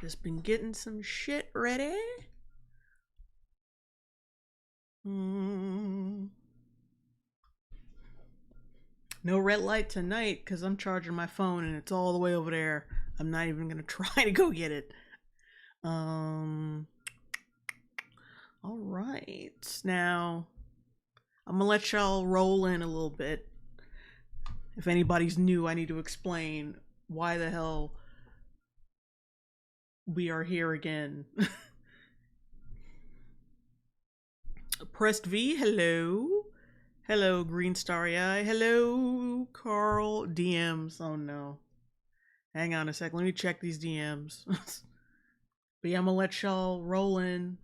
Just been getting some shit ready. No red light tonight because I'm charging my phone and it's all the way over there. I'm not even gonna try to go get it. All right. Now, I'm gonna let y'all roll in a little bit. If anybody's new, I need to explain why the hell we are here again. Pressed V, hello. Hello, Green Starry Eye. Hello, Carl DMs. Oh no. Hang on a sec. Let me check these DMs. But yeah, I'm gonna let y'all roll in.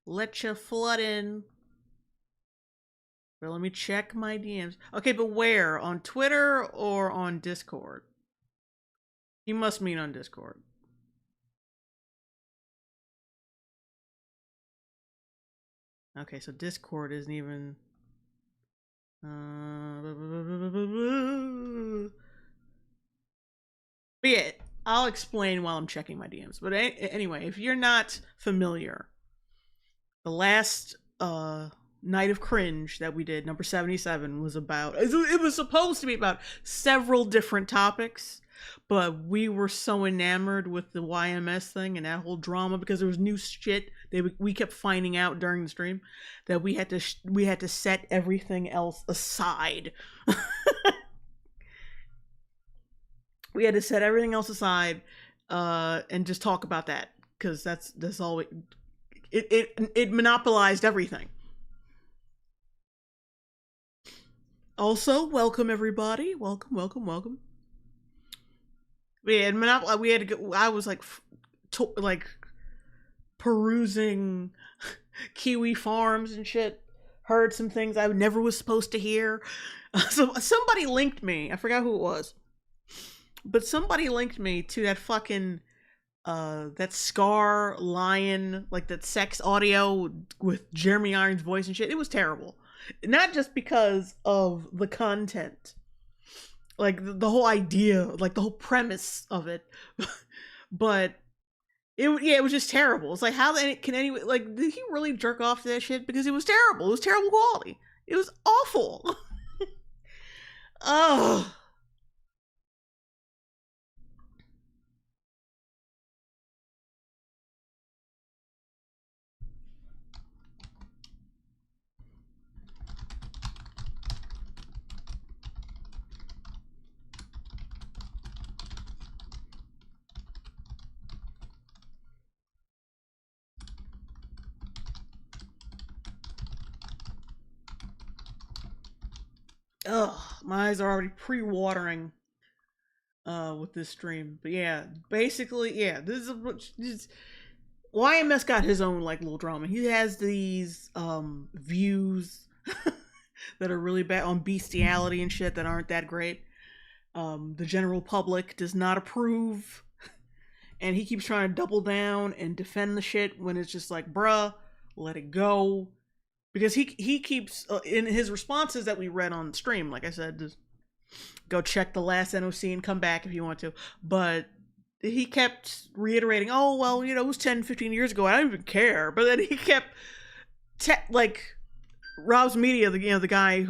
Let you flood in. But let me check my DMs. Okay, but where? On Twitter or on Discord? He must mean on Discord. Okay, so Discord isn't even... But yeah, I'll explain while I'm checking my DMs. But anyway, if you're not familiar, the last Night of Cringe that we did, number 77, was about... It was supposed to be about several different topics, but we were so enamored with the YMS thing and that whole drama because there was new shit that we kept finding out during the stream that we had to set everything else aside. We had to set everything else aside and just talk about that because that's all it monopolized everything. Also, welcome everybody. Welcome. We had to go. I was like perusing Kiwi farms and shit. Heard some things I never was supposed to hear. So somebody linked me. I forgot who it was, but somebody linked me to that fucking that Scar Lion, like that sex audio with Jeremy Irons' voice and shit. It was terrible. Not just because of the content, like the whole idea, like the whole premise of it, but it was just terrible. It's like, how can anyone, like, did he really jerk off to that shit? Because it was terrible. It was terrible quality. It was awful. Ugh. Ugh, my eyes are already pre-watering with this stream. But yeah, basically, yeah, this is YMS got his own like little drama. He has these views that are really bad on bestiality and shit that aren't that great. The general public does not approve, and he keeps trying to double down and defend the shit when it's just like, bruh, let it go. Because he keeps in his responses that we read on stream, like I said, just go check the last NOC and come back if you want to. But he kept reiterating, oh, well, it was 10, 15 years ago. I don't even care. But then he kept, like, Rob's Media, the guy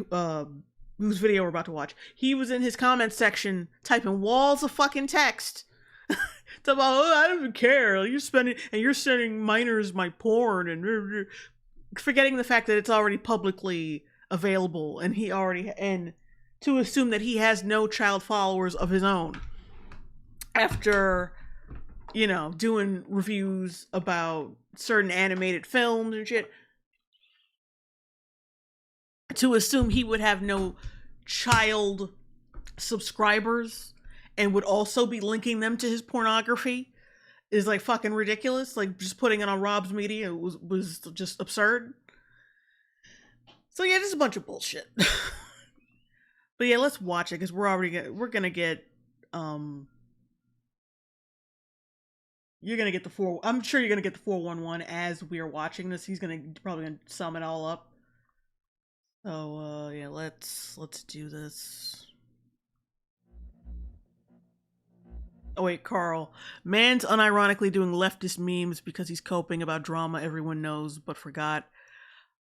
whose video we're about to watch, he was in his comments section typing walls of fucking text. Talking about, oh, I don't even care. You're sending minors my porn and forgetting the fact that it's already publicly available and to assume that he has no child followers of his own after doing reviews about certain animated films and shit, to assume he would have no child subscribers and would also be linking them to his pornography is like fucking ridiculous. Like, just putting it on Rob's Media was just absurd. So yeah, just a bunch of bullshit. But yeah, let's watch it because we're gonna get you're gonna get I'm sure you're gonna get the 411 as we are watching this. He's probably gonna sum it all up. So yeah, let's do this. Oh wait, Carl. Man's unironically doing leftist memes because he's coping about drama everyone knows but forgot,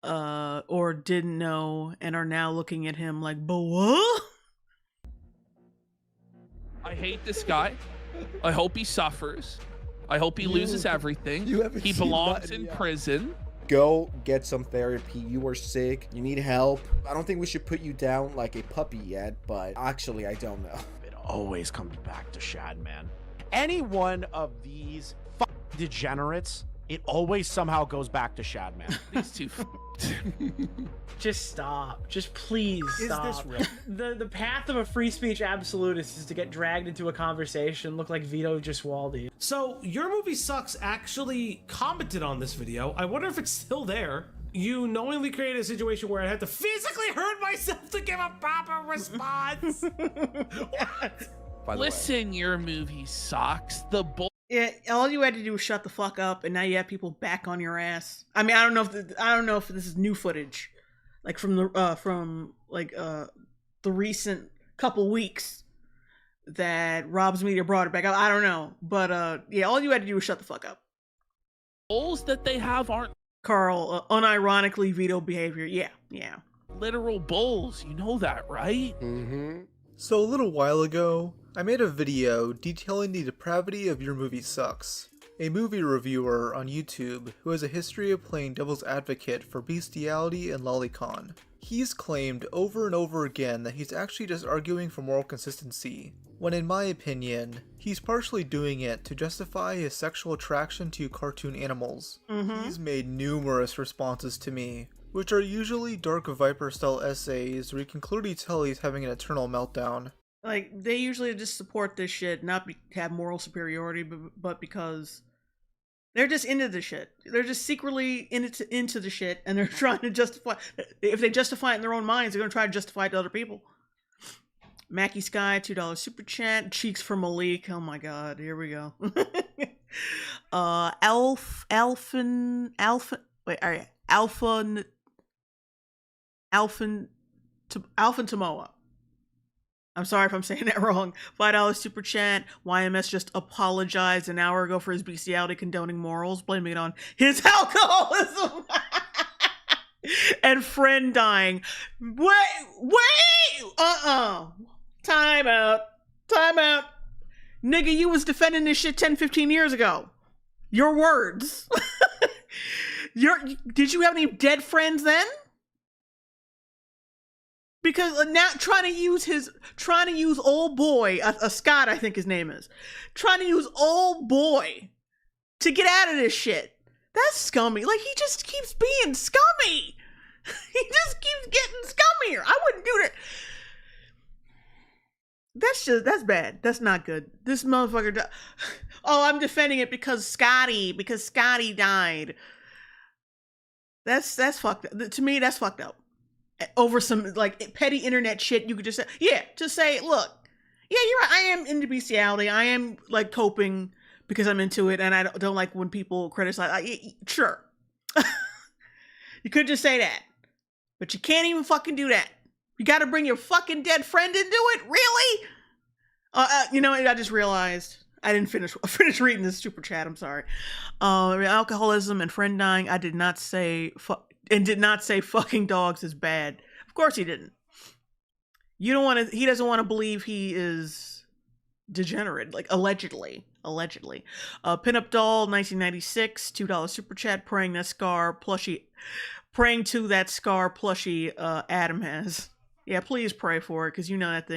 or didn't know, and are now looking at him like, but what? I hate this guy. I hope he suffers. I hope he loses everything. He belongs in prison. Go get some therapy. You are sick. You need help. I don't think we should put you down like a puppy yet, but actually, I don't know. It always comes back to Shad, man. Any one of these degenerates, it always somehow goes back to Shad, man. These two Just stop. Just please stop. Is this real? The path of a free speech absolutist is to get dragged into a conversation, look like Vito Gesualdi. So, Your Movie Sucks actually commented on this video. I wonder if it's still there. You knowingly created a situation where I had to physically hurt myself to give a proper response. What? Listen, Your Movie Sucks. The bull. Yeah, all you had to do was shut the fuck up, and now you have people back on your ass. I mean, I don't know if this is new footage, like from the recent couple weeks that Rob's Media brought it back up. I don't know, but yeah, all you had to do was shut the fuck up. Bulls that they have aren't Carl, unironically veto behavior. Yeah. literal bulls. You know that, right? Mm-hmm. So a little while ago, I made a video detailing the depravity of Your Movie Sucks, a movie reviewer on YouTube who has a history of playing devil's advocate for bestiality and lolicon. He's claimed over and over again that he's actually just arguing for moral consistency, when in my opinion, he's partially doing it to justify his sexual attraction to cartoon animals. He's made numerous responses to me, which are usually Dark Viper style essays where you can clearly tell he's having an eternal meltdown. Like, they usually just support this shit, not have moral superiority, but because they're just into the shit. They're just secretly into the shit, and they're trying to justify. If they justify it in their own minds, they're going to try to justify it to other people. Mackie Sky, $2 super chat. Cheeks for Malik. Oh my god, here we go. Alpha Tomoa. I'm sorry if I'm saying that wrong. $5 super chat. YMS just apologized an hour ago for his bestiality condoning morals, blaming it on his alcoholism and friend dying. Wait! Time out. Nigga, you was defending this shit 10, 15 years ago. Your words. Did you have any dead friends then? Because now trying to use old boy, Scott, I think his name is, trying to use old boy to get out of this shit. That's scummy. Like, he just keeps being scummy. He just keeps getting scummier. I wouldn't do that. That's bad. That's not good. This motherfucker oh, I'm defending it because Scotty died. That's fucked up. To me, that's fucked up. Over some like petty internet shit, you could just say, look, yeah, you're right. I am into bestiality. I am like coping because I'm into it, and I don't like when people criticize. Sure, you could just say that, but you can't even fucking do that. You got to bring your fucking dead friend into it, really? You know, I just realized I didn't finish reading this super chat. I'm sorry. Alcoholism and friend dying. I did not say fucking dogs is bad. Of course he didn't. He doesn't want to believe he is degenerate, like allegedly. Pinup Doll 1996, $2 super chat, praying to that scar plushie Adam has. Yeah, please pray for it, because you know that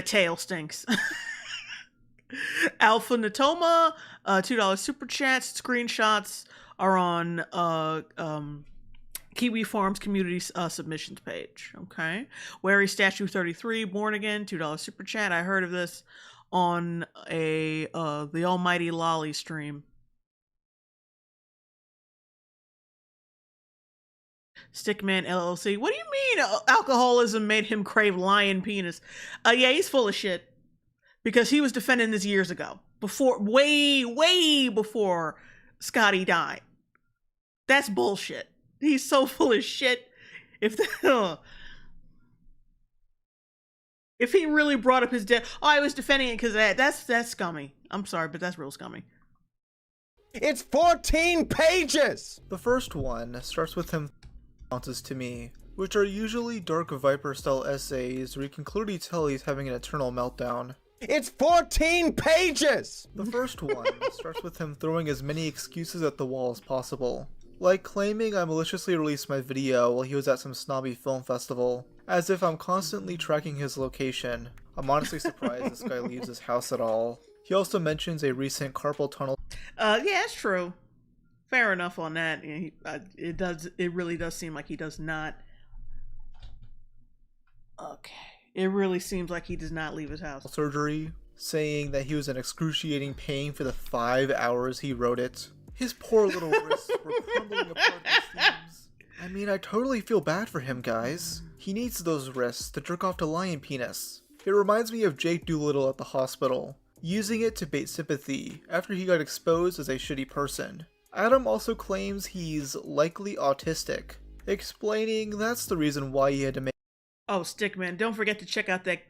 tail stinks. Alpha Natoma, $2 super chats. Screenshots are on Kiwi Farms community submissions page. Okay. Wary Statue 33, Born Again, $2 super chat. I heard of this on the Almighty Lolly stream. Stickman LLC. What do you mean alcoholism made him crave lion penis? Yeah, he's full of shit. Because he was defending this years ago. Way before Scotty died. That's bullshit. He's so full of shit. If he really brought up his death, oh, I was defending it because that's scummy. I'm sorry, but that's real scummy. It's 14 pages! The first one starts with him responses to me, which are usually Dark Viper-style essays where you can clearly tell he's having an eternal meltdown. It's 14 pages! The first one starts with him throwing as many excuses at the wall as possible, like claiming I maliciously released my video while he was at some snobby film festival, as if I'm constantly tracking his location. I'm honestly surprised this guy leaves his house at all. He also mentions a recent carpal tunnel. Yeah, that's true. Fair enough on that. It really does seem like he does not. Okay. It really seems like he does not leave his house. Surgery, saying that he was in excruciating pain for the 5 hours he wrote it. His poor little wrists were crumbling apart at the seams. I mean, I totally feel bad for him, guys. He needs those wrists to jerk off to Lion Penis. It reminds me of Jake Doolittle at the hospital, using it to bait sympathy after he got exposed as a shitty person. Adam also claims he's likely autistic, explaining that's the reason why he had to make. Oh, Stickman, don't forget to check out that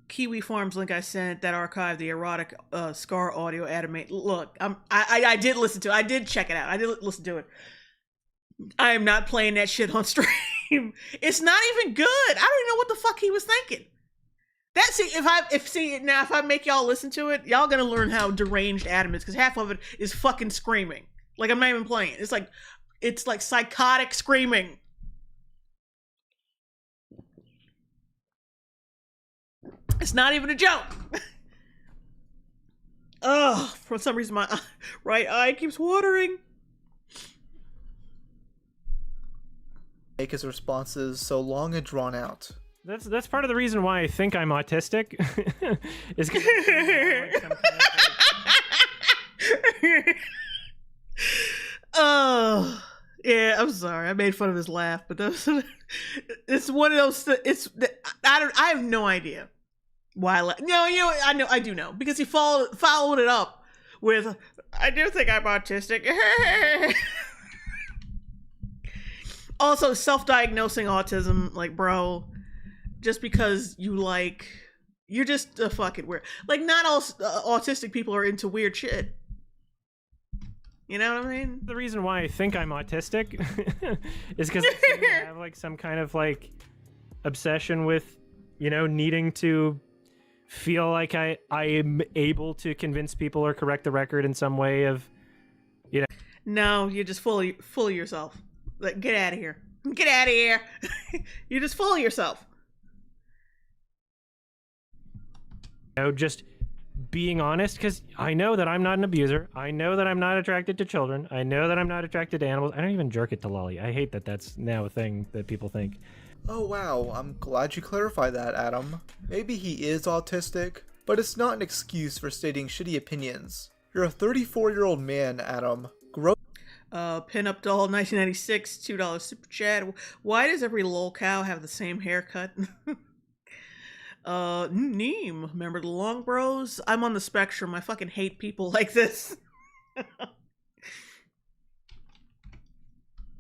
Kiwi Farms link I sent, that archive, the erotic Scar audio animate. Look, I did listen to it. I did check it out. I did listen to it. I am not playing that shit on stream. It's not even good. I don't even know what the fuck he was thinking. If I make y'all listen to it, y'all gonna learn how deranged Adam is, because half of it is fucking screaming. Like, I'm not even playing. It's like psychotic screaming. It's not even a joke. Ugh, for some reason my right eye keeps watering. Make his responses so long and drawn out. That's part of the reason why I think I'm autistic. Is because oh yeah, I'm sorry. I made fun of his laugh, but it's one of those. I have no idea why. I do know, because he followed it up with, "I do think I'm autistic." Also, self-diagnosing autism, like, bro, just because you're just a fucking weird. Like, not all autistic people are into weird shit. You know what I mean? The reason why I think I'm autistic is because I have like some kind of like obsession with, needing to feel like I am able to convince people or correct the record in some way of, No, you're just full of yourself. Like, get out of here. Get out of here. You're just full of yourself. Just being honest, because I know that I'm not an abuser. I know that I'm not attracted to children. I know that I'm not attracted to animals. I don't even jerk it to Lolly. I hate that that's now a thing that people think. Oh wow, I'm glad you clarified that, Adam. Maybe he is autistic, but it's not an excuse for stating shitty opinions. You're a 34-year-old man, Adam. Grow. Pinup Doll 1996, $2 super chat. Why does every lol cow have the same haircut? Neem, remember the long bros? I'm on the spectrum. I fucking hate people like this.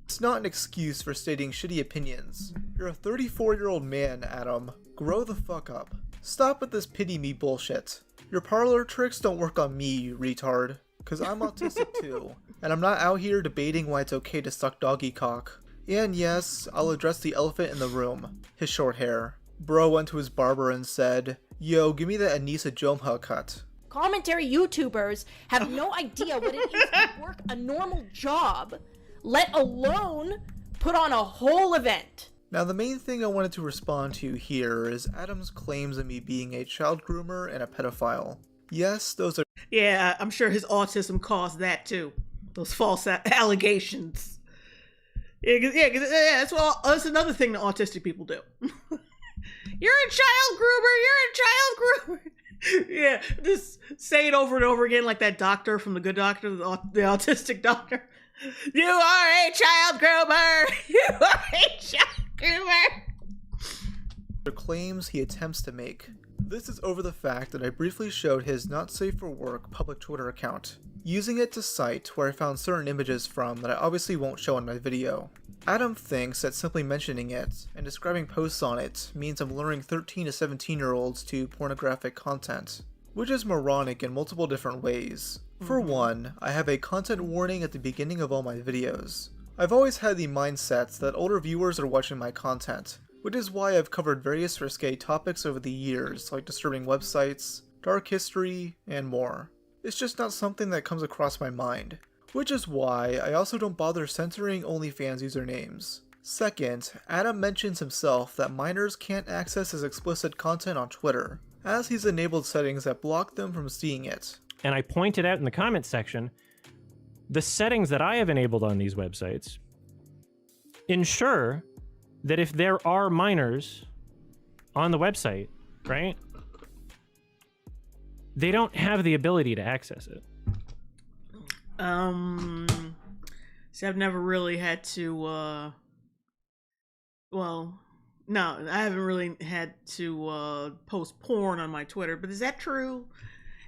It's not an excuse for stating shitty opinions. You're a 34-year-old man, Adam. Grow the fuck up. Stop with this pity me bullshit. Your parlor tricks don't work on me, you retard. Cause I'm autistic too. And I'm not out here debating why it's okay to suck doggy cock. And yes, I'll address the elephant in the room. His short hair. Bro went to his barber and said, "Yo, give me that Anissa Jomha cut." Commentary YouTubers have no idea what it is to work a normal job, let alone put on a whole event. Now the main thing I wanted to respond to here is Adam's claims of me being a child groomer and a pedophile. Yes, those are— Yeah, I'm sure his autism caused that too. Those false allegations. That's another thing that autistic people do. You're a child groomer. You're a child groomer. Yeah, just say it over and over again, like that doctor from The Good Doctor, the autistic doctor. You are a child groomer. You are a child groomer. the claims he attempts to make. This is over the fact that I briefly showed his not safe for work public Twitter account, using it to cite where I found certain images from that I obviously won't show in my video. Adam thinks that simply mentioning it and describing posts on it means I'm luring 13 to 17-year-olds to pornographic content, which is moronic in multiple different ways. For one, I have a content warning at the beginning of all my videos. I've always had the mindset that older viewers are watching my content, which is why I've covered various risque topics over the years, like disturbing websites, dark history, and more. It's just not something that comes across my mind, which is why I also don't bother censoring OnlyFans usernames. Second, Adam mentions himself that minors can't access his explicit content on Twitter, as he's enabled settings that block them from seeing it. And I pointed out in the comments section, the settings that I have enabled on these websites ensure that if there are minors on the website, right, they don't have the ability to access it. See, I've never really had to, well, no, I haven't really had to, post porn on my Twitter, but is that true?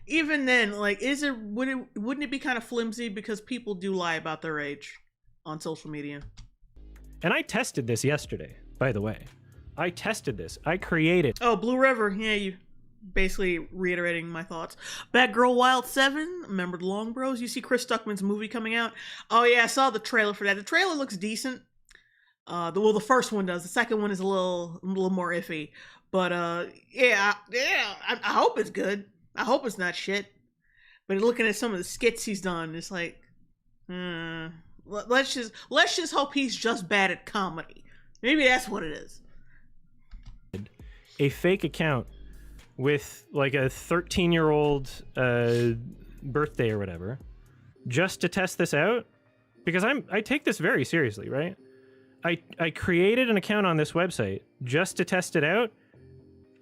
Even then, like, wouldn't it be kind of flimsy because people do lie about their age on social media? And I tested this yesterday, by the way. I tested this. I created. Oh, Blue River. Yeah, you basically reiterating my thoughts. Batgirl Wild 7. Remember the Long Bros? You see Chris Stuckman's movie coming out? Oh, yeah, I saw the trailer for that. The trailer looks decent. The first one does. The second one is a little more iffy. But, I hope it's good. I hope it's not shit. But looking at some of the skits he's done, it's like, let's just hope he's just bad at comedy. Maybe that's what it is. A fake account with like a 13-year-old birthday or whatever, just to test this out, because I take this very seriously, right? I created an account on this website just to test it out.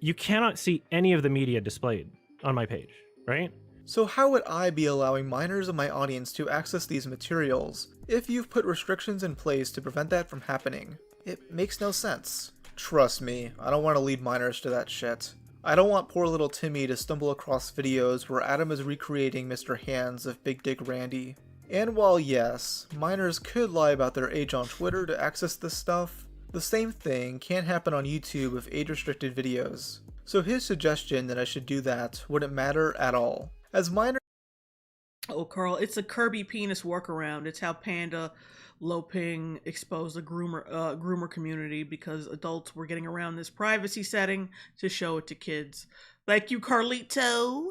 You cannot see any of the media displayed on my page, right? So how would I be allowing minors in my audience to access these materials if you've put restrictions in place to prevent that from happening? It makes no sense. Trust me, I don't want to lead minors to that shit. I don't want poor little Timmy to stumble across videos where Adam is recreating Mr. Hands of Big Dick Randy. And while yes, minors could lie about their age on Twitter to access this stuff, the same thing can't happen on YouTube with age-restricted videos. So his suggestion that I should do that wouldn't matter at all. As minors... Oh, Carl, it's a Kirby penis workaround. It's how Panda Loping exposed the groomer community because adults were getting around this privacy setting to show it to kids. Thank you, Carlito.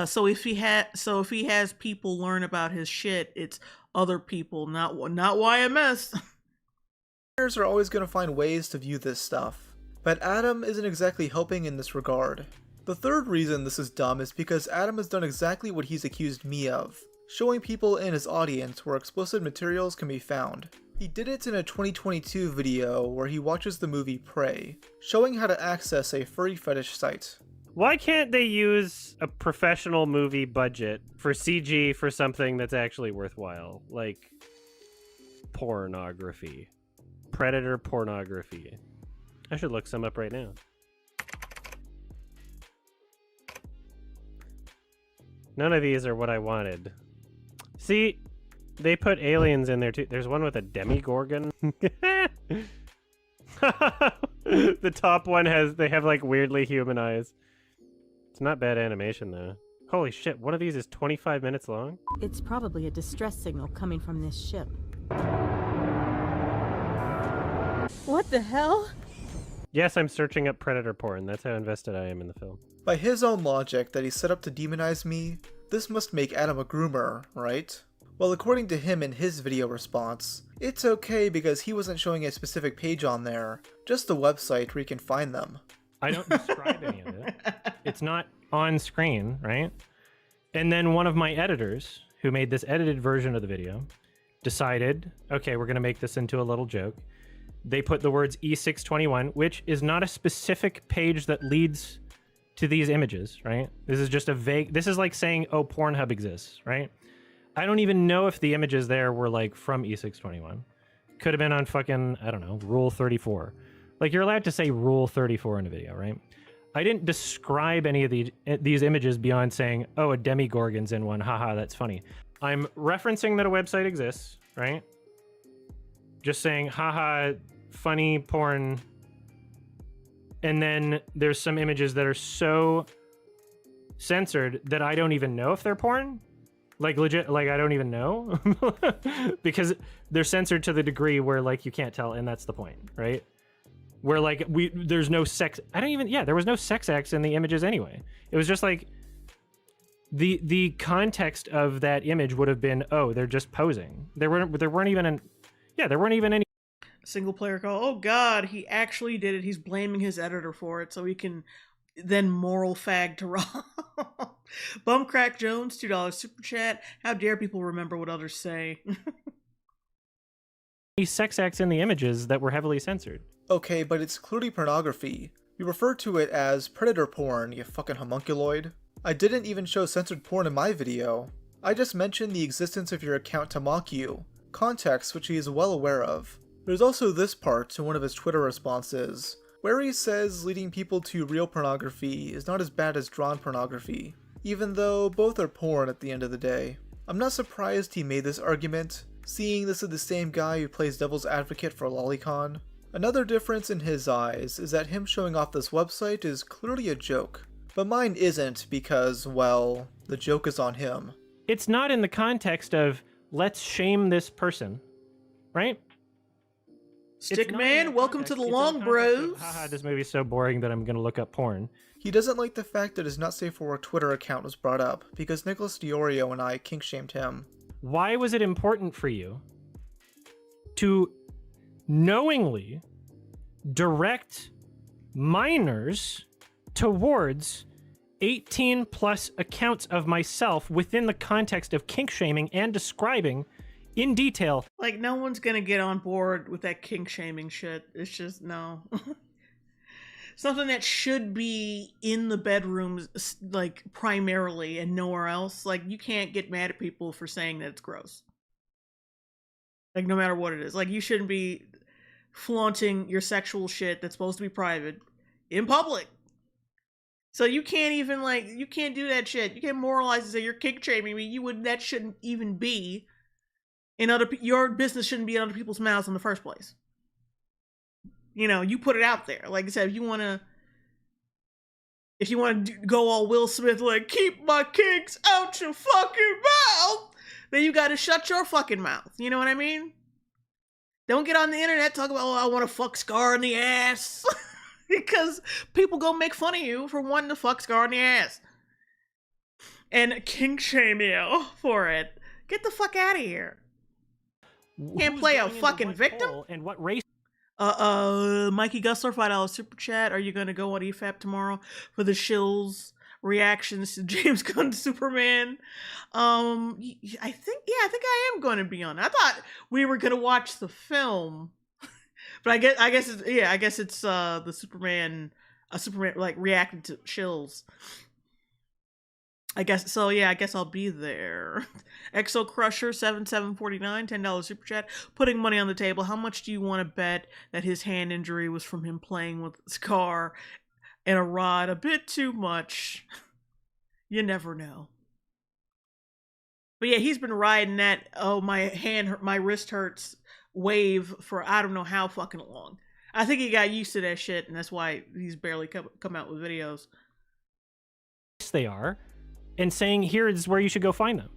So if he has people learn about his shit, it's other people, not YMS. Minors are always going to find ways to view this stuff. But Adam isn't exactly helping in this regard. The third reason this is dumb is because Adam has done exactly what he's accused me of, showing people in his audience where explicit materials can be found. He did it in a 2022 video where he watches the movie Prey, showing how to access a furry fetish site. Why can't they use a professional movie budget for CG for something that's actually worthwhile? Like pornography. Predator pornography. I should look some up right now. None of these are what I wanted. See, they put aliens in there too. There's one with a demigorgon. The top one they have like weirdly human eyes. It's not bad animation though. Holy shit, one of these is 25 minutes long? It's probably a distress signal coming from this ship. What the hell? Yes, I'm searching up predator porn. That's how invested I am in the film. By his own logic that he set up to demonize me, this must make Adam a groomer, right? Well, according to him in his video response, it's okay because he wasn't showing a specific page on there, just the website where you can find them. I don't describe any of it. It's not on screen, right? And then one of my editors, who made this edited version of the video, decided, okay, we're going to make this into a little joke. They put the words E621, which is not a specific page that leads to these images, right? This is just a vague... This is like saying, oh, Pornhub exists, right? I don't even know if the images there were like from E621. Could have been on fucking, I don't know, Rule 34. Like, you're allowed to say Rule 34 in a video, right? I didn't describe any of these images beyond saying, oh, a demigorgon's in one. Haha, that's funny. I'm referencing that a website exists, right? just saying, haha, funny porn. And then there's some images that are so censored that I don't even know if they're porn. Like legit, like I don't even know because they're censored to the degree where like you can't tell, and that's the point, right? Where like there's no sex. There was no sex acts in the images anyway. It was just like the context of that image would have been, oh, they're just posing. There weren't even any Single player call. Oh God, he actually did it. He's blaming his editor for it, so he can then moral fag to Rob. Bumcrack Jones, $2 super chat. How dare people remember what others say? sex acts in the images that were heavily censored. Okay, but it's clearly pornography. You refer to it as predator porn, you fucking homunculoid. I didn't even show censored porn in my video. I just mentioned the existence of your account to mock you, context which he is well aware of. There's also this part to one of his Twitter responses, where he says leading people to real pornography is not as bad as drawn pornography, even though both are porn at the end of the day. I'm not surprised he made this argument, seeing this is the same guy who plays devil's advocate for Lolicon. Another difference in his eyes is that him showing off this website is clearly a joke, but mine isn't because, well, the joke is on him. It's not in the context of, let's shame this person, right? Stickman, welcome to the Long Bros. Haha, this movie's so boring that I'm gonna look up porn. He doesn't like the fact that his Not Safe for Work Twitter account was brought up, because Nicholas Diorio and I kink-shamed him. Why was it important for you to knowingly direct minors towards 18 plus accounts of myself within the context of kink shaming and describing in detail? Like, no one's gonna get on board with that kink shaming shit. It's just, no. Something that should be in the bedrooms, like, primarily and nowhere else. Like, you can't get mad at people for saying that it's gross. Like, no matter what it is. Like, you shouldn't be flaunting your sexual shit that's supposed to be private in public. So you can't even, like, you can't do that shit. You can't moralize and say you're kink shaming me. That shouldn't even be in your business shouldn't be in other people's mouths in the first place. You know, you put it out there. Like I said, if you want to go all Will Smith, like, keep my kinks out your fucking mouth, then you got to shut your fucking mouth. You know what I mean? Don't get on the internet talk about, oh, I want to fuck Scar in the ass. Because people go make fun of you for wanting to fuck Scar in the ass. And kink shame you for it. Get the fuck out of here. Can't play a fucking victim? And what race? Mikey Gussler, $5 super chat. Are you gonna go on EFAP tomorrow for the shills reactions to James Gunn's Superman? I think I am going to be on. I thought we were gonna watch the film, but I guess it's the Superman like reacting to shills. I guess so. Yeah, I guess I'll be there. Exo Crusher 7749, $10 super chat. Putting money on the table. How much do you want to bet that his hand injury was from him playing with Scar and a rod? A bit too much. You never know. But yeah, he's been riding that, oh, my wrist hurts wave for I don't know how fucking long. I think he got used to that shit, and that's why he's barely come out with videos. They are. And saying, here is where you should go find them.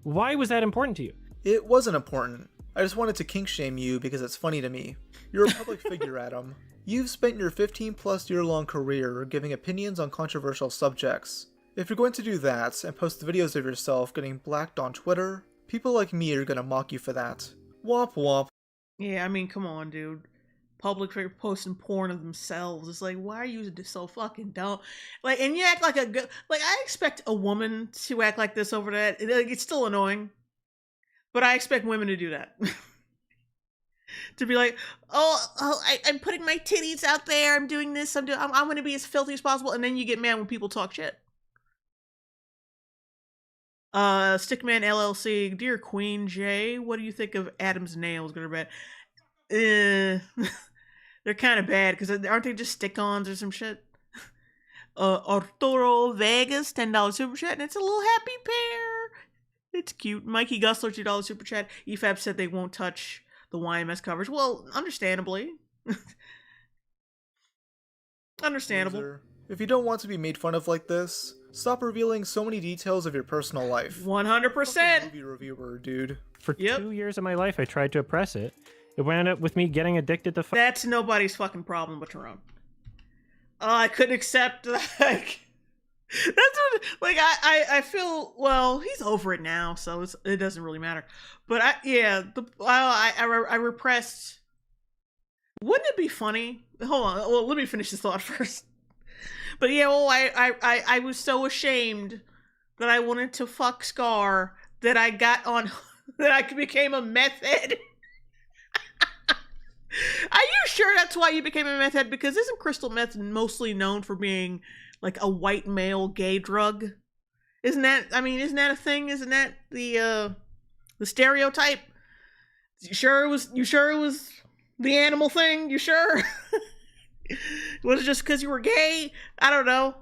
Why was that important to you? It wasn't important. I just wanted to kink shame you because it's funny to me. You're a public figure, Adam. You've spent your 15+ year long career giving opinions on controversial subjects. If you're going to do that and post videos of yourself getting blacked on Twitter, people like me are gonna mock you for that. Womp womp. Yeah, I mean, come on, dude. Public figure posting porn of themselves. It's like, why are you so fucking dumb? Like, and you act like a good. Like, I expect a woman to act like this over that. It's still annoying, but I expect women to do that. To be like, I'm putting my titties out there. I'm doing this. I'm going to be as filthy as possible, and then you get mad when people talk shit. Stickman LLC, dear Queen J, what do you think of Adam's nails? Good or bad? They're kind of bad because aren't they just stick-ons or some shit? Arturo Vegas, $10 super chat, and it's a little happy pair. It's cute. Mikey Gussler, $2 super chat. EFAB said they won't touch the the YMS coverage. Well, understandably. Understandable. Loser. If you don't want to be made fun of like this, stop revealing so many details of your personal life. 100%. Movie reviewer, dude. For 2 years of my life, I tried to oppress it. It wound up with me getting addicted to. That's nobody's fucking problem but your own. I couldn't accept like. That's what, like I feel. Well, he's over it now, so it doesn't really matter. But I repressed. Wouldn't it be funny? Hold on. Well, let me finish this thought first. But yeah, well, I was so ashamed that I wanted to fuck Scar that I got on that I became a meth head. Are you sure that's why you became a meth head? Because isn't crystal meth mostly known for being like a white male gay drug? Isn't that a thing? Isn't that the stereotype? You sure it was the animal thing? You sure? Was it just because you were gay? I don't know.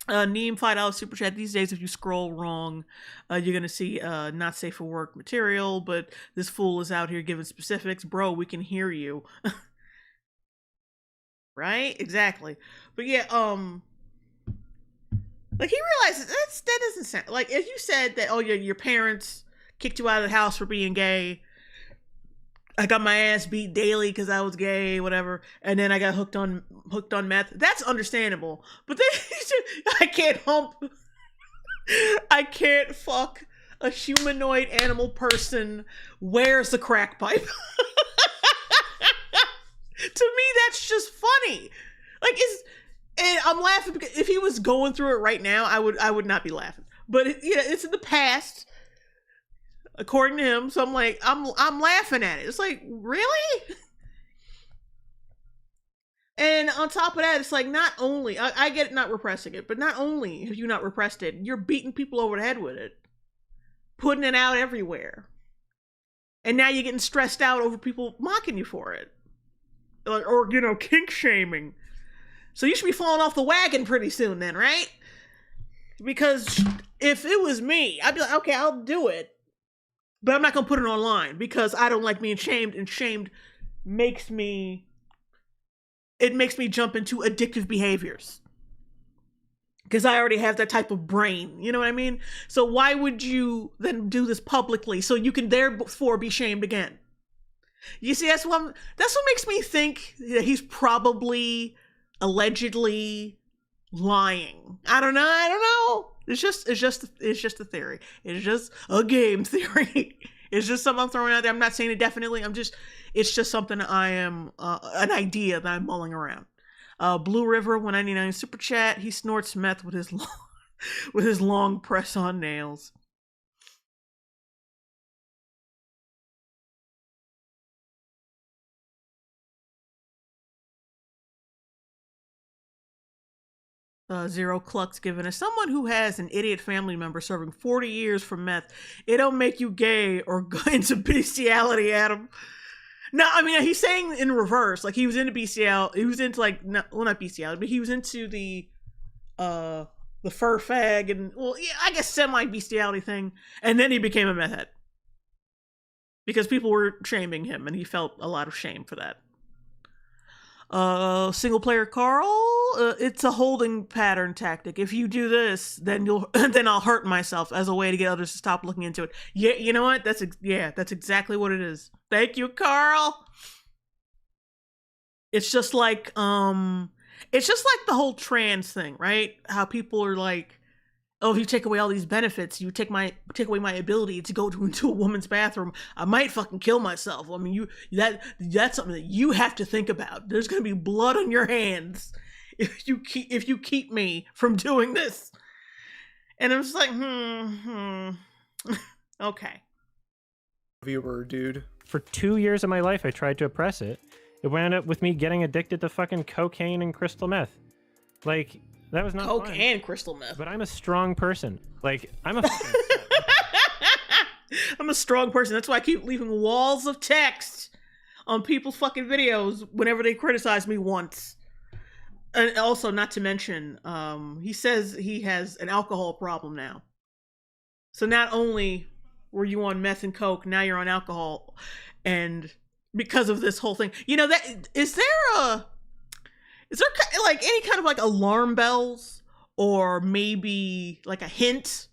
Neem $5 super chat. These days, if you scroll wrong, you're gonna see not safe for work material. But this fool is out here giving specifics, bro. We can hear you, right? Exactly. But yeah, like he realizes that doesn't sound like if you said that. Oh, your parents kicked you out of the house for being gay. I got my ass beat daily because I was gay, whatever, and then I got hooked on meth. That's understandable, but then I can't fuck a humanoid animal person. Where's the crack pipe? To me, that's just funny. Like and I'm laughing because if he was going through it right now, I would not be laughing. But it's in the past. According to him, so I'm like, I'm laughing at it. It's like, really? And on top of that, it's like, not only I get it not repressing it, but not only have you not repressed it, you're beating people over the head with it, putting it out everywhere, and now you're getting stressed out over people mocking you for it, or kink shaming. So you should be falling off the wagon pretty soon, then, right? Because if it was me, I'd be like, okay, I'll do it. But I'm not going to put it online because I don't like being shamed, and shamed makes me jump into addictive behaviors. Because I already have that type of brain, you know what I mean? So why would you then do this publicly so you can therefore be shamed again? You see, that's what makes me think that he's probably allegedly lying. I don't know. It's just a theory. It's just a game theory. It's just something I'm throwing out there. I'm not saying it definitely. It's just something I am, an idea that I'm mulling around. Blue River 199 super chat. He snorts meth with his long press on nails. Zero Clucks given as someone who has an idiot family member serving 40 years for meth, it don't make you gay or go into bestiality, Adam. No, I mean, he's saying in reverse. Like, he was into bestiality. He was into, like, not bestiality, but he was into the fur fag and, well, yeah, I guess semi-bestiality thing. And then he became a meth head. Because people were shaming him, and he felt a lot of shame for that. Single player Carl, it's a holding pattern tactic. If you do this, then then I'll hurt myself as a way to get others to stop looking into it. Yeah, you know what? That's exactly what it is. Thank you, Carl. It's just like the whole trans thing, right? How people are like, oh, if you take away all these benefits, you take away my ability to go into a woman's bathroom, I might fucking kill myself. I mean, that's something that you have to think about. There's gonna be blood on your hands if you keep me from doing this. And I'm just like, okay. Viewer, dude. For 2 years of my life, I tried to oppress it. It wound up with me getting addicted to fucking cocaine and crystal meth. Like, that was not cocaine fun. and crystal meth. But I'm a strong person. Like, I'm a fucking I'm a strong person. That's why I keep leaving walls of text on people's fucking videos whenever they criticize me once. And also, not to mention, he says he has an alcohol problem now. So not only were you on meth and coke? Now you're on alcohol, and because of this whole thing, you know, that is there like any kind of like alarm bells, or maybe like a hint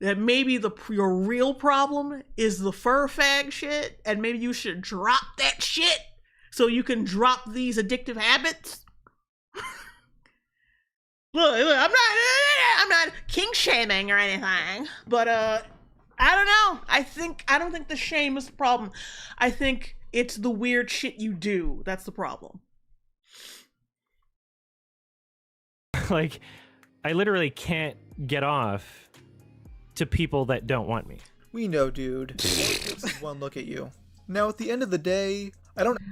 that maybe your real problem is the fur fag shit, and maybe you should drop that shit so you can drop these addictive habits? Look, I'm not kink shaming or anything, but I don't know. I don't think the shame is the problem. I think it's the weird shit you do that's the problem. Like, I literally can't get off to people that don't want me. We know, dude. All it takes is one look at you. Now, at the end of the day,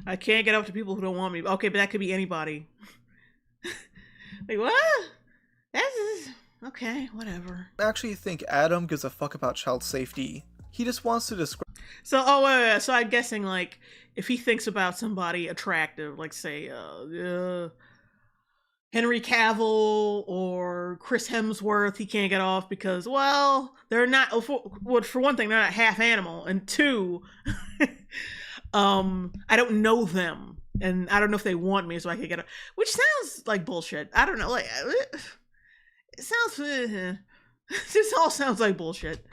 I can't get up to people who don't want me. Okay, but that could be anybody. Like, what? Okay, whatever. I actually think Adam gives a fuck about child safety. He just wants to describe. So, wait. So I'm guessing, like, if he thinks about somebody attractive, like, say, Henry Cavill or Chris Hemsworth, he can't get off because, well, they're not, for one thing, they're not half animal, and two, I don't know them, and I don't know if they want me, so I can get off, which sounds like bullshit. I don't know, like, it sounds, this all sounds like bullshit.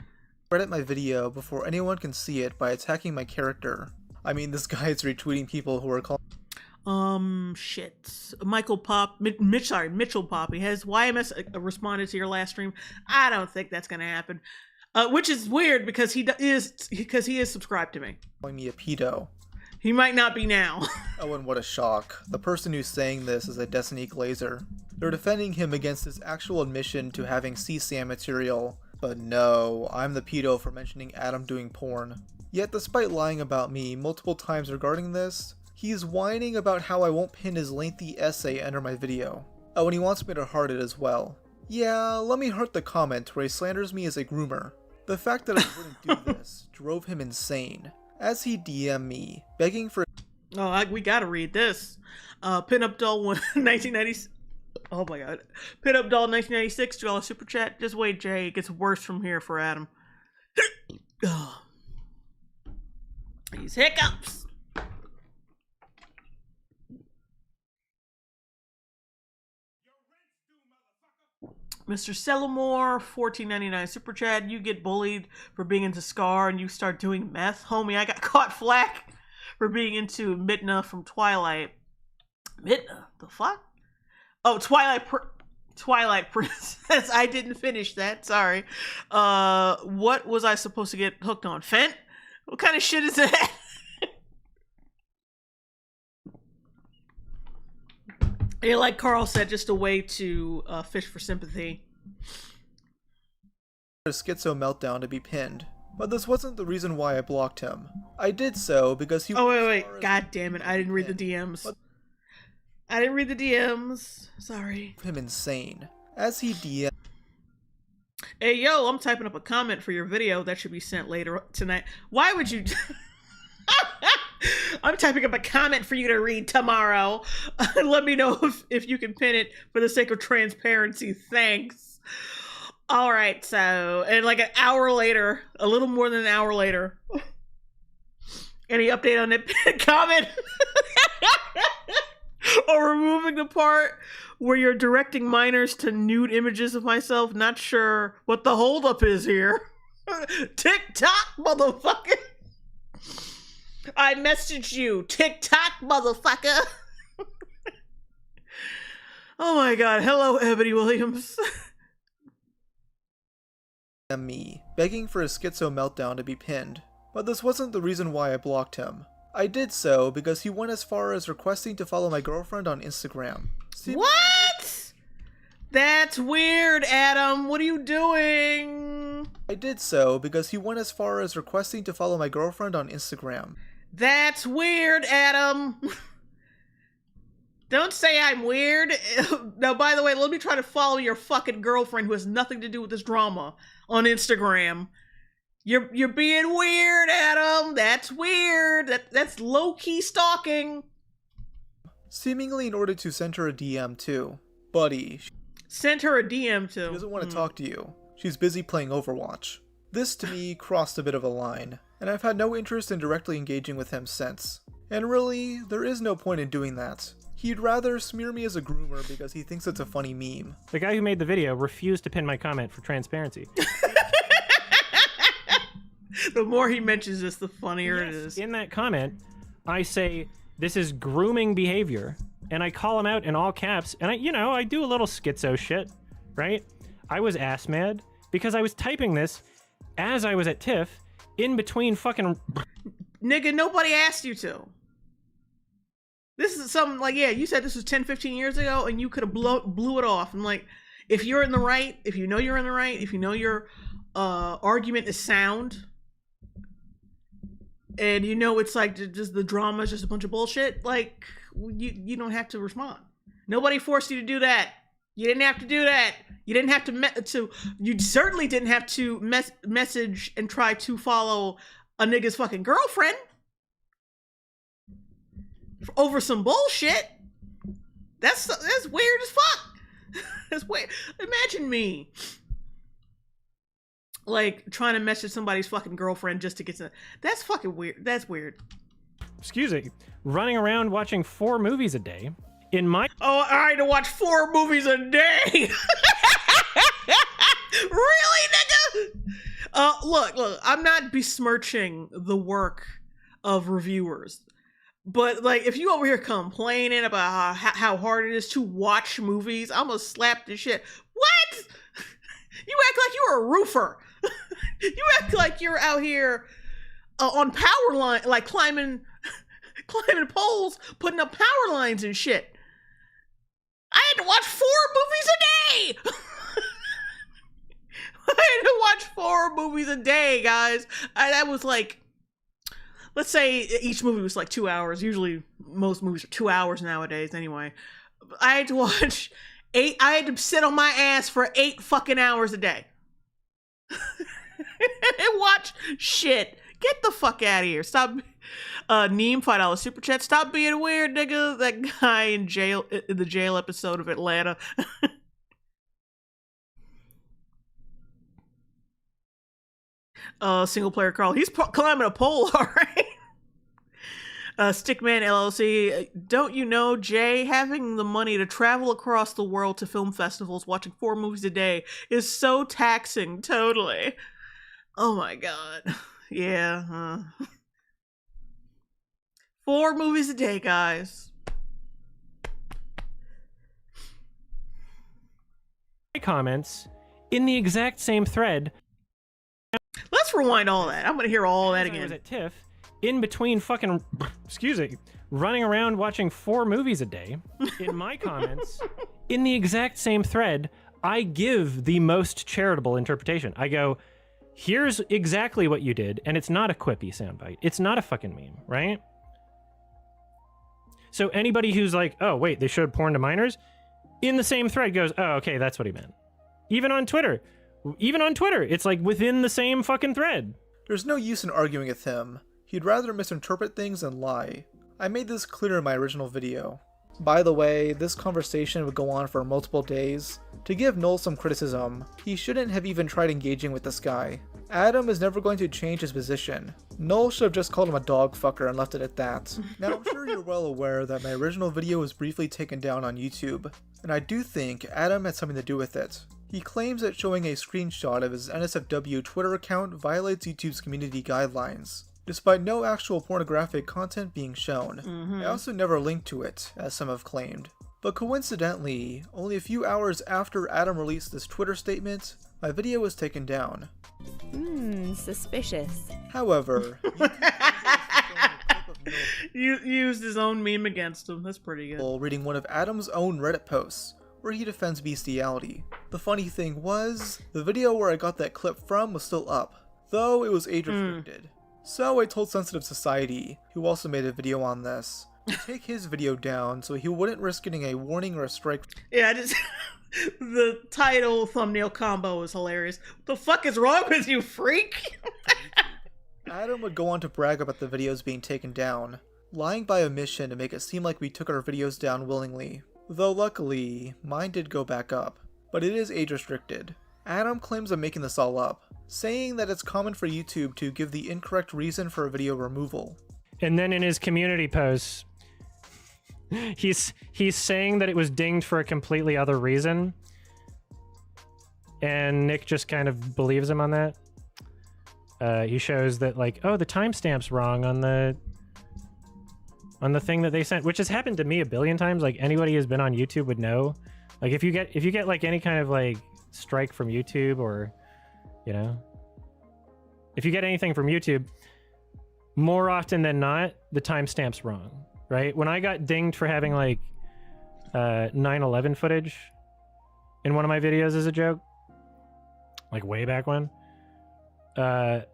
Credit my video before anyone can see it by attacking my character. I mean, this guy is retweeting people who are calling. Shit. Mitchell Poppy. Has YMS responded to your last stream? I don't think that's gonna happen. Which is weird because he is subscribed to me. Calling me a pedo. He might not be now. Oh, and what a shock. The person who's saying this is a Destiny Glazer. They're defending him against his actual admission to having CSAM material. But no, I'm the pedo for mentioning Adam doing porn. Yet despite lying about me multiple times regarding this, he's whining about how I won't pin his lengthy essay under my video. Oh, and he wants me to heart it as well. Yeah, let me heart the comment where he slanders me as a groomer. The fact that I wouldn't do this drove him insane, as he DM'd me, begging for— Oh, we gotta read this. Pinup Doll 1990. Oh my god. Pinup Doll 1996, $2 super chat. Just wait, Jay. It gets worse from here for Adam. These hiccups. Mr. Sellamore, $14.99 super chat. You get bullied for being into Scar and you start doing meth. Homie, I got caught flack for being into Midna from Twilight. Midna? The fuck? Oh, Twilight Princess. I didn't finish that. Sorry. What was I supposed to get hooked on? Fent? What kind of shit is that? Yeah, like Carl said, just a way to fish for sympathy. A schizo meltdown to be pinned, but this wasn't the reason why I blocked him. I did so because he— Oh, wait. God damn it. I didn't read the DMs. I didn't read the DMs. Sorry. Him insane, as he DM'd. Hey, yo, I'm typing up a comment for your video that should be sent later tonight. Why would you... I'm typing up a comment for you to read tomorrow. Let me know if you can pin it for the sake of transparency. Thanks. All right, so, and like an hour later, a little more than an hour later, any update on that comment? Or removing the part where you're directing minors to nude images of myself? Not sure what the holdup is here. TikTok, motherfucker. I messaged you, TikTok, motherfucker. Oh my god, hello, Ebony Williams. Me, begging for a schizo meltdown to be pinned, but this wasn't the reason why I blocked him. I did so because he went as far as requesting to follow my girlfriend on Instagram. What? That's weird, Adam. What are you doing? I did so because he went as far as requesting to follow my girlfriend on Instagram. That's weird, Adam. Don't say I'm weird. Now, by the way, let me try to follow your fucking girlfriend who has nothing to do with this drama on Instagram. You're being weird, Adam. That's weird. That's low-key stalking. Seemingly in order to send her a DM too. Buddy. Send her a DM too. She doesn't want to talk to you. She's busy playing Overwatch. This to me crossed a bit of a line, and I've had no interest in directly engaging with him since. And really, there is no point in doing that. He'd rather smear me as a groomer because he thinks it's a funny meme. The guy who made the video refused to pin my comment for transparency. The more he mentions this, the funnier it is. In that comment, I say, this is grooming behavior, and I call him out in all caps, and I do a little schizo shit, right? I was ass mad because I was typing this as I was at TIFF in between fucking... Nigga, nobody asked you to. This is something like, yeah, you said this was 10, 15 years ago, and you could have blew it off. And like, if you're in the right, if you know you're in the right, if you know your argument is sound, and you know it's like just the drama is just a bunch of bullshit, like, you don't have to respond. Nobody forced you to do that. You didn't have to do that. You didn't have to you certainly didn't have to message and try to follow a nigga's fucking girlfriend over some bullshit. That's weird as fuck. That's weird. Imagine me like trying to message somebody's fucking girlfriend just to get to... That's fucking weird. That's weird. Excuse me. Running around watching 4 movies a day in my... Oh, I had to watch 4 movies a day. Really, nigga? Look, I'm not besmirching the work of reviewers. But, like, if you over here complaining about how hard it is to watch movies, I'm gonna slap the shit. What? You act like you're a roofer. You act like you're out here on power line, like climbing poles, putting up power lines and shit. I had to watch 4 movies a day. I had to watch 4 movies a day, guys. That was like, let's say each movie was like 2 hours. Usually most movies are 2 hours nowadays anyway. I had to watch 8. I had to sit on my ass for 8 fucking hours a day. And watch shit. Get the fuck out of here. Stop. Neem, $5 super chat. Stop being weird, nigga. That guy in jail, in the jail episode of Atlanta. Single player Carl. He's climbing a pole, all right. Stickman LLC. Don't you know, Jay, having the money to travel across the world to film festivals, watching 4 movies a day is so taxing. Totally. Oh my god. Yeah. 4 movies a day, guys. Comments in the exact same thread. Let's rewind all that. I'm gonna hear all that again. I was at TIFF in between fucking, excuse me, running around watching 4 movies a day. In my comments, in the exact same thread, I give the most charitable interpretation. I go, here's exactly what you did, and it's not a quippy soundbite. It's not a fucking meme, right? So anybody who's like, oh, wait, they showed porn to minors, in the same thread goes, oh, okay, that's what he meant. Even on Twitter, it's like within the same fucking thread. There's no use in arguing with him. He'd rather misinterpret things than lie. I made this clear in my original video. By the way, this conversation would go on for multiple days. To give Noel some criticism, he shouldn't have even tried engaging with this guy. Adam is never going to change his position. Noel should have just called him a dog fucker and left it at that. Now, I'm sure you're well aware that my original video was briefly taken down on YouTube, and I do think Adam had something to do with it. He claims that showing a screenshot of his NSFW Twitter account violates YouTube's community guidelines, despite no actual pornographic content being shown. I also never linked to it, as some have claimed. But coincidentally, only a few hours after Adam released this Twitter statement, my video was taken down. Suspicious. However, you used his own meme against him. That's pretty good. Reading one of Adam's own Reddit posts, where he defends bestiality. The funny thing was, the video where I got that clip from was still up, though it was age restricted. So I told Sensitive Society, who also made a video on this, to take his video down so he wouldn't risk getting a warning or a strike. Yeah, the title thumbnail combo is hilarious. What the fuck is wrong with you, freak? Adam would go on to brag about the videos being taken down, lying by omission to make it seem like we took our videos down willingly. Though luckily, mine did go back up, but it is age restricted. Adam claims I'm making this all up, saying that it's common for YouTube to give the incorrect reason for a video removal. And then in his community posts, he's saying that it was dinged for a completely other reason. And Nick just kind of believes him on that. He shows that, like, oh, the timestamp's wrong on the thing that they sent, which has happened to me a billion times. Like, anybody who's been on YouTube would know. Like, if you get like any kind of like strike from YouTube, or, you know, if you get anything from YouTube, more often than not, the timestamp's wrong, right? When I got dinged for having like 9/11 footage in one of my videos as a joke, like way back when, I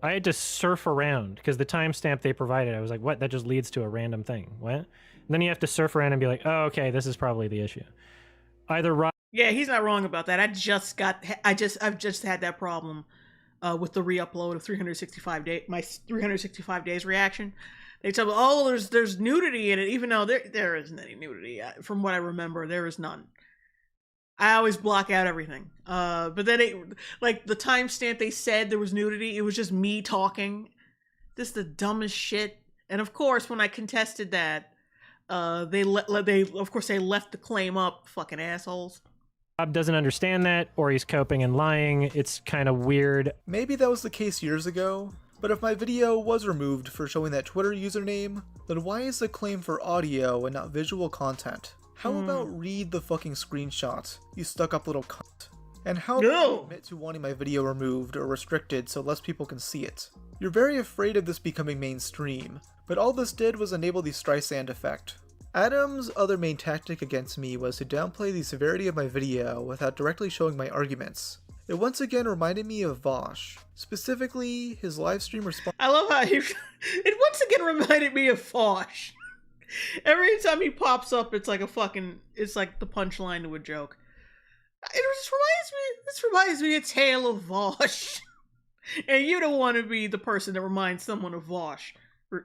had to surf around because the timestamp they provided, I was like, what? That just leads to a random thing. What? And then you have to surf around and be like, oh, okay, this is probably the issue. Either yeah, he's not wrong about that. I've just had that problem with the re-upload of 365 my 365 days reaction. They tell me, oh, there's nudity in it, even though there isn't any nudity. From what I remember, there is none. I always block out everything. But then like the timestamp they said there was nudity, it was just me talking. This is the dumbest shit. And of course, when I contested that, they left the claim up, fucking assholes. Rob doesn't understand that, or he's coping and lying. It's kind of weird. Maybe that was the case years ago, but if my video was removed for showing that Twitter username, then why is the claim for audio and not visual content? How about read the fucking screenshot, you stuck-up little cunt? And how about you admit to wanting my video removed or restricted so less people can see it? You're very afraid of this becoming mainstream, but all this did was enable the Streisand effect. Adam's other main tactic against me was to downplay the severity of my video without directly showing my arguments. It once again reminded me of Vosh, specifically his livestream response. I love how it once again reminded me of Vosh. Every time he pops up, it's like it's like the punchline to a joke. This reminds me of Tale of Vosh. And you don't want to be the person that reminds someone of Vosh.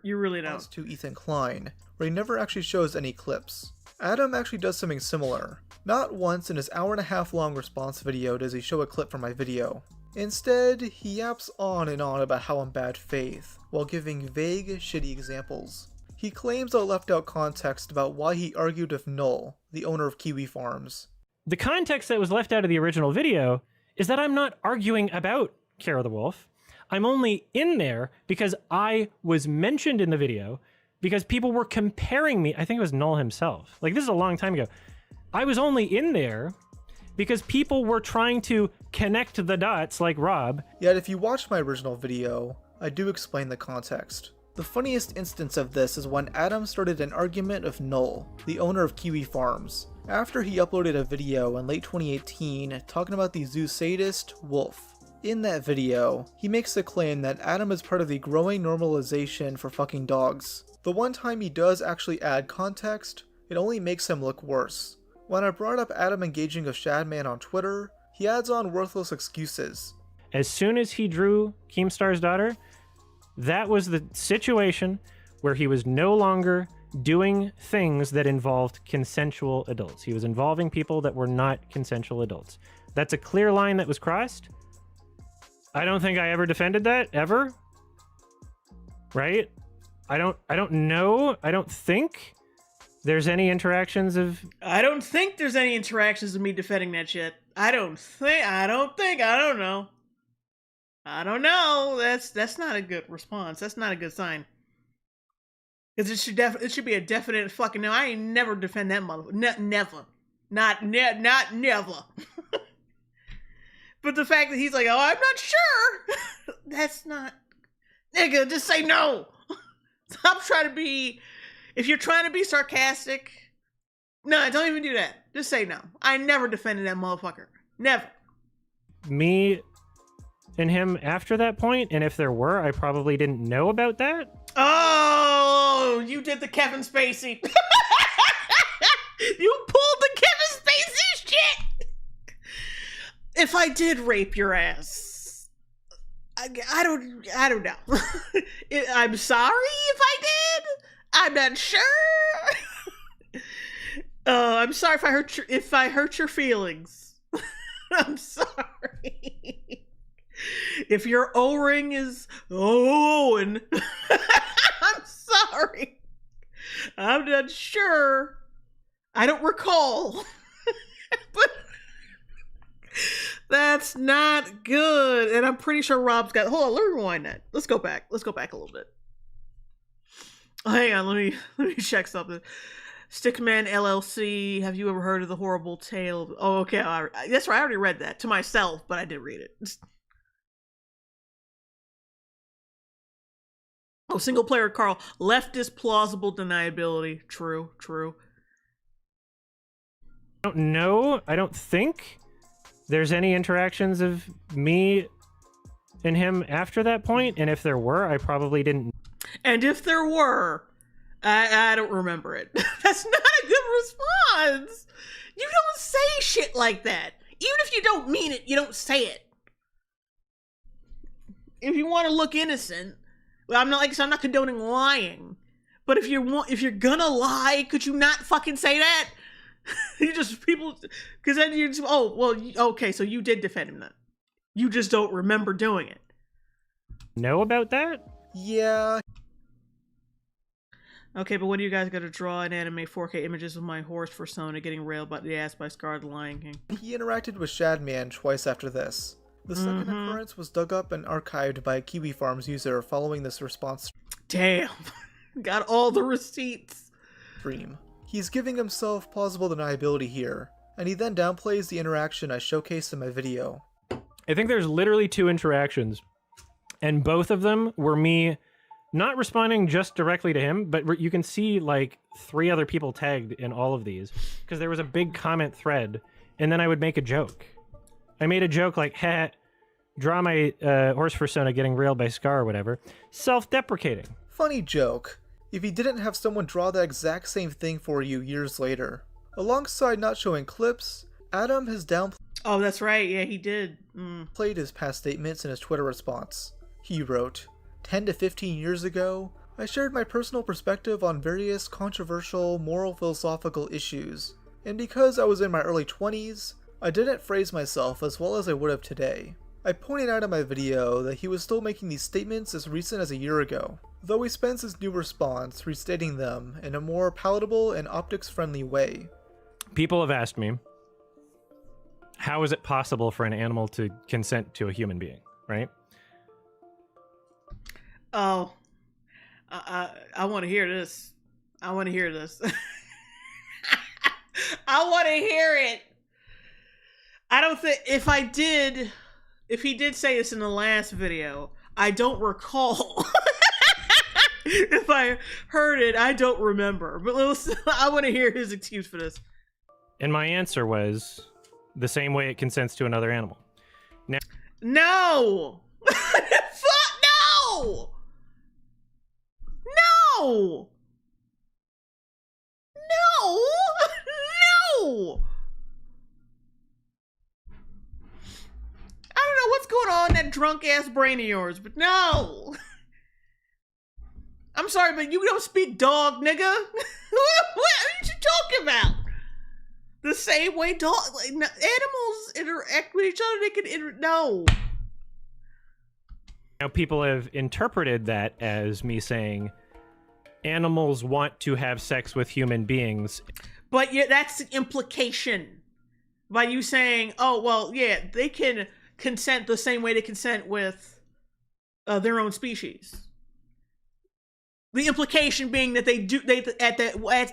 You really don't. To Ethan Klein, where he never actually shows any clips. Adam actually does something similar. Not once in his hour-and-a-half long response video does he show a clip from my video. Instead, he yaps on and on about how I'm bad faith, while giving vague, shitty examples. He claims I left out context about why he argued with Null, the owner of Kiwi Farms. The context that was left out of the original video is that I'm not arguing about Kara the Wolf. I'm only in there because I was mentioned in the video because people were comparing me. I think it was Null himself. Like, this is a long time ago. I was only in there because people were trying to connect the dots like Rob. Yet if you watch my original video, I do explain the context. The funniest instance of this is when Adam started an argument with Null, the owner of Kiwi Farms, after he uploaded a video in late 2018 talking about the zoo sadist, Wolf. In that video, he makes the claim that Adam is part of the growing normalization for fucking dogs. The one time he does actually add context, it only makes him look worse. When I brought up Adam engaging with Shadman on Twitter, he adds on worthless excuses. As soon as he drew Keemstar's daughter, that was the situation where he was no longer doing things that involved consensual adults. He was involving people that were not consensual adults. That's a clear line that was crossed. I don't think I ever defended that, ever. Right? I don't know. I don't think there's any interactions of... I don't think there's any interactions of me defending that shit. I don't know. I don't know. That's not a good response. That's not a good sign. Because it should be a definite fucking no. I ain't never defend that motherfucker. Never. Not never. But the fact that he's like, oh, I'm not sure. That's not... Nigga, just say no. Stop trying to be... If you're trying to be sarcastic... No, don't even do that. Just say no. I never defended that motherfucker. Never. Me and him after that point, and if there were, I probably didn't know about that. Oh, you did the Kevin Spacey. You pulled the Kevin Spacey shit. If I did rape your ass, I don't know. I'm sorry if I did. I'm not sure. I'm sorry if I hurt your feelings. I'm sorry. If your O-ring is Owen, I'm sorry. I'm not sure. I don't recall. But that's not good. And I'm pretty sure Rob's got... Hold on, let me rewind that. Let's go back. Let's go back a little bit. Oh, hang on, let me check something. Stickman LLC, have you ever heard of the horrible tale of... Oh, okay, that's right, I already read that to myself, but I didn't read it. Oh, single player Carl, leftist plausible deniability. True. I don't know. I don't think there's any interactions of me and him after that point, and if there were, I probably didn't. And if there were, I don't remember it. That's not a good response. You don't say shit like that. Even if you don't mean it, you don't say it. If you want to look innocent, well, I'm not condoning lying. But if you're gonna lie, could you not fucking say that? Because then you just, oh, well, okay, so you did defend him then. You just don't remember doing it. Know about that? Yeah. Okay, but when are you guys gonna draw and animate 4K images of my horse persona getting railed by the ass by Scar the Lion King? He interacted with Shadman twice after this. The second occurrence was dug up and archived by a Kiwi Farms user following this response Damn. Got all the receipts. stream. He's giving himself plausible deniability here, and he then downplays the interaction I showcased in my video. I think there's literally 2 interactions, and both of them were me not responding just directly to him, but you can see like 3 other people tagged in all of these, because there was a big comment thread, and then I would make a joke. I made a joke like, "Heh, draw my horse persona getting railed by Scar," or whatever. Self-deprecating. Funny joke, if he didn't have someone draw that exact same thing for you years later. Alongside not showing clips, Adam has downplayed Oh, that's right. Yeah, he did. his past statements in his Twitter response. He wrote, 10 to 15 years ago, I shared my personal perspective on various controversial moral philosophical issues, and because I was in my early 20s, I didn't phrase myself as well as I would have today. I pointed out in my video that he was still making these statements as recent as a year ago, though he spends his new response restating them in a more palatable and optics-friendly way. People have asked me, how is it possible for an animal to consent to a human being, right? Oh. I want to hear this. I want to hear this. I want to hear it. I don't think, if he did say this in the last video, I don't recall. If I heard it, I don't remember. But I want to hear his excuse for this. And my answer was the same way it consents to another animal. Now, No! Fuck no! No! No! No! I don't know what's going on in that drunk ass brain of yours, but no! I'm sorry, but you don't speak dog, nigga. What are you talking about? The same way animals interact with each other, they can no. now people have interpreted that as me saying animals want to have sex with human beings. But yeah, that's the implication. By you saying, oh, well, yeah, they can consent the same way they consent with their own species. The implication being that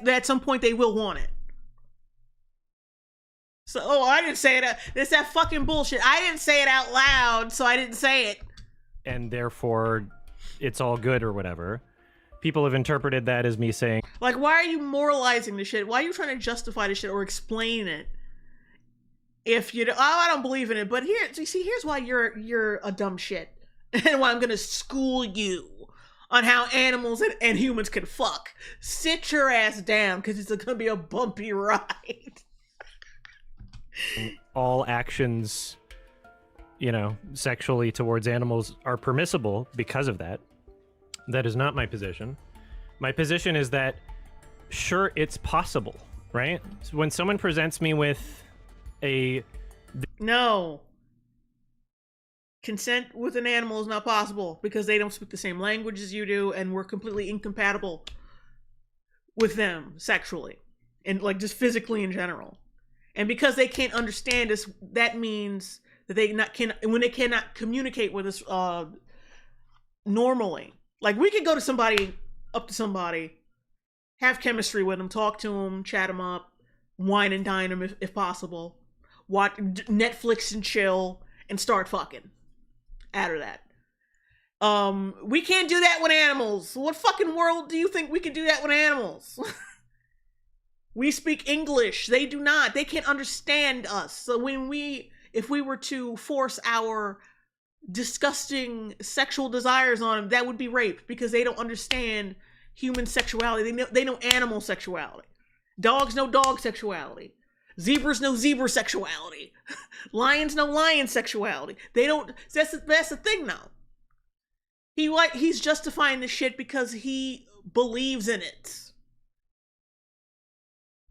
at some point they will want it. So, I didn't say it. It's that fucking bullshit. I didn't say it out loud, so I didn't say it. And therefore, it's all good or whatever. People have interpreted that as me saying, like, why are you moralizing this shit? Why are you trying to justify this shit or explain it? If you, I don't believe in it, but here's why you're a dumb shit, and why I'm gonna school you on how animals and humans can fuck. Sit your ass down, because it's gonna be a bumpy ride. all actions, sexually towards animals are permissible because of that. That is not my position. My position is that, sure, it's possible, right? So when someone presents me with No. Consent with an animal is not possible because they don't speak the same language as you do, and we're completely incompatible with them sexually and like just physically in general. And because they can't understand us, that means that when they cannot communicate with us normally. Like we could go to up to somebody, have chemistry with them, talk to them, chat them up, wine and dine them if possible, watch Netflix and chill, and start fucking. Out of that. We can't do that with animals. What fucking world do you think we can do that with animals? We speak English. They do not. They can't understand us. So if we were to force our disgusting sexual desires on them, that would be rape because they don't understand human sexuality. They know animal sexuality. Dogs know dog sexuality. Zebras know zebra sexuality. Lions know lion sexuality. They don't. That's the thing now. He's justifying this shit because he believes in it.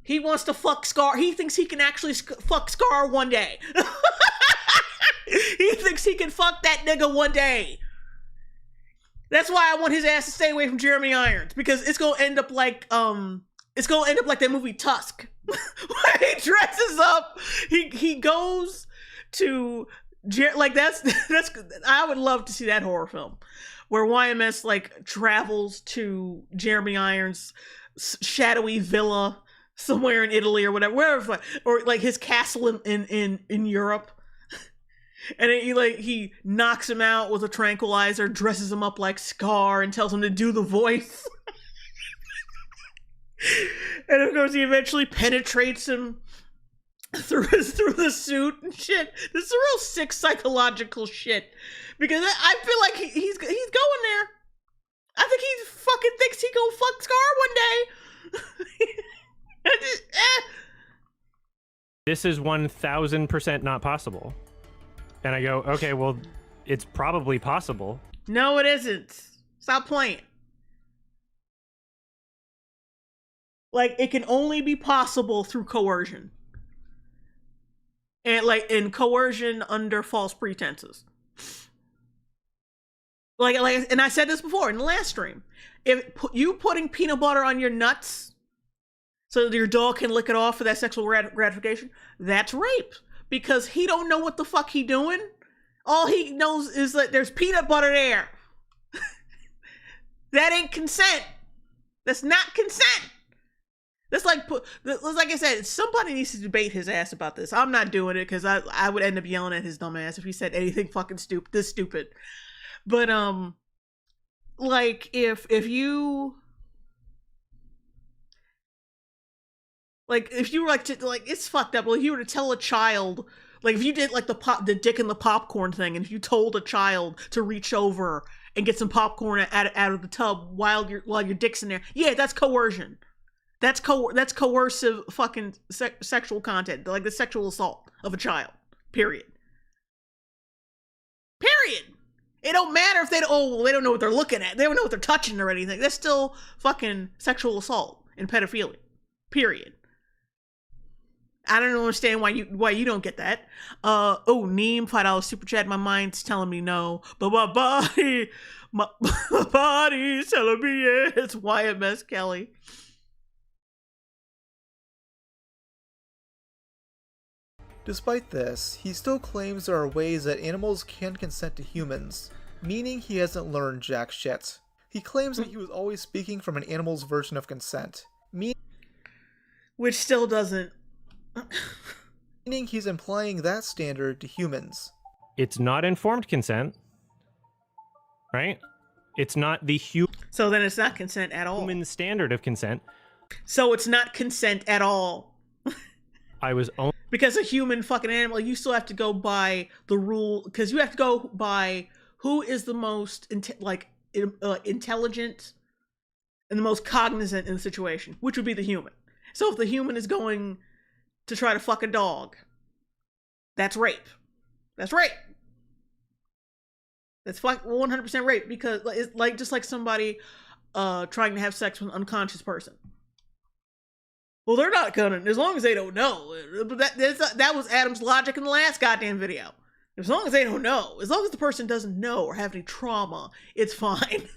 He wants to fuck Scar. He thinks he can actually fuck Scar one day. He thinks he can fuck that nigga one day. That's why I want his ass to stay away from Jeremy Irons, because it's gonna end up like that movie Tusk. Where he dresses up, he goes to that's I would love to see that horror film where YMS like travels to Jeremy Irons' shadowy villa somewhere in Italy or whatever, or like his castle in Europe, and he knocks him out with a tranquilizer, dresses him up like Scar, and tells him to do the voice. And of course, he eventually penetrates him through the suit and shit. This is real sick psychological shit, because I feel like he's going there. I think he fucking thinks he gonna fuck Scar one day. This is 1000% not possible. And I go, okay, well, it's probably possible. No, it isn't. Stop playing. Like, it can only be possible through coercion. And, like, in coercion under false pretenses. Like, and I said this before in the last stream. If you putting peanut butter on your nuts so that your dog can lick it off for that sexual gratification, that's rape. Because he don't know what the fuck he doing. All he knows is that there's peanut butter there. That ain't consent. That's not consent. That's like I said, somebody needs to debate his ass about this. I'm not doing it because I would end up yelling at his dumb ass if he said anything fucking this stupid. But like if you were like it's fucked up. Like if you were to tell a child, like if you did like the dick in the popcorn thing, and if you told a child to reach over and get some popcorn out of the tub while your dick's in there, yeah, that's coercion. That's coercive fucking sexual content, like the sexual assault of a child. Period. It don't matter if they don't know what they're looking at. They don't know what they're touching or anything. That's still fucking sexual assault and pedophilia. Period. I don't understand why you don't get that. Neem $5 super chat. My mind's telling me no, but my body's telling me yes. YMS Kelly. Despite this, he still claims there are ways that animals can consent to humans, meaning he hasn't learned jack shit. He claims that he was always speaking from an animal's version of consent, which still doesn't. Meaning he's implying that standard to humans. It's not informed consent, right? It's not the So then it's not consent at all. Human standard of consent. So it's not consent at all. I was only because a human fucking animal, you still have to go by the rule, because you have to go by who is the most intelligent and the most cognizant in the situation, which would be the human. So if the human is going to try to fuck a dog, that's rape. That's rape. That's 100% rape, because it's like just like somebody trying to have sex with an unconscious person. Well, they're not gonna, as long as they don't know. But that was Adam's logic in the last goddamn video. As long as they don't know, as long as the person doesn't know or have any trauma, it's fine.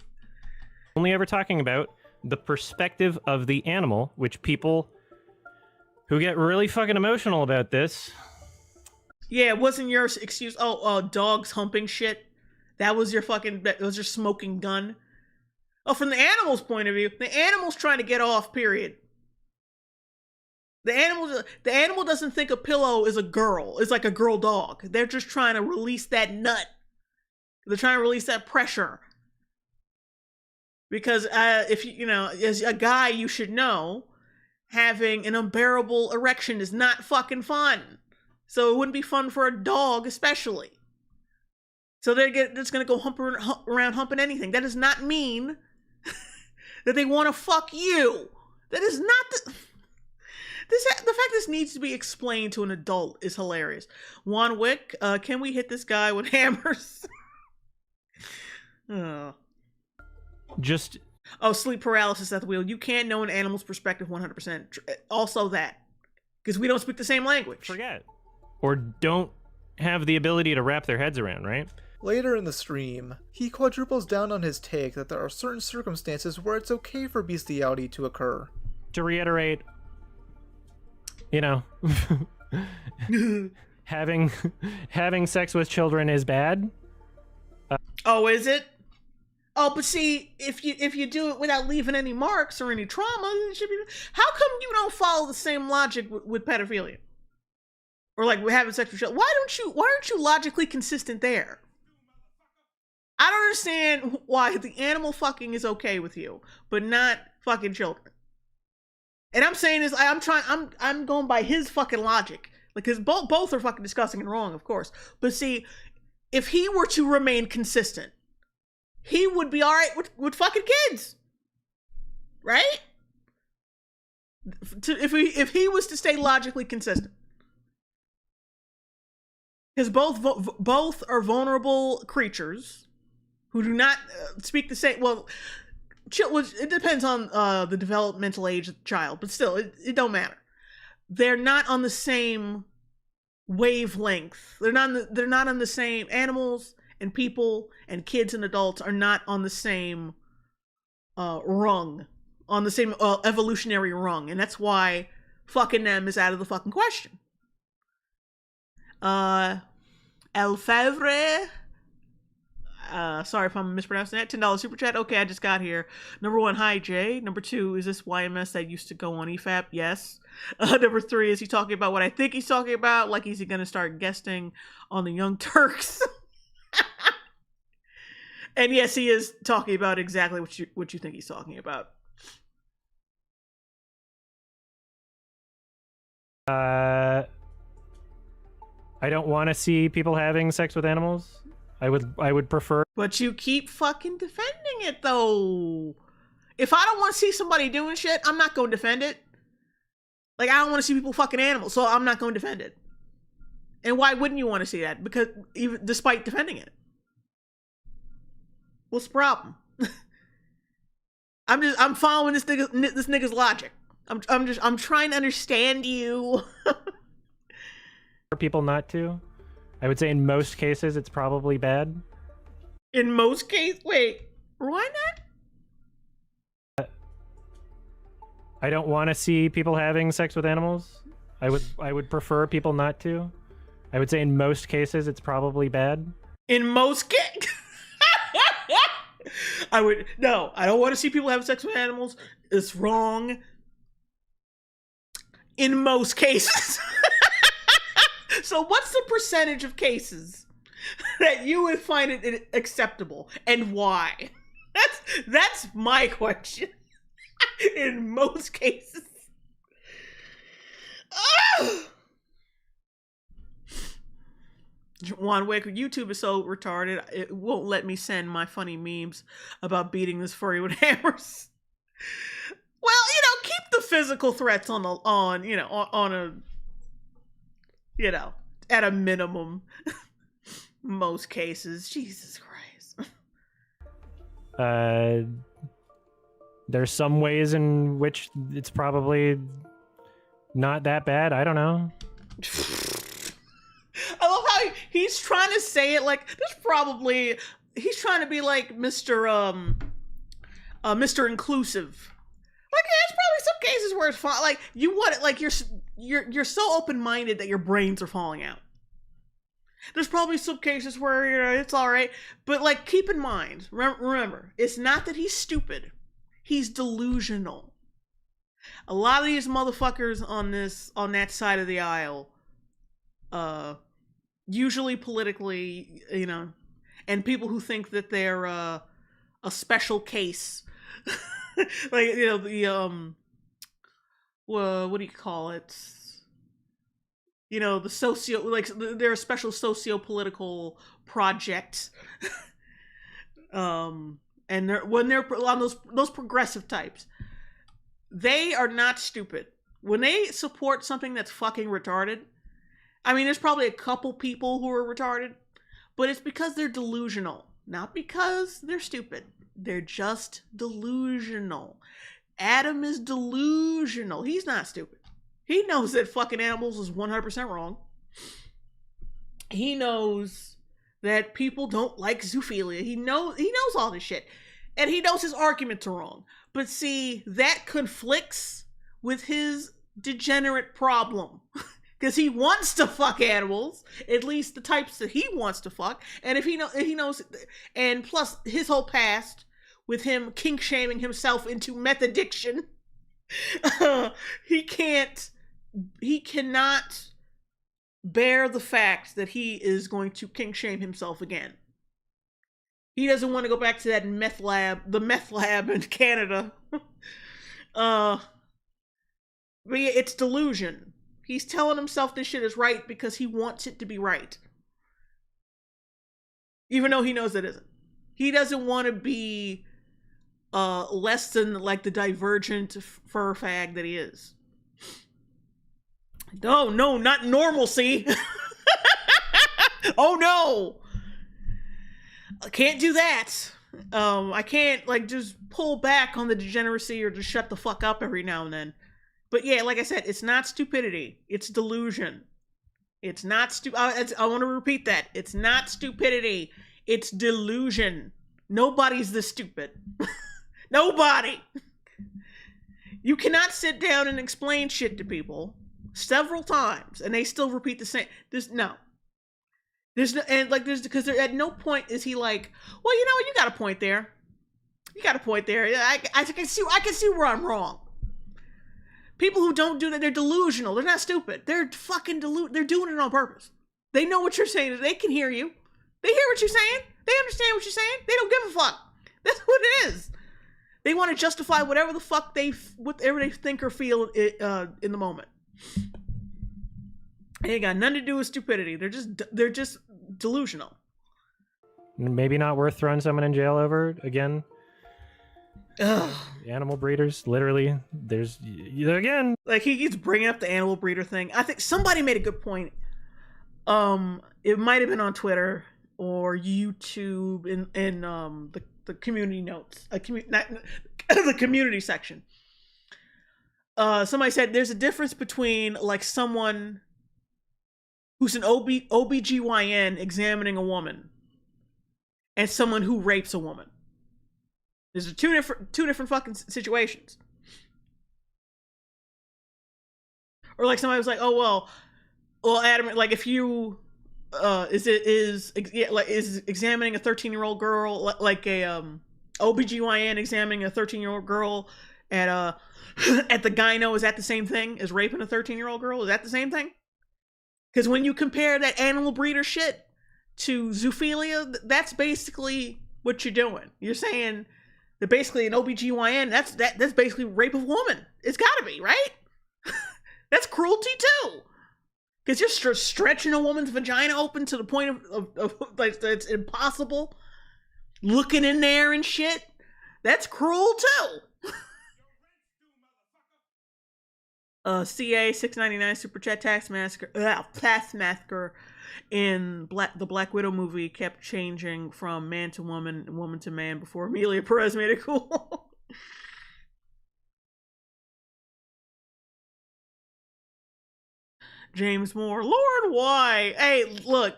Only ever talking about the perspective of the animal, which people who get really fucking emotional about this. Yeah, it wasn't your excuse. Oh, dogs humping shit. That was your smoking gun. Oh, from the animal's point of view, the animal's trying to get off, period. The animal doesn't think a pillow is a girl. It's like a girl dog. They're just trying to release that nut. They're trying to release that pressure. Because if you know, as a guy, you should know, having an unbearable erection is not fucking fun. So it wouldn't be fun for a dog, especially. So they're just gonna go around humping anything. That does not mean that they want to fuck you. That is not the fact this needs to be explained to an adult is hilarious. Juan Wick, can we hit this guy with hammers? Sleep paralysis at the wheel. You can't know an animal's perspective 100%. Also that. Because we don't speak the same language. Forget. Or don't have the ability to wrap their heads around, right? Later in the stream, he quadruples down on his take that there are certain circumstances where it's okay for bestiality to occur. To reiterate, you know, having sex with children is bad. Oh, is it? Oh, but see, if you do it without leaving any marks or any trauma, it should be. How come you don't follow the same logic with pedophilia? Or like having sex with children? Why aren't you logically consistent there? I don't understand why the animal fucking is okay with you, but not fucking children. And I'm saying is I'm going by his fucking logic. Because both are fucking disgusting and wrong, of course. But see, if he were to remain consistent, he would be alright with fucking kids. Right? If he was to stay logically consistent. Because both are vulnerable creatures who do not speak the same. Well, it depends on the developmental age of the child, but still, it don't matter. They're not on the same wavelength. They're not on the same. Animals and people and kids and adults are not on the same rung, on the same evolutionary rung, and that's why fucking them is out of the fucking question. Elfevre, sorry if I'm mispronouncing that. $10 super chat. Okay, I just got here. Number 1, hi Jay. Number 2, is this YMS that used to go on EFAP? Yes. Number 3, is he talking about what I think he's talking about? Like, is he gonna start guesting on the Young Turks? And yes, he is talking about exactly what you think he's talking about. I don't want to see people having sex with animals. I would prefer. But you keep fucking defending it though. If I don't want to see somebody doing shit, I'm not going to defend it. Like, I don't want to see people fucking animals, so I'm not going to defend it. And why wouldn't you want to see that? Because even despite defending it, what's the problem? I'm following this nigga's logic. I'm trying to understand you. For people not to, I would say in most cases it's probably bad. In most cases, wait, why not? I don't want to see people having sex with animals. I would prefer people not to. I would say in most cases it's probably bad. In most cases. I don't want to see people have sex with animals. It's wrong. In most cases. So what's the percentage of cases that you would find it acceptable, and why? That's my question. In most cases. Juan Wick, YouTube is so retarded, it won't let me send my funny memes about beating this furry with hammers. Well, keep the physical threats on at a minimum. Most cases. Jesus Christ. There's some ways in which it's probably not that bad. I don't know. I love how he's trying to say it like he's trying to be like Mr. Inclusive. Like, yeah, there's probably some cases where it's fine. Like, you want it, like, you're so open-minded that your brains are falling out. There's probably some cases where, you know, it's alright. But, like, keep in mind, remember, it's not that he's stupid. He's delusional. A lot of these motherfuckers on that side of the aisle, usually politically, you know, and people who think that they're, a special case, like, you know, the well, what do you call it? You know, they're a special socio-political project. And when they're on those progressive types, they are not stupid. When they support something that's fucking retarded, I mean, there's probably a couple people who are retarded, but it's because they're delusional, not because they're stupid. They're just delusional. Adam is delusional. He's not stupid. He knows that fucking animals is 100% wrong. He knows that people don't like zoophilia. He knows all this shit. And he knows his arguments are wrong. But see, that conflicts with his degenerate problem. Because he wants to fuck animals, at least the types that he wants to fuck. And if he knows, and plus his whole past with him kink shaming himself into meth addiction, he cannot bear the fact that he is going to kink shame himself again. He doesn't want to go back to the meth lab in Canada. But yeah, it's delusion. He's telling himself this shit is right because he wants it to be right. Even though he knows it isn't. He doesn't want to be less than like the divergent fur fag that he is. No, not normalcy. Oh no. I can't do that. I can't like just pull back on the degeneracy or just shut the fuck up every now and then. But yeah, like I said, it's not stupidity. It's delusion. It's not I want to repeat that. It's not stupidity. It's delusion. Nobody's this stupid. Nobody. You cannot sit down and explain shit to people several times and they still repeat the same. There's no, because at no point is he like, well, you know, you got a point there. You got a point there. I can see where I'm wrong. People who don't do that, they're delusional. They're not stupid. They're fucking they're doing it on purpose. They know what you're saying. They can hear you. They hear what you're saying. They understand what you're saying. They don't give a fuck. That's what it is. They want to justify whatever the fuck whatever they think or feel in the moment. It ain't got nothing to do with stupidity. They're just delusional. Maybe not worth throwing someone in jail over again. Ugh. Animal breeders, literally. There's again. Like he keeps bringing up the animal breeder thing. I think somebody made a good point. It might have been on Twitter or YouTube in the community notes, the community section. Somebody said there's a difference between like someone who's an OBGYN examining a woman and someone who rapes a woman. There's two different fucking situations. Or like somebody was like, oh well Adam, like if you is examining a 13-year-old girl like a OBGYN examining a 13-year-old girl at the gyno, is that the same thing as raping a 13-year-old girl? Is that the same thing? Because when you compare that animal breeder shit to zoophilia, that's basically what you're doing. You're saying that basically an OBGYN, that's basically rape of a woman. It's gotta be, right? That's cruelty too. Because you're stretching a woman's vagina open to the point of like it's impossible. Looking in there and shit. That's cruel too. CA 699 Super Chat Taskmaster in the Black Widow movie kept changing from man to woman, woman to man before Amelia Perez made it cool. James Moore. Lord, why? Hey, look,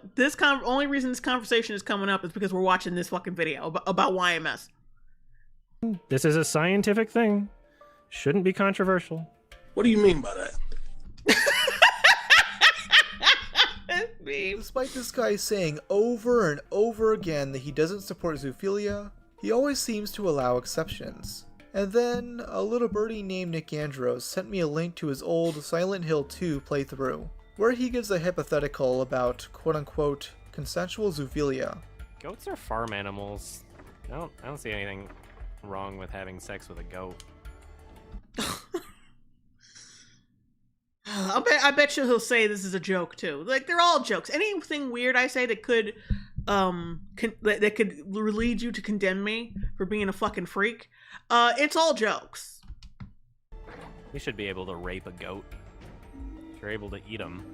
only reason this conversation is coming up is because we're watching this fucking video about YMS. This is a scientific thing. Shouldn't be controversial. What do you mean by that? Despite this guy saying over and over again that he doesn't support zoophilia, he always seems to allow exceptions. And then, a little birdie named Nick Andros sent me a link to his old Silent Hill 2 playthrough, where he gives a hypothetical about quote-unquote consensual zoophilia. Goats are farm animals. I don't see anything wrong with having sex with a goat. I bet you he'll say this is a joke too. Like, they're all jokes. Anything weird I say that could that could lead you to condemn me for being a fucking freak, it's all jokes. We should be able to rape a goat. If you're able to eat them.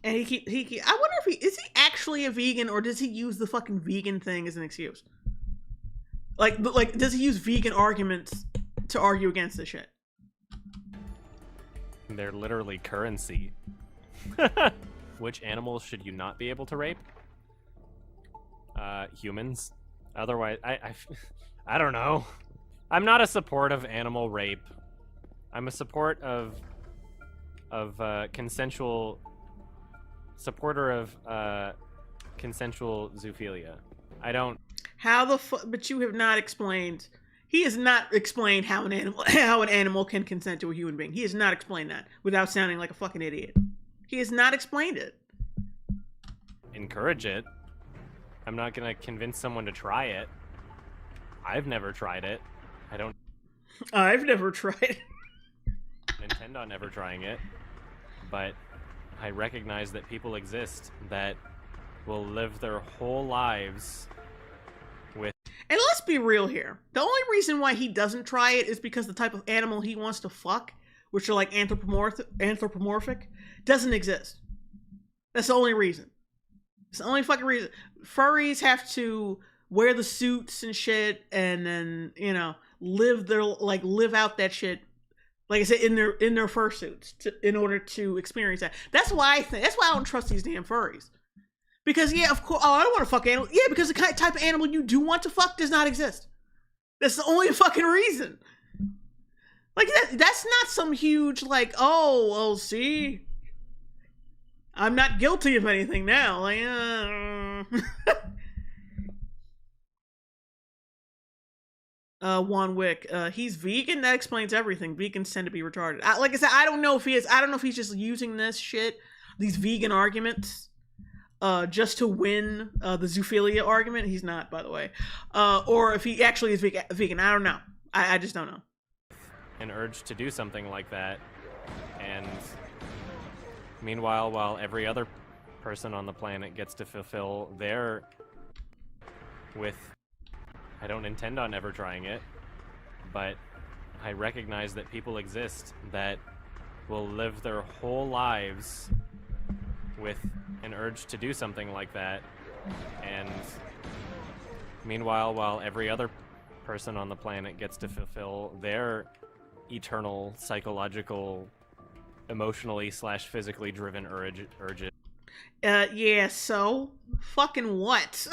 And I wonder if is he actually a vegan, or does he use the fucking vegan thing as an excuse? Like does he use vegan arguments to argue against this shit? They're literally currency. Which animals should you not be able to rape? Humans. Otherwise, I don't know. I'm not a support of animal rape. I'm a support of consensual supporter of consensual zoophilia. I don't. How the fuck? But you have not explained. He has not explained how an animal can consent to a human being. He has not explained that without sounding like a fucking idiot. He has not explained it. Encourage it. I'm not gonna convince someone to try it. I've never tried it. I've never tried it. Intend on never trying it. But I recognize that people exist that will live their whole lives with. And let's be real here. The only reason why he doesn't try it is because the type of animal he wants to fuck, which are like anthropomorphic, doesn't exist. That's the only reason. It's the only fucking reason. Furries have to wear the suits and shit, and then, you know, live out that shit, like I said, in their fursuits in order to experience that. That's why I don't trust these damn furries. Because, yeah, of course, I don't want to fuck animals. Yeah, because the type of animal you do want to fuck does not exist. That's the only fucking reason. Like, that's not some huge, like, oh, well, see, I'm not guilty of anything now. Like, Juan Wick, he's vegan. That explains everything. Vegans tend to be retarded. Like I said, I don't know if he's just using this shit, these vegan arguments, just to win the zoophilia argument. He's not, by the way. Or if he actually is vegan. I don't know. I just don't know. An urge to do something like that, and meanwhile, while every other person on the planet gets to fulfill their with. I don't intend on ever trying it, but I recognize that people exist that will live their whole lives with an urge to do something like that, and meanwhile, while every other person on the planet gets to fulfill their eternal psychological, emotionally / physically driven urges. Yeah, so fucking what?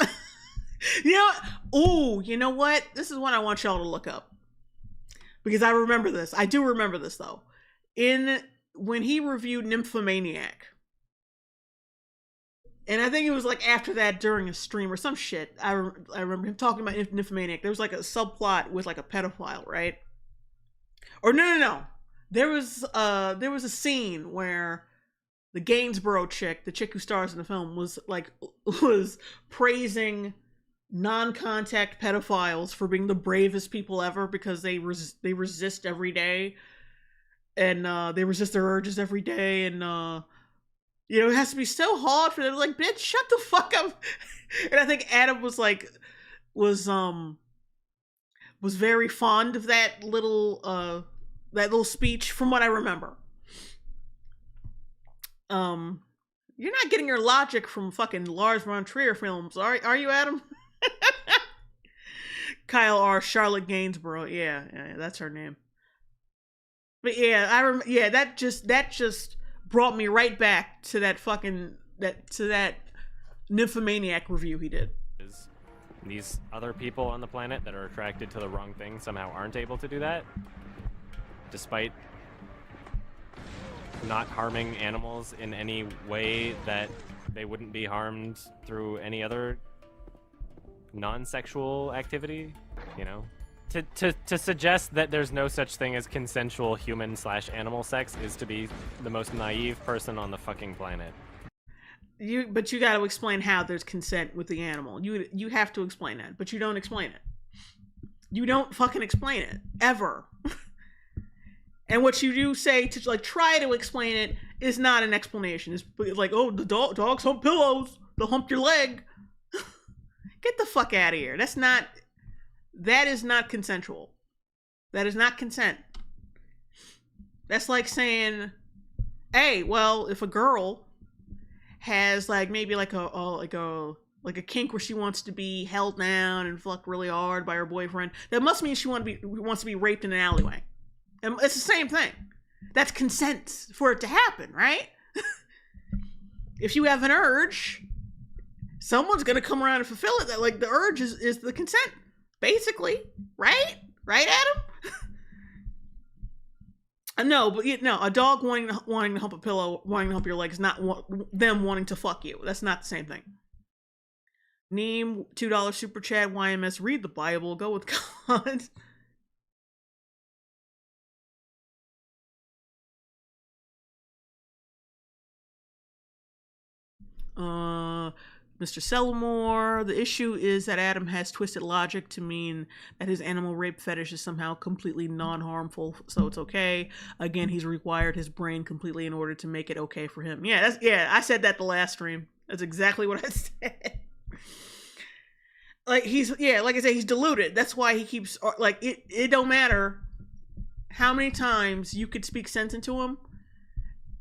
You know what? Ooh, you know what? This is one I want y'all to look up. Because I remember this. I do remember this, though. When he reviewed Nymphomaniac. And I think it was like after that during a stream or some shit. I remember him talking about Nymphomaniac. There was like a subplot with like a pedophile, right? Or no. There was a scene where the Gainsborough chick, the chick who stars in the film, was praising non-contact pedophiles for being the bravest people ever because they resist every day, and they resist their urges every day, and you know, it has to be so hard for them. Like, bitch, shut the fuck up. And I think Adam was very fond of that little speech, from what I remember. You're not getting your logic from fucking Lars von Trier films, are you, Adam? Kyle R. Charlotte Gainsborough. Yeah, that's her name. But yeah, that just brought me right back to that nymphomaniac review he did. These other people on the planet that are attracted to the wrong thing somehow aren't able to do that, despite not harming animals in any way that they wouldn't be harmed through any other non-sexual activity, you know? To suggest that there's no such thing as consensual human/animal sex is to be the most naive person on the fucking planet. But you got to explain how there's consent with the animal. You have to explain that, but you don't explain it. You don't fucking explain it ever. And what you do say to like try to explain it is not an explanation. It's like, oh, the dogs hump pillows. They'll hump your leg. Get the fuck out of here. That is not consensual. That is not consent. That's like saying, hey, well, if a girl has like maybe like a kink where she wants to be held down and fucked really hard by her boyfriend, that must mean she wants to be raped in an alleyway. And it's the same thing. That's consent for it to happen, right? If you have an urge, someone's gonna come around and fulfill it. That like the urge is the consent, basically, right? Right, Adam? No, but a dog wanting to hump a pillow, wanting to hump your leg is not them wanting to fuck you. That's not the same thing. Neem, $2 super chat, YMS, read the Bible, go with God. Mr. Sellamore, the issue is that Adam has twisted logic to mean that his animal rape fetish is somehow completely non-harmful, so it's okay. Again, he's rewired his brain completely in order to make it okay for him. I said that the last stream. That's exactly what I said. Like like I said, he's deluded. That's why he keeps like it don't matter how many times you could speak sense into him.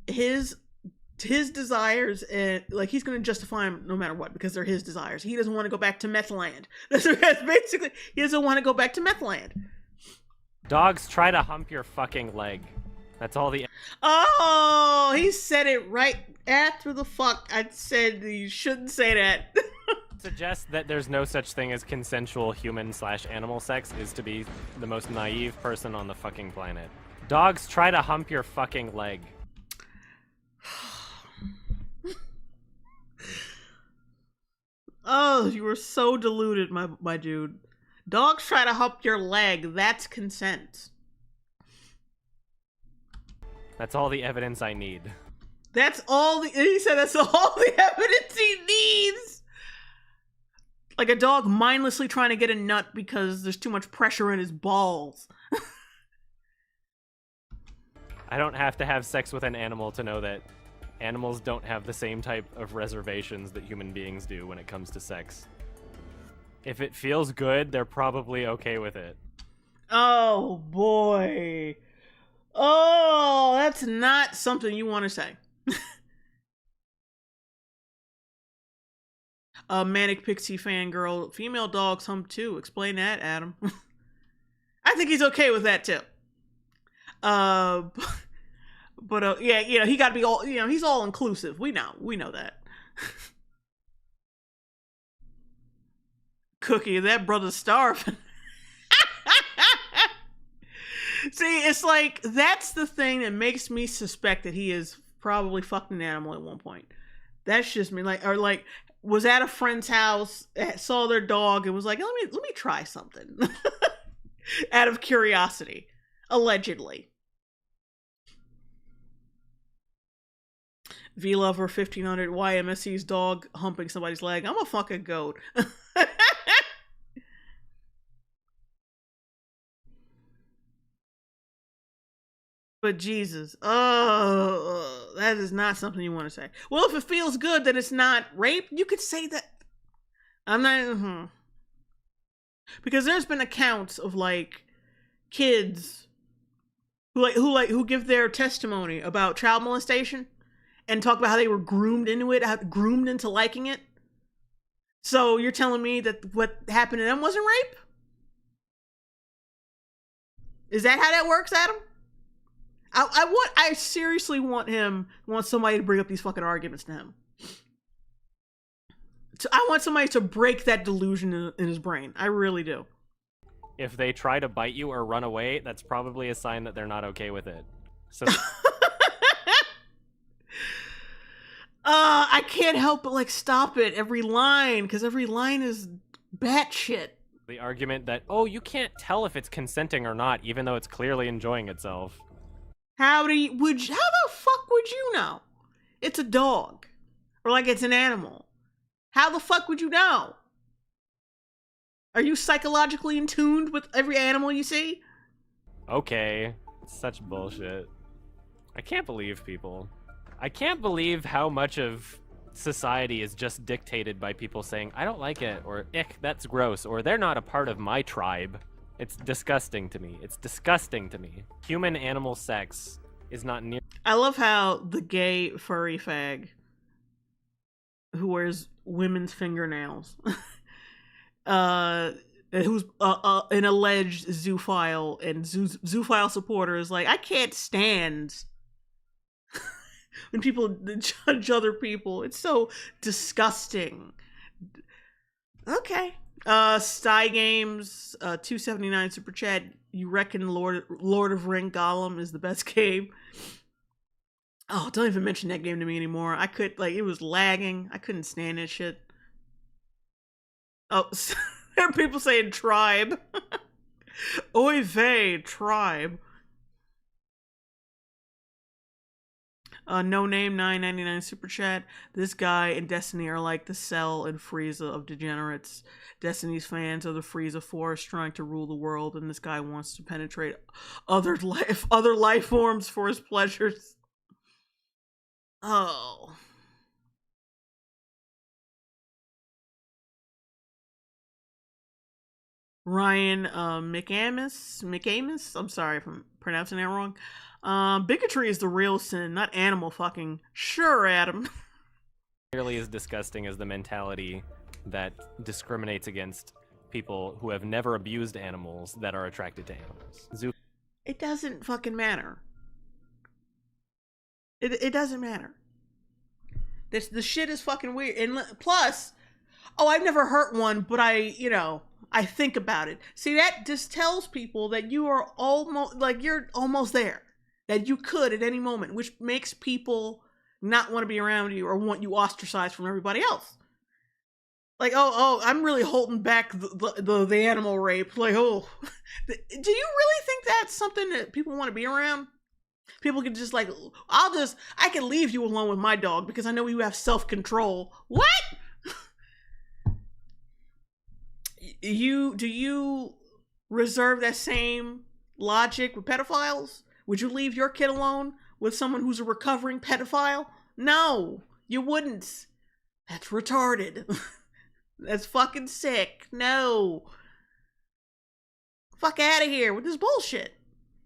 His desires, and like he's going to justify them no matter what because they're his desires. He doesn't want to go back to meth land. That's basically, he doesn't want to go back to meth land. Dogs try to hump your fucking leg. That's all the. Oh, he said it right after the fuck. I said you shouldn't say that. Suggest that there's no such thing as consensual human/animal sex is to be the most naive person on the fucking planet. Dogs try to hump your fucking leg. Oh, you were so deluded, my dude. Dogs try to hump your leg. That's consent. That's all the evidence I need. He said that's all the evidence he needs. Like a dog mindlessly trying to get a nut because there's too much pressure in his balls. I don't have to have sex with an animal to know that animals don't have the same type of reservations that human beings do when it comes to sex. If it feels good, they're probably okay with it. Oh, boy. Oh, that's not something you want to say. Manic Pixie fangirl. Female dogs hump too. Explain that, Adam. I think he's okay with that too. But he got to be all, he's all inclusive. We know that. Cookie, that brother's starving. See, it's like, that's the thing that makes me suspect that he is probably fucking an animal at one point. That's just me. Like, or like, was at a friend's house, saw their dog, and was like, let me try something. Out of curiosity. Allegedly. V-Lover 1500, YMSC's dog humping somebody's leg. I'm a fucking goat. But Jesus, that is not something you want to say. Well, if it feels good that it's not rape, you could say that. I'm not, because there's been accounts of like kids who give their testimony about child molestation and talk about how they were groomed into it, groomed into liking it. So you're telling me that what happened to them wasn't rape? Is that how that works, Adam? I seriously want somebody to bring up these fucking arguments to him. I want somebody to break that delusion in his brain. I really do. If they try to bite you or run away, that's probably a sign that they're not okay with it. So I can't help but like stop it every line, because every line is batshit. the argument that, oh, you can't tell if it's consenting or not, even though it's clearly enjoying itself. How the fuck would you know? It's a dog. Or like it's an animal. How the fuck would you know? Are you psychologically in tune with every animal you see? Okay. Such bullshit. I can't believe people. I can't believe how much of society is just dictated by people saying, I don't like it, or ick, that's gross, or they're not a part of my tribe. It's disgusting to me. It's disgusting to me. Human-animal sex is not near. I love how the gay furry fag who wears women's fingernails, who's an alleged zoophile and zoophile supporter is like, I can't stand when people judge other people. It's so disgusting. Okay. Sty Games, 279 super chat. You reckon Lord of Ring Gollum is the best game? Oh, don't even mention that game to me anymore. I could, like, it was lagging. I couldn't stand that shit. Oh, there are people saying tribe. Oy vey, tribe. No Name 999 super chat. This guy and Destiny are like the Cell and Frieza of degenerates. Destiny's fans are the Frieza Force trying to rule the world, and this guy wants to penetrate other life forms for his pleasures. Oh. Ryan McAmis. I'm sorry if I'm pronouncing that wrong. Bigotry is the real sin, not animal fucking. Sure, Adam. Nearly as disgusting as the mentality that discriminates against people who have never abused animals that are attracted to animals. It doesn't fucking matter. It doesn't matter. The shit is fucking weird. And plus, I've never hurt one, but I think about it. See, that just tells people that you are you're almost there. That you could at any moment, which makes people not want to be around you or want you ostracized from everybody else. Like, I'm really holding back the animal rape. Like, do you really think that's something that people want to be around? People can just like, I can leave you alone with my dog because I know you have self-control. What? Do you reserve that same logic with pedophiles? Would you leave your kid alone with someone who's a recovering pedophile? No, you wouldn't. That's retarded. That's fucking sick. No. Fuck out of here with this bullshit.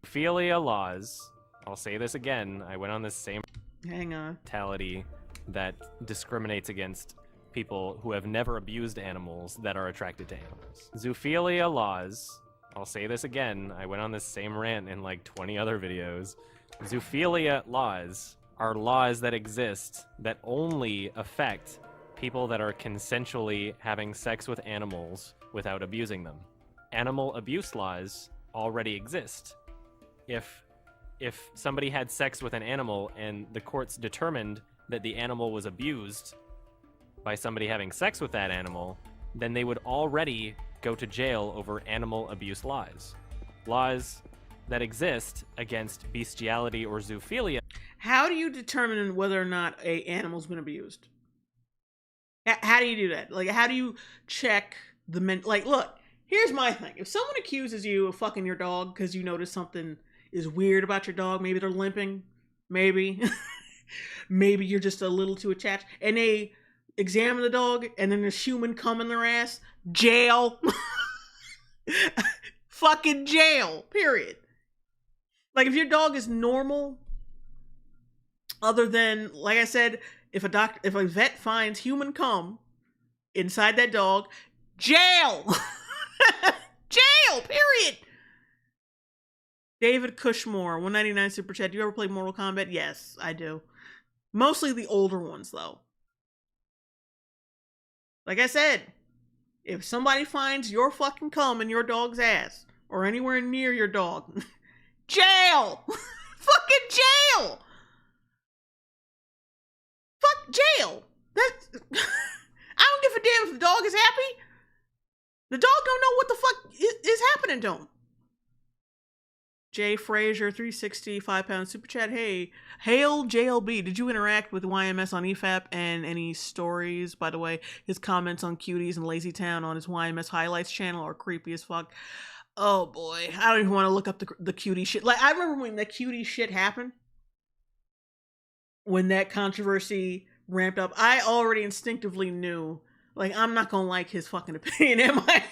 Philia laws. I'll say this again. I went on this same Hang on. mentality that discriminates against people who have never abused animals that are attracted to animals. Zoophilia laws. I'll say this again. I went on this same rant in like 20 other videos. Zoophilia laws are laws that exist that only affect people that are consensually having sex with animals without abusing them. Animal abuse laws already exist. If somebody had sex with an animal and the courts determined that the animal was abused by somebody having sex with that animal, then they would already go to jail over animal abuse laws. Laws that exist against bestiality or zoophilia. How do you determine whether or not an animal's been abused? How do you do that? Like, how do you check like, look, here's my thing. If someone accuses you of fucking your dog because you notice something is weird about your dog, maybe they're limping, maybe you're just a little too attached, and they examine the dog and then there's human cum in their ass, jail. Fucking jail, period. Like, if your dog is normal, other than, like I said, if a vet finds human cum inside that dog, jail. Jail, period. David Cushmore, 199 super chat. Do you ever play Mortal Kombat? Yes, I do. Mostly the older ones, though. Like I said, if somebody finds your fucking cum in your dog's ass, or anywhere near your dog, jail! Fucking jail! Fuck jail! That's... I don't give a damn if the dog is happy. The dog don't know what the fuck is happening to him. Jay Frazier, 360, 5 pound super chat. Hey, hail JLB. Did you interact with YMS on EFAP and any stories? By the way, his comments on Cuties and Lazy Town on his YMS highlights channel are creepy as fuck. Oh boy, I don't even want to look up the cutie shit. Like, I remember when the cutie shit happened. When that controversy ramped up, I already instinctively knew, like, I'm not gonna like his fucking opinion, am I?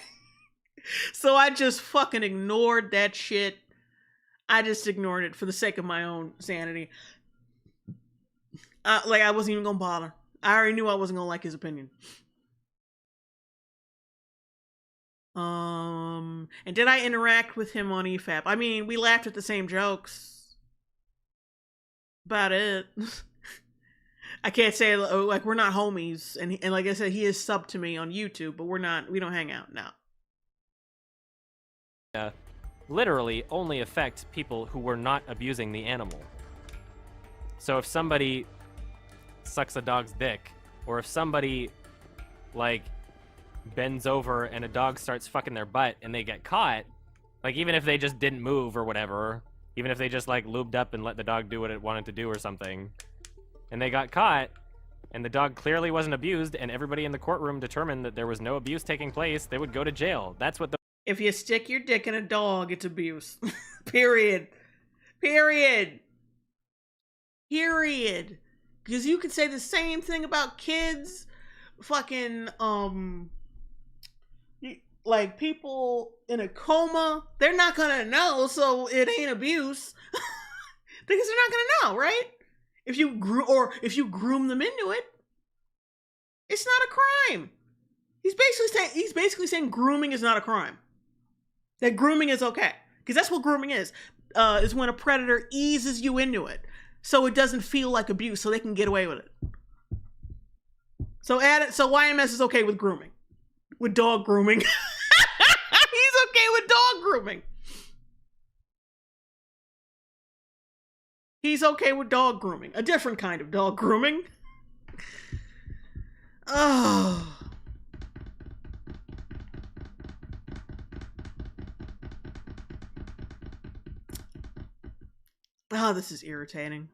So I just fucking ignored that shit. I just ignored it for the sake of my own sanity. Like, I wasn't even gonna bother. I already knew I wasn't gonna like his opinion. And did I interact with him on EFAP? I mean, we laughed at the same jokes. About it. I can't say, like, we're not homies. And like I said, he is subbed to me on YouTube, but we don't hang out now. Literally only affect people who were not abusing the animal. So if somebody sucks a dog's dick, or if somebody, like, bends over and a dog starts fucking their butt and they get caught, like, even if they just didn't move or whatever, even if they just, like, lubed up and let the dog do what it wanted to do or something, and they got caught, and the dog clearly wasn't abused, and everybody in the courtroom determined that there was no abuse taking place, they would go to jail. That's what the... If you stick your dick in a dog, it's abuse. Period. Period. Period. Because you could say the same thing about kids. Fucking, like, people in a coma, they're not gonna know, so it ain't abuse. Because they're not gonna know, right? If you groom them into it, it's not a crime. He's basically saying grooming is not a crime. That grooming is okay. Because that's what grooming is when a predator eases you into it, so it doesn't feel like abuse, so they can get away with it. So YMS is okay with grooming. With dog grooming. He's okay with dog grooming. He's okay with dog grooming. A different kind of dog grooming. Oh. Oh, this is irritating.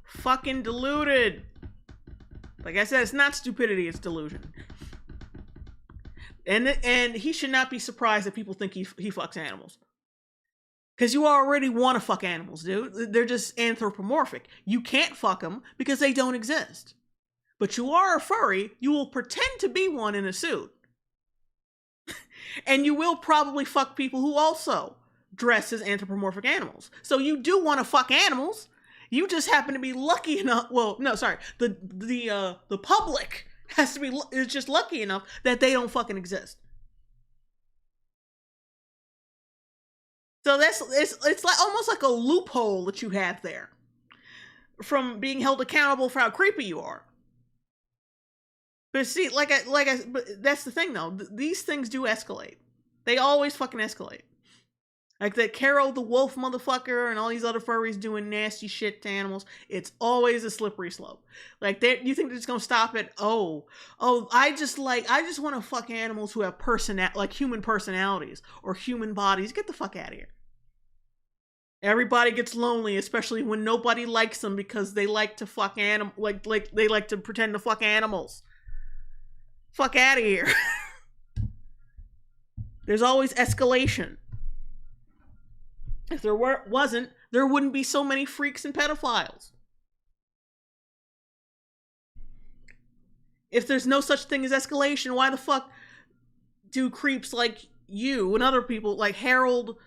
Fucking deluded. Like I said, it's not stupidity, it's delusion. And he should not be surprised that people think he fucks animals. Because you already want to fuck animals, dude. They're just anthropomorphic. You can't fuck them because they don't exist. But you are a furry, you will pretend to be one in a suit. And you will probably fuck people who also dress as anthropomorphic animals. So you do want to fuck animals. You just happen to be lucky enough. Well, no, sorry. The public is just lucky enough that they don't fucking exist. So it's like almost like a loophole that you have there from being held accountable for how creepy you are. But see, but that's the thing though. These things do escalate. They always fucking escalate. Like that Carol the Wolf motherfucker and all these other furries doing nasty shit to animals. It's always a slippery slope. Like, you think they're just gonna stop at, I just want to fuck animals who have like human personalities or human bodies. Get the fuck out of here. Everybody gets lonely, especially when nobody likes them because they like to fuck like they like to pretend to fuck animals. Fuck out of here. There's always escalation. If there wasn't, there wouldn't be so many freaks and pedophiles. If there's no such thing as escalation, why the fuck do creeps like you and other people like herald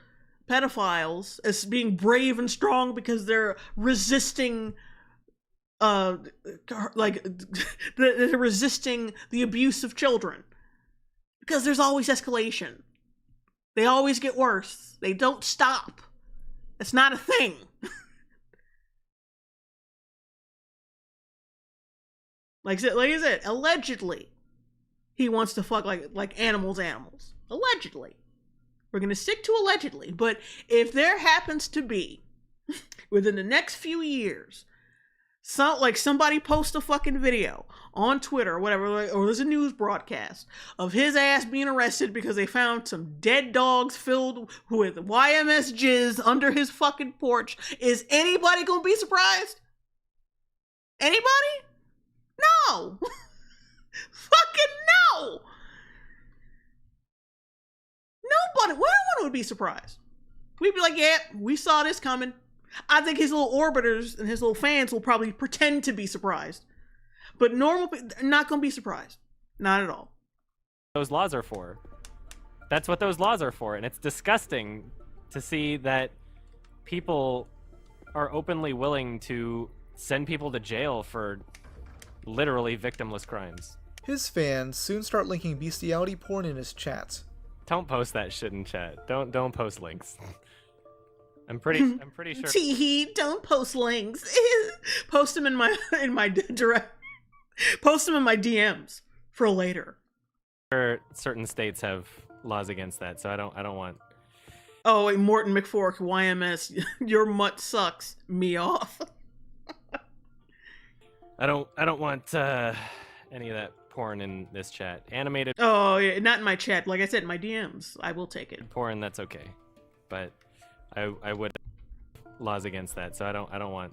pedophiles as being brave and strong because they're resisting they're resisting the abuse of children? Because there's always escalation. They always get worse. They don't stop. It's not a thing. Like I said, allegedly, he wants to fuck like animals. Allegedly. We're going to stick to allegedly. But if there happens to be, within the next few years, somebody posts a fucking video on Twitter or whatever, or there's a news broadcast of his ass being arrested because they found some dead dogs filled with YMS jizz under his fucking porch, is anybody going to be surprised? Anybody? No. Fucking no. Nobody. No one would be surprised. We'd be like, yeah, we saw this coming. I think his little orbiters and his little fans will probably pretend to be surprised. But normal people are not going to be surprised. Not at all. Those laws are for. That's what those laws are for. And it's disgusting to see that people are openly willing to send people to jail for literally victimless crimes. His fans soon start linking bestiality porn in his chats. Don't post that shit in chat. Don't post links. I'm pretty sure. Tee, don't post links. Post them in my direct. Post them in my DMs for later. Certain states have laws against that, so I don't want. Oh wait, Morton McFork, YMS, your mutt sucks. Me off. I don't want any of that porn in this chat. Animated. Oh yeah, not in my chat. Like I said, in my DMs, I will take it. Porn, that's okay, but I would laws against that, so I don't want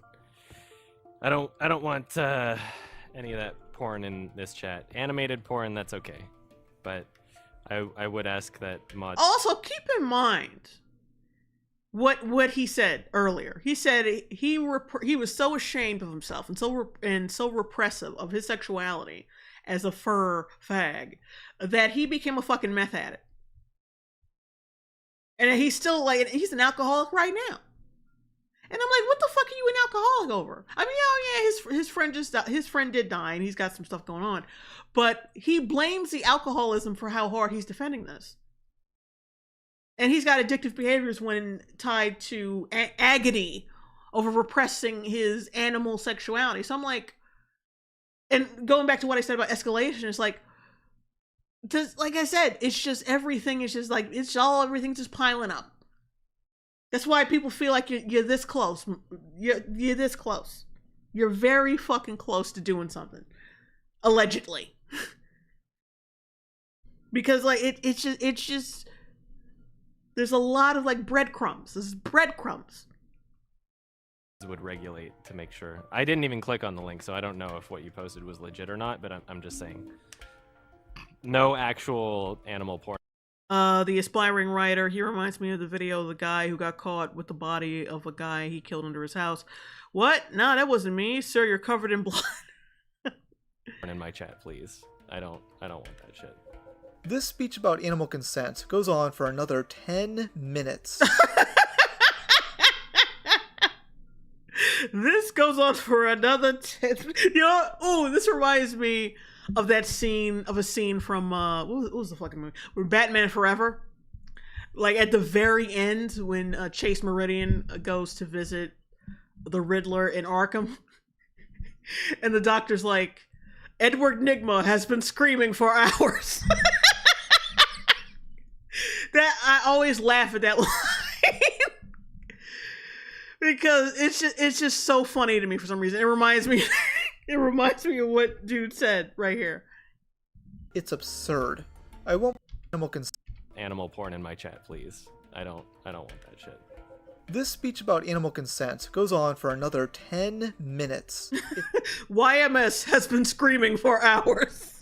any of that porn in this chat. Animated porn, that's okay, but I would ask that mods. Also, keep in mind what he said earlier. He said he was so ashamed of himself and so repressive of his sexuality as a fur fag that he became a fucking meth addict. And he's still he's an alcoholic right now. And I'm like, what the fuck are you an alcoholic over? I mean, oh yeah, his friend did die and he's got some stuff going on. But he blames the alcoholism for how hard he's defending this. And he's got addictive behaviors when tied to agony over repressing his animal sexuality. So I'm like, and going back to what I said about escalation, it's like I said, it's just everything is just like, everything's just piling up. That's why people feel like you're this close. You're this close. You're very fucking close to doing something. Allegedly. Because it's just there's a lot of breadcrumbs. This is breadcrumbs. Would regulate to make sure. I didn't even click on the link, so I don't know if what you posted was legit or not, but I'm just saying. No actual animal porn. The aspiring writer, he reminds me of the video of the guy who got caught with the body of a guy he killed under his house. What? No, that wasn't me. Sir, you're covered in blood. In my chat, please. I don't want that shit. This speech about animal consent goes on for another 10 minutes. This goes on for another 10. This reminds me of a scene from what was the fucking movie? Batman Forever. Like at the very end when Chase Meridian goes to visit the Riddler in Arkham, and the doctor's like, Edward Nygma has been screaming for hours. That I always laugh at that line. Because it's just so funny to me for some reason. It reminds me of what dude said right here. It's absurd. I won't animal porn in my chat, please. I don't want that shit. This speech about animal consent goes on for another 10 minutes. YMS has been screaming for hours.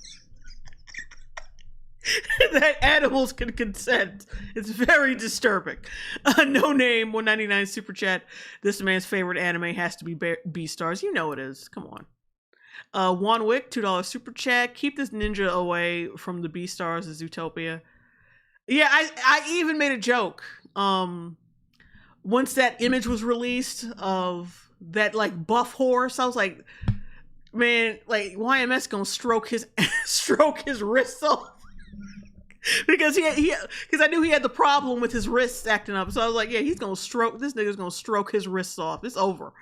That animals can consent. It's very disturbing. No name 199 super chat. This man's favorite anime has to be Beastars. You know it is. Come on. Juan Wick $2 super chat. Keep this ninja away from the Beastars as Zootopia. Yeah, I even made a joke. Once that image was released of that buff horse, I was like, man, YMS gonna stroke his wrists off. because because I knew he had the problem with his wrists acting up. So I was like, yeah, he's gonna stroke. This nigga's gonna stroke his wrists off. It's over.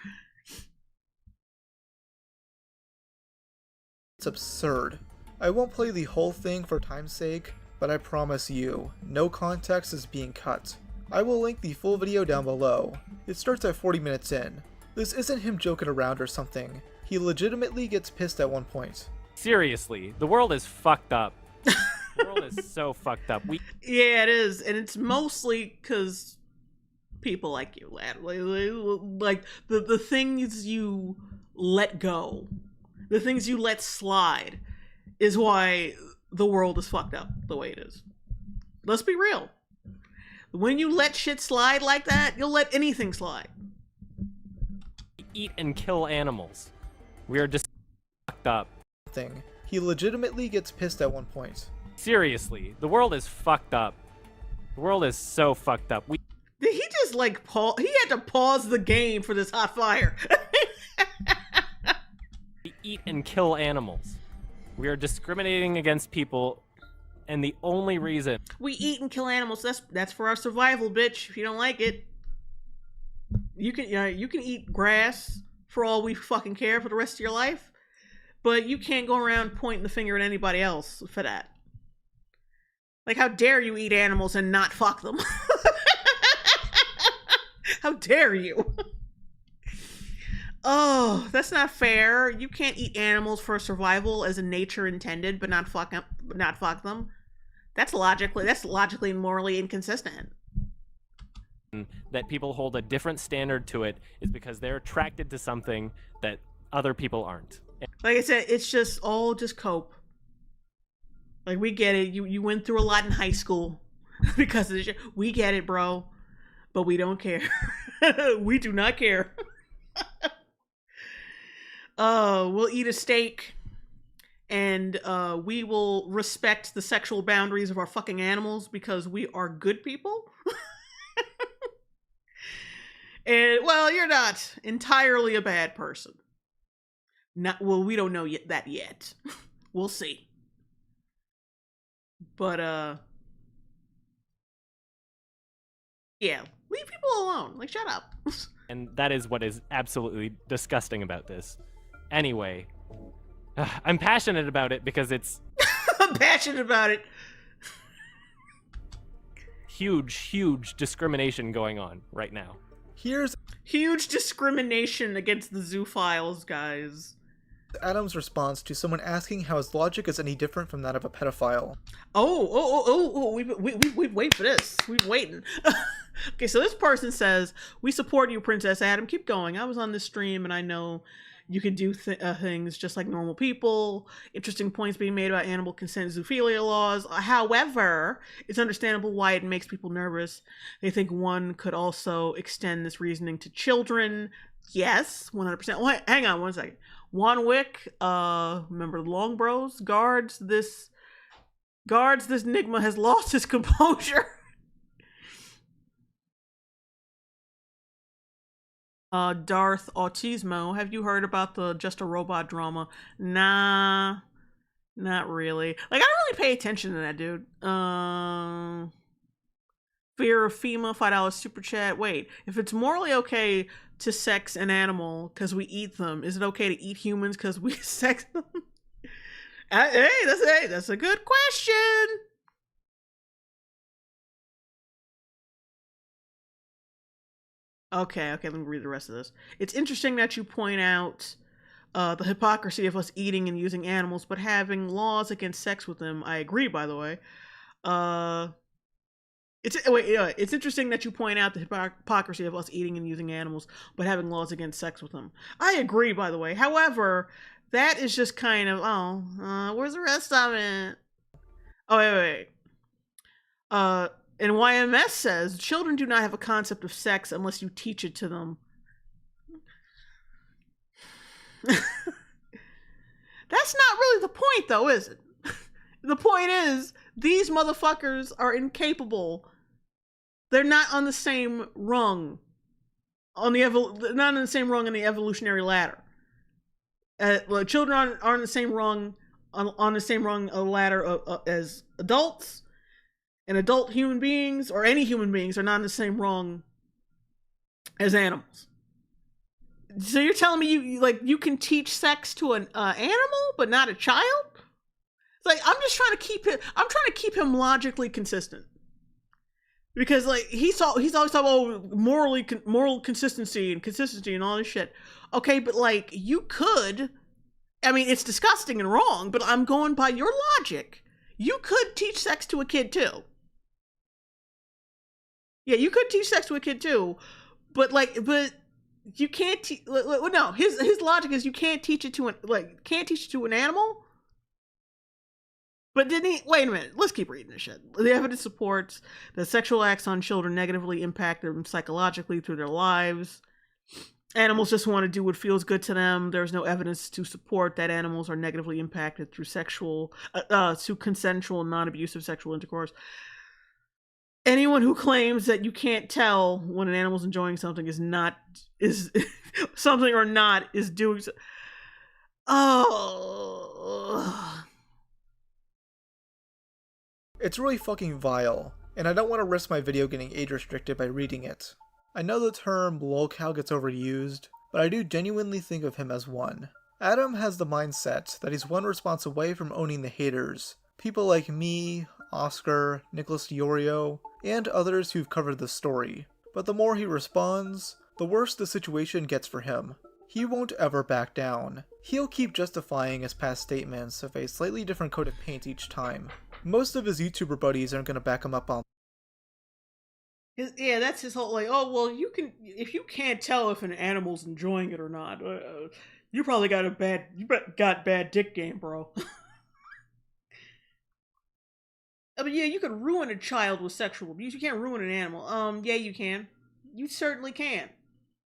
It's absurd. I won't play the whole thing for time's sake, but I promise you, no context is being cut. I will link the full video down below. It starts at 40 minutes in. This isn't him joking around or something. He legitimately gets pissed at one point. Seriously, the world is fucked up. The world is so fucked up. Yeah, it is, and it's mostly because people like you, lad. Like the things you let go, the things you let slide, is why the world is fucked up the way it is. Let's be real. When you let shit slide like that, you'll let anything slide. Eat and kill animals. We are just fucked up. He legitimately gets pissed at one point. Seriously, the world is fucked up. The world is so fucked up. Did he just like pause? He had to pause the game for this hot fire. We eat and kill animals. We are discriminating against people, and the only reason we eat and kill animals, that's for our survival, bitch. If you don't like it, you can eat grass for all we fucking care for the rest of your life, but you can't go around pointing the finger at anybody else for that. Like, how dare you eat animals and not fuck them? How dare you? Oh, that's not fair. You can't eat animals for survival as in nature intended, but not fuck them. That's logically and morally inconsistent. That people hold a different standard to it is because they're attracted to something that other people aren't. Like I said, it's just all cope. Like, we get it. You went through a lot in high school because of this shit. We get it, bro. But we don't care. We do not care. We'll eat a steak, and we will respect the sexual boundaries of our fucking animals because we are good people. And, well, you're not entirely a bad person. We don't know that yet. We'll see. But, yeah, leave people alone. Like, shut up. And that is what is absolutely disgusting about this. Anyway, I'm passionate about it because it's... I'm passionate about it. Huge discrimination going on right now. Here's huge discrimination against the zoophiles, guys. Adam's response to someone asking how his logic is any different from that of a pedophile. We wait for this. We've waiting. Okay, so this person says, "We support you, Princess Adam. Keep going. I was on this stream and I know you can do things just like normal people. Interesting points being made about animal consent and zoophilia laws. However, it's understandable why it makes people nervous. They think one could also extend this reasoning to children. Yes, 100%. Wait, hang on one second. Juan Wick, remember the Long Bros? Guards, this Nigma has lost his composure. Darth Autismo, have you heard about the Just a Robot drama? Nah, not really. Like, I don't really pay attention to that, dude. Fear of FEMA, $5 super chat. Wait, if it's morally okay to sex an animal because we eat them, is it okay to eat humans because we sex them? Hey, that's a good question. Okay, let me read the rest of this. It's interesting that you point out the hypocrisy of us eating and using animals, but having laws against sex with them. I agree, by the way. It's interesting that you point out the hypocrisy of us eating and using animals, but having laws against sex with them. I agree, by the way. However, that is just kind of, where's the rest of it? Oh, wait. And YMS says, children do not have a concept of sex unless you teach it to them. That's not really the point, though, is it? The point is, these motherfuckers are incapable. They're not on the same rung. Not on the same rung on the evolutionary ladder. Children aren't on the same rung on the same rung ladder as adults. And adult human beings, or any human beings, are not in the same rung as animals. So you're telling me you can teach sex to an animal, but not a child? It's like, I'm just trying to keep him logically consistent. Because like he's always talking about moral consistency and all this shit. Okay, but like you could, I mean, it's disgusting and wrong, but I'm going by your logic. You could teach sex to a kid too. Yeah, you could teach sex to a kid too, but you can't. No, his logic is you can't teach it to an animal. But didn't he? Wait a minute. Let's keep reading this shit. The evidence supports that sexual acts on children negatively impact them psychologically through their lives. Animals just want to do what feels good to them. There's no evidence to support that animals are negatively impacted through consensual, non-abusive sexual intercourse. Anyone who claims that you can't tell when an animal's enjoying something is something or not is doing so. Oh. It's really fucking vile, and I don't want to risk my video getting age restricted by reading it. I know the term lolcow gets overused, but I do genuinely think of him as one. Adam has the mindset that he's one response away from owning the haters. People like me, Oscar, Nicholas Diorio, and others who've covered the story. But the more he responds, the worse the situation gets for him. He won't ever back down. He'll keep justifying his past statements of a slightly different coat of paint each time. Most of his YouTuber buddies aren't going to back him up on. Yeah, that's his whole oh well, if you can't tell if an animal's enjoying it or not, you probably got bad dick game, bro. I mean, yeah, you could ruin a child with sexual abuse. You can't ruin an animal. Yeah, you can. You certainly can.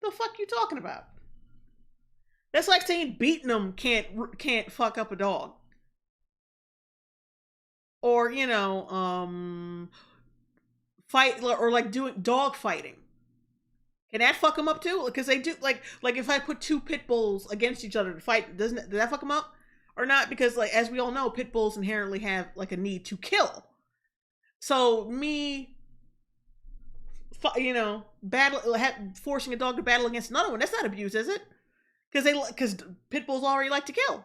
The fuck you talking about? That's like saying beating them can't fuck up a dog. Or, fight, or like doing dog fighting. Can that fuck them up too? Because they do, like if I put two pit bulls against each other to fight, does that fuck them up? Or not? Because like, as we all know, pit bulls inherently have like a need to kill. So me, forcing a dog to battle against another one, that's not abuse, is it? Because pit bulls already like to kill.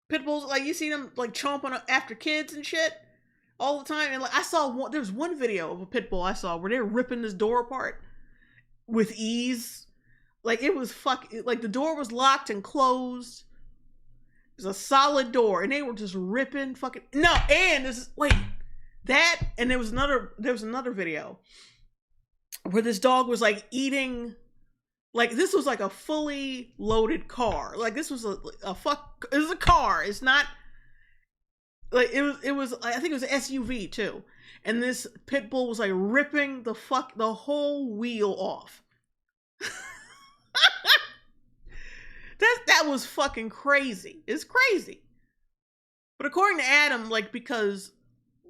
Pit bulls, like, you see them like chomping after kids and shit all the time. And like, there was one video of a pit bull I saw where they were ripping this door apart with ease. Like, it was like the door was locked and closed. It was a solid door, and they were just ripping and there was another video where this dog was like eating. Like, this was like a fully loaded car. Like, this was it was a car. It's not like it was I think it was an SUV too. And this pit bull was like ripping the whole wheel off. That was fucking crazy. It's crazy. But according to Adam, like, because,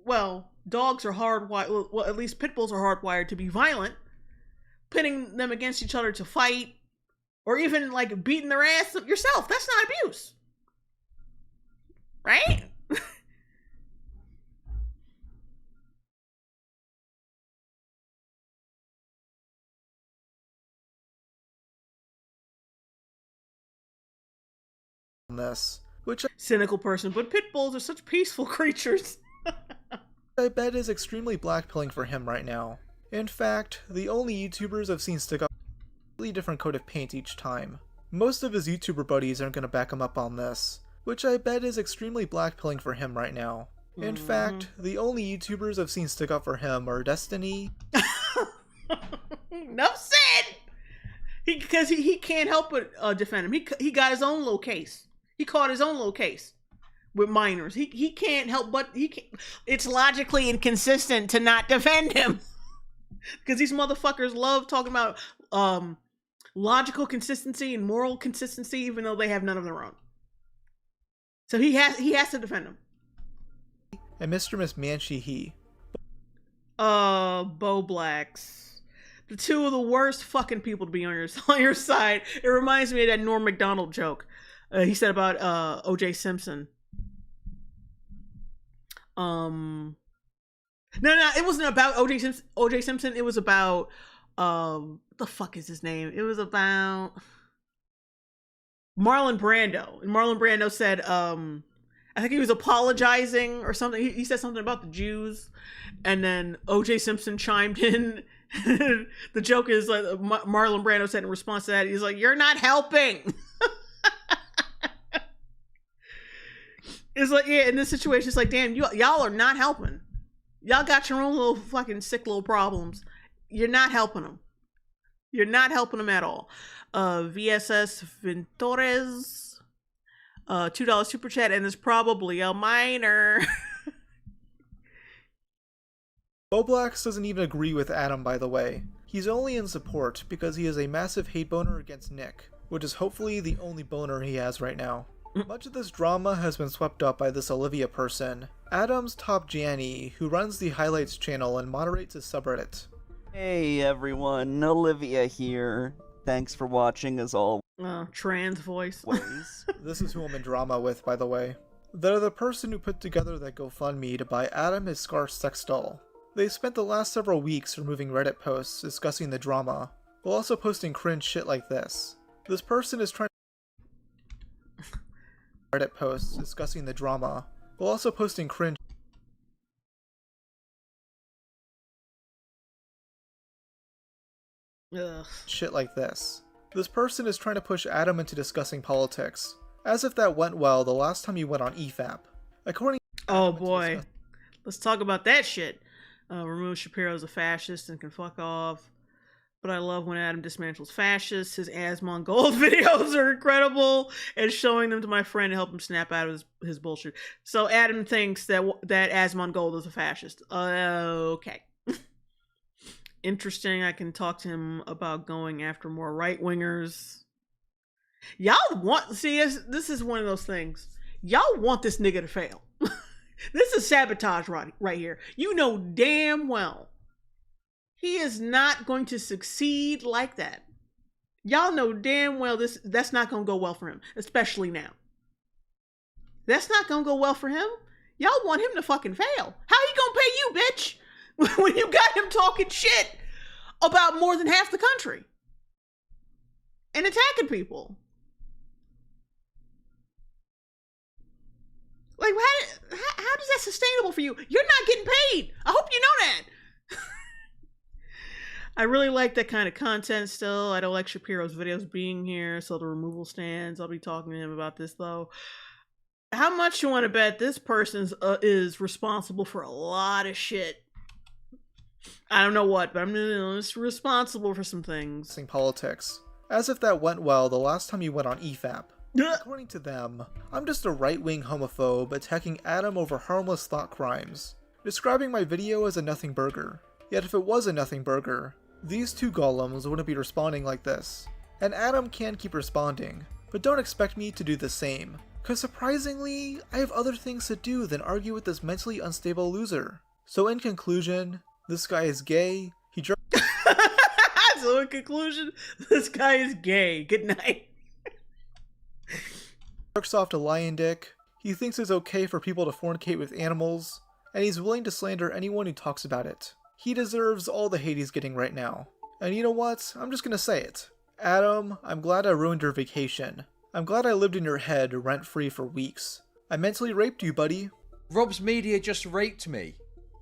well, dogs are hardwired, well, at least pit bulls are hardwired to be violent, pitting them against each other to fight, or even like beating their ass yourself, that's not abuse. Right? This, cynical person, but pit bulls are such peaceful creatures. I bet is extremely blackpilling for him right now. In fact, the only YouTubers I've seen stick up a completely different coat of paint each time. Most of his YouTuber buddies aren't going to back him up on this, which I bet is extremely blackpilling for him right now. In fact, the only YouTubers I've seen stick up for him are Destiny. No said. Because he can't help but defend him. He got his own little case. He caught his own little case with minors. He can't help but it's logically inconsistent to not defend him. Because these motherfuckers love talking about logical consistency and moral consistency, even though they have none of their own. So he has to defend him. And Mr. Miss Manchi he. Bo Blacks. The two of the worst fucking people to be on your side. It reminds me of that Norm Macdonald joke he said about O.J. Simpson. No, it wasn't about OJ Simpson. It was about what the fuck is his name? It was about Marlon Brando. And Marlon Brando said, I think he was apologizing or something. He said something about the Jews, and then OJ Simpson chimed in. The joke is like Marlon Brando said in response to that, he's like, "You're not helping." It's like, yeah, in this situation, it's like, damn, y'all are not helping. Y'all got your own little fucking sick little problems. You're not helping them. You're not helping them at all. VSS Ventores, $2 super chat, and it's probably a minor. Boblax doesn't even agree with Adam, by the way. He's only in support because he is a massive hate boner against Nick, which is hopefully the only boner he has right now. Much of this drama has been swept up by this Olivia person, Adam's top Janny, who runs the Highlights channel and moderates his subreddit. Hey everyone, Olivia here. Thanks for watching as always. Trans voice. This is who I'm in drama with, by the way. They're the person who put together that GoFundMe to buy Adam his scarf sex doll. They spent the last several weeks removing Reddit posts discussing the drama, while also posting cringe shit like this. This person is trying Reddit posts discussing the drama, while also posting cringe shit like this. This person is trying to push Adam into discussing politics, as if that went well the last time he went on EFAP. According Oh boy. Let's talk about that shit. Ramon Shapiro's a fascist and can fuck off. But I love when Adam dismantles fascists. His Asmongold videos are incredible, and showing them to my friend to help him snap out of his bullshit. So Adam thinks that Asmongold is a fascist. Okay. Interesting. I can talk to him about going after more right-wingers. Y'all want... See, this is one of those things. Y'all want this nigga to fail. This is sabotage right here. You know damn well he is not going to succeed like that. Y'all know damn well that's not going to go well for him, especially now. That's not going to go well for him. Y'all want him to fucking fail. How he going to pay you, bitch, when you got him talking shit about more than half the country and attacking people? Like, how is that sustainable for you? You're not getting paid. I hope you know that. I really like that kind of content still. I don't like Shapiro's videos being here, so the removal stands. I'll be talking to him about this, though. How much you want to bet this person is responsible for a lot of shit? I don't know what, but I'm just responsible for some things. Politics. As if that went well the last time he went on EFAP. According to them, I'm just a right-wing homophobe attacking Adam over harmless thought crimes, describing my video as a nothing burger. Yet if it was a nothing burger, these two golems wouldn't be responding like this. And Adam can keep responding, but don't expect me to do the same, cause surprisingly, I have other things to do than argue with this mentally unstable loser. So in conclusion, this guy is gay, So in conclusion, this guy is gay. Good night. jerks off to lion dick, he thinks it's okay for people to fornicate with animals, and he's willing to slander anyone who talks about it. He deserves all the hate he's getting right now. And you know what? I'm just gonna say it. Adam, I'm glad I ruined your vacation. I'm glad I lived in your head rent-free for weeks. I mentally raped you, buddy. Rob's media just raped me,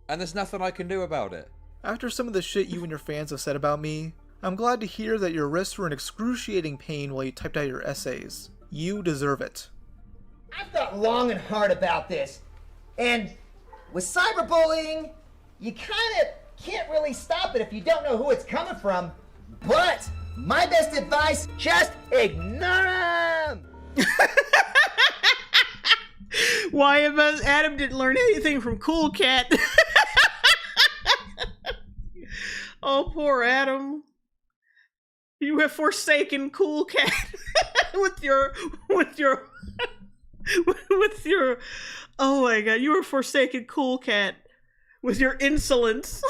and there's nothing I can do about it. After some of the shit you and your fans have said about me, I'm glad to hear that your wrists were in excruciating pain while you typed out your essays. You deserve it. I've thought long and hard about this, and with cyberbullying, you kind of can't really stop it if you don't know who it's coming from, but my best advice, just ignore them! YMS Adam didn't learn anything from Cool Cat. Oh, poor Adam. You have forsaken Cool Cat with your oh my god, you were forsaken Cool Cat with your insolence.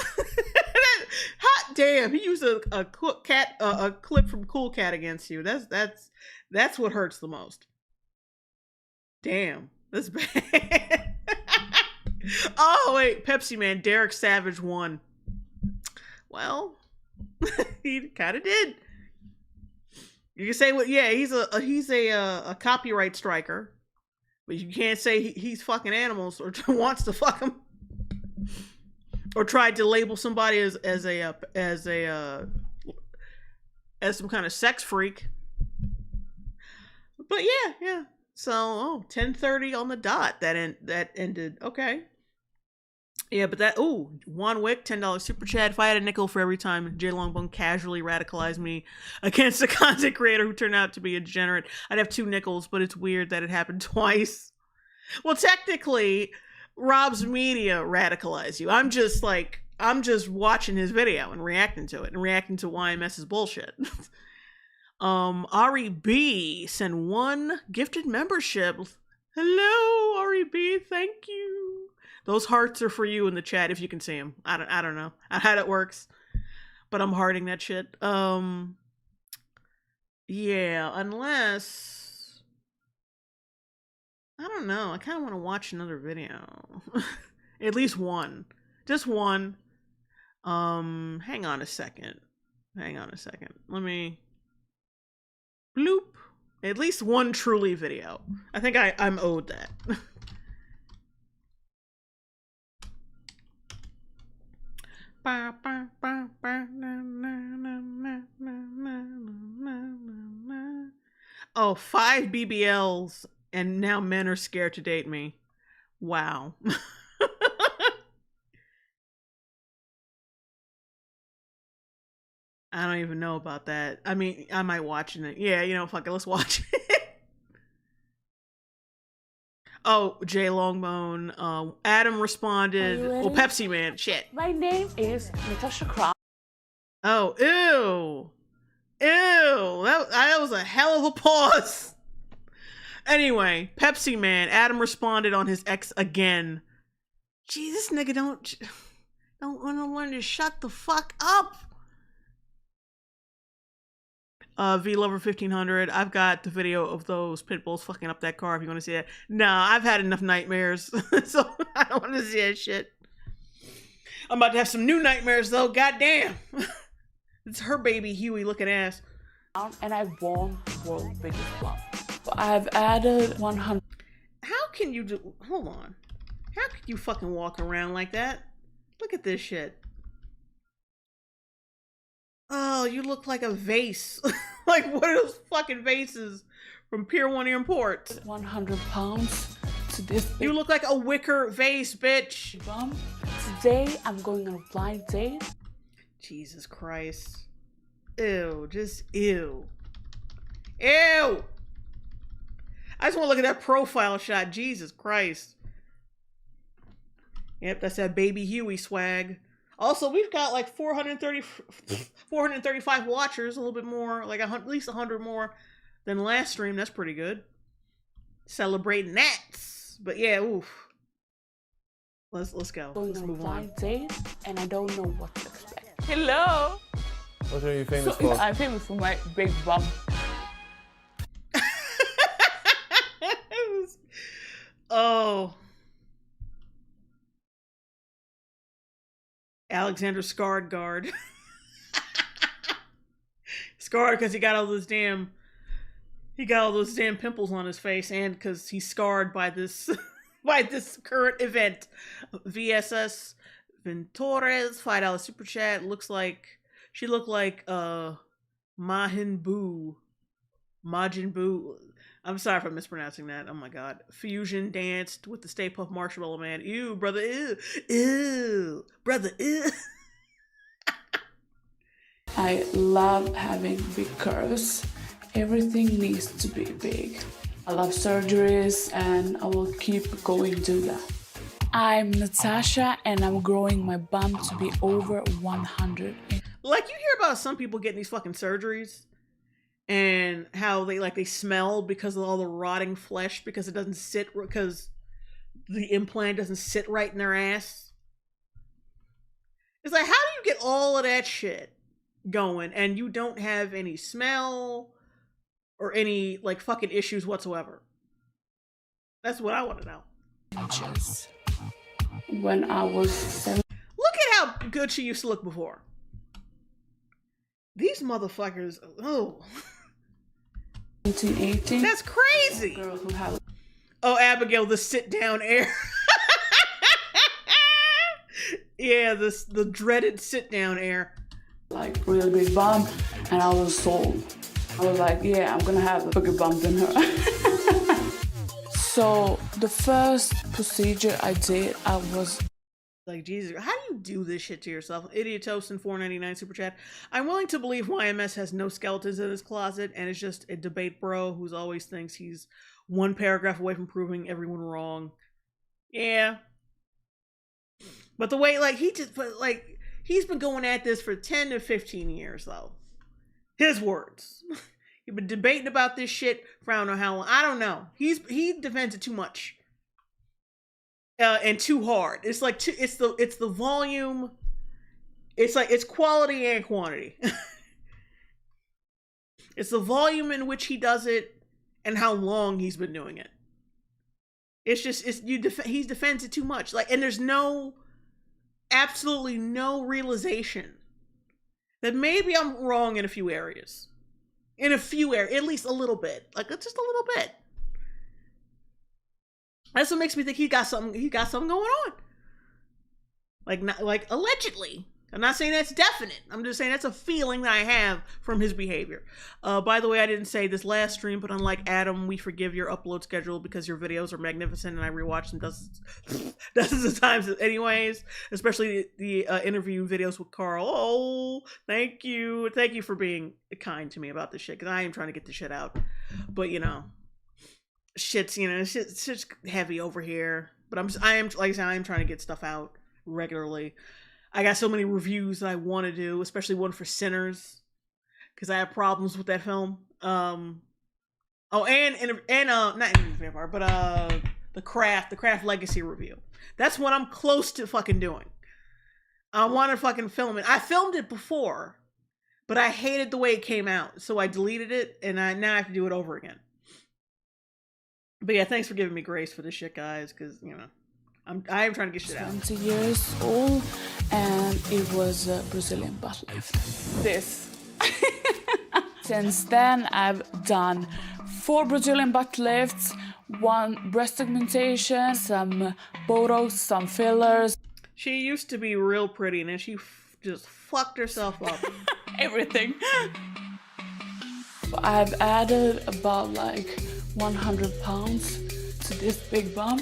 Hot damn, he used a clip from Cool Cat against you. That's what hurts the most. Damn, that's bad. Oh wait, Pepsi Man, Derek Savage won. Well, he kind of did. You can say what? Yeah, he's a copyright striker, but you can't say he's fucking animals or wants to fuck them, or tried to label somebody as some kind of sex freak. But yeah. So 10:30 on the dot. That ended. Okay. Yeah, but that, Juan Wick, $10 super chat. If I had a nickel for every time Jay Longbone casually radicalized me against a content creator who turned out to be a degenerate, I'd have 2 nickels, but it's weird that it happened twice. Well, technically, Rob's Media radicalized you. I'm just watching his video and reacting to it and reacting to YMS's bullshit. Ari B sent 1 gifted membership. Hello, Ari B, thank you. Those hearts are for you in the chat if you can see them. I don't know how that works, but I'm hearting that shit. Yeah, unless I don't know. I kind of want to watch another video, at least one, just one. Hang on a second. Let me bloop. At least one truly video. I think I'm owed that. Oh, 5 BBLs and now men are scared to date me. Wow. I don't even know about that. I mean, I might watch it. Yeah, fuck it, let's watch it. Oh, Jay Longbone. Adam responded. Well, Pepsi Man. Shit. My name is Natasha Cross. Oh, ew. That was a hell of a pause. Anyway, Pepsi Man. Adam responded on his ex again. Gee, this nigga don't want to learn to shut the fuck up. V-Lover 1500, I've got the video of those pit bulls fucking up that car if you want to see it. Nah, I've had enough nightmares, so I don't want to see that shit. I'm about to have some new nightmares though, goddamn. It's her baby Huey looking ass. And I won world biggest flop. I've added 100. How can you do, hold on. How can you fucking walk around like that? Look at this shit. Oh, you look like a vase. Like one of those fucking vases from Pier 1 Airport. 100 pounds to this. You look like a wicker vase, bitch. Today, I'm going on a blind date. Jesus Christ. Ew, just ew. Ew! I just want to look at that profile shot. Jesus Christ. Yep, that's that baby Huey swag. Also, we've got like 435 watchers, a little bit more, like at least 100 more than last stream. That's pretty good. Celebrating that. But yeah, oof. Let's go. Let's move on. Date, and I don't know what to expect. Hello. What are you famous for? I'm famous for my big bum. Oh. Alexander Skarsgård. Scarred because he got all those damn pimples on his face, and because he's scarred by this by this current event. VSS Ventores, $5 super chat. She looked like Majin Buu. I'm sorry if I'm mispronouncing that. Oh my god. Fusion danced with the Stay Puft Marshmallow Man. Ew, brother, ew. Ew. Brother, ew. I love having big curves. Everything needs to be big. I love surgeries and I will keep going do that. I'm Natasha and I'm growing my bum to be over 100. Like, you hear about some people getting these fucking surgeries and how they smell because of all the rotting flesh because it doesn't sit, because the implant doesn't sit right in their ass. It's like, how do you get all of that shit going and you don't have any smell or any like fucking issues whatsoever? That's what I want to know. Inches. when I was 17. Look at how good she used to look before. These motherfuckers, oh. 18. That's crazy. Girl who had oh, Abigail, the sit-down air. Yeah, the dreaded sit-down air. like really big bump, and I was sold. I was like, yeah, I'm gonna have a bigger bump than her. So the first procedure I did, I was like, Jesus, how do you do this shit to yourself? Idiot Toast and 4.99 super chat. I'm willing to believe YMS has no skeletons in his closet and is just a debate bro who's always thinks he's one paragraph away from proving everyone wrong. Yeah. But the way, like, he's been going at this for 10 to 15 years, though. His words. He's been debating about this shit for I don't know how long. I don't know. He defends it too much. And too hard. It's like it's the volume. It's like it's quality and quantity. It's the volume in which he does it and how long he's been doing it. It's just he defends it too much. Like, and there's absolutely no realization that maybe I'm wrong in a few areas. In a few areas, at least a little bit. Like, just a little bit. That's what makes me think he got something going on. Like allegedly. I'm not saying that's definite. I'm just saying that's a feeling that I have from his behavior. By the way, I didn't say this last stream, but unlike Adam, we forgive your upload schedule because your videos are magnificent and I rewatch them dozens of times anyways, especially the interview videos with Carl. Oh, thank you. Thank you for being kind to me about this shit, because I am trying to get this shit out. But, shit's heavy over here. But I am trying to get stuff out regularly. I got so many reviews that I want to do, especially one for Sinners, because I have problems with that film. And not Interview Vampire, but the Craft Legacy review. That's what I'm close to fucking doing. I want to fucking film it. I filmed it before, but I hated the way it came out, so I deleted it, and now I have to do it over again. But yeah, thanks for giving me grace for this shit, guys, because I am trying to get shit out. 20 years old, and it was a Brazilian butt lift. This. Since then, I've done 4 Brazilian butt lifts, 1 breast augmentation, some Botox, some fillers. She used to be real pretty, and then she just fucked herself up. Everything. I've added about 100 pounds to this big bump.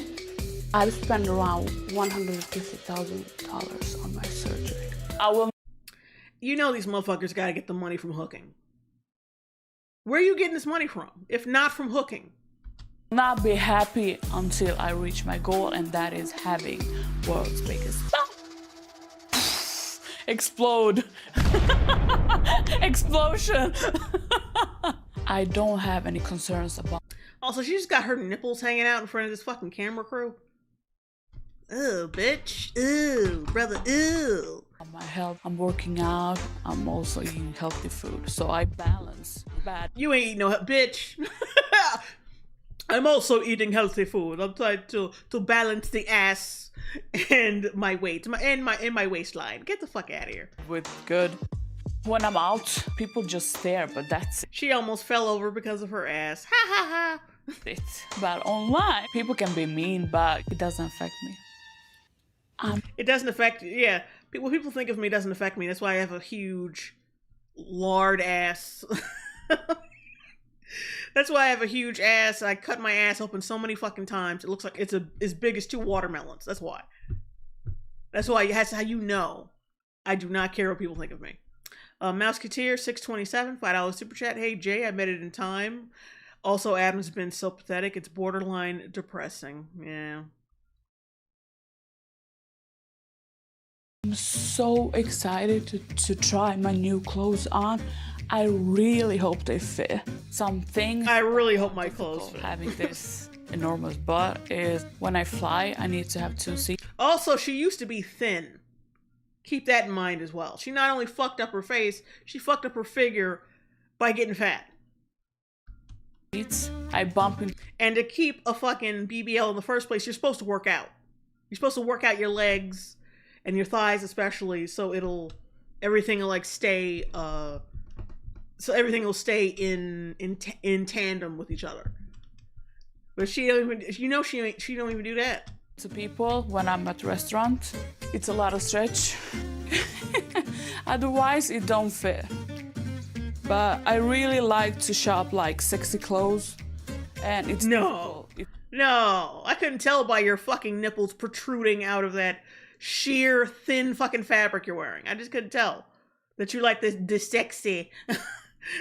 I've spent around $150,000 on my surgery. These motherfuckers gotta get the money from hooking. Where are you getting this money from, if not from hooking? Not be happy until I reach my goal, and that is having world's biggest bump. Explode. Explosion. I don't have any concerns about. Also, she just got her nipples hanging out in front of this fucking camera crew. Ooh, bitch. Ooh, brother. Ooh. My health. I'm working out. I'm also eating healthy food, so I balance. Bad. You ain't eating no bitch. I'm also eating healthy food. I'm trying to balance the ass and my weight, my waistline. Get the fuck out of here. With good. When I'm out, people just stare, but that's it. She almost fell over because of her ass. Ha ha ha. But online, people can be mean, but it doesn't affect me. It doesn't affect, yeah. What people think of me doesn't affect me. That's why I have a huge lard ass. That's why I have a huge ass. I cut my ass open so many fucking times. It looks like it's as big as 2 watermelons. That's why. That's how you know I do not care what people think of me. Mouseketeer 627, $5 super chat. Hey Jay, I made it in time. Also, Adam's been so pathetic. It's borderline depressing. Yeah. I'm so excited to try my new clothes on. I really hope they fit. Something I really hope my clothes fit. Having this enormous butt is when I fly, I need to have 2 seats. Also, she used to be thin. Keep that in mind as well. She not only fucked up her face, she fucked up her figure by getting fat. I bump into. And to keep a fucking BBL in the first place, you're supposed to work out. You're supposed to work out your legs and your thighs especially, so everything will like stay so everything will stay in tandem with each other. But she don't even, she don't even do that. To people when I'm at restaurant, it's a lot of stretch. Otherwise, it don't fit. But I really like to shop like sexy clothes, and it's no, I couldn't tell by your fucking nipples protruding out of that sheer thin fucking fabric you're wearing. I just couldn't tell that you like this sexy.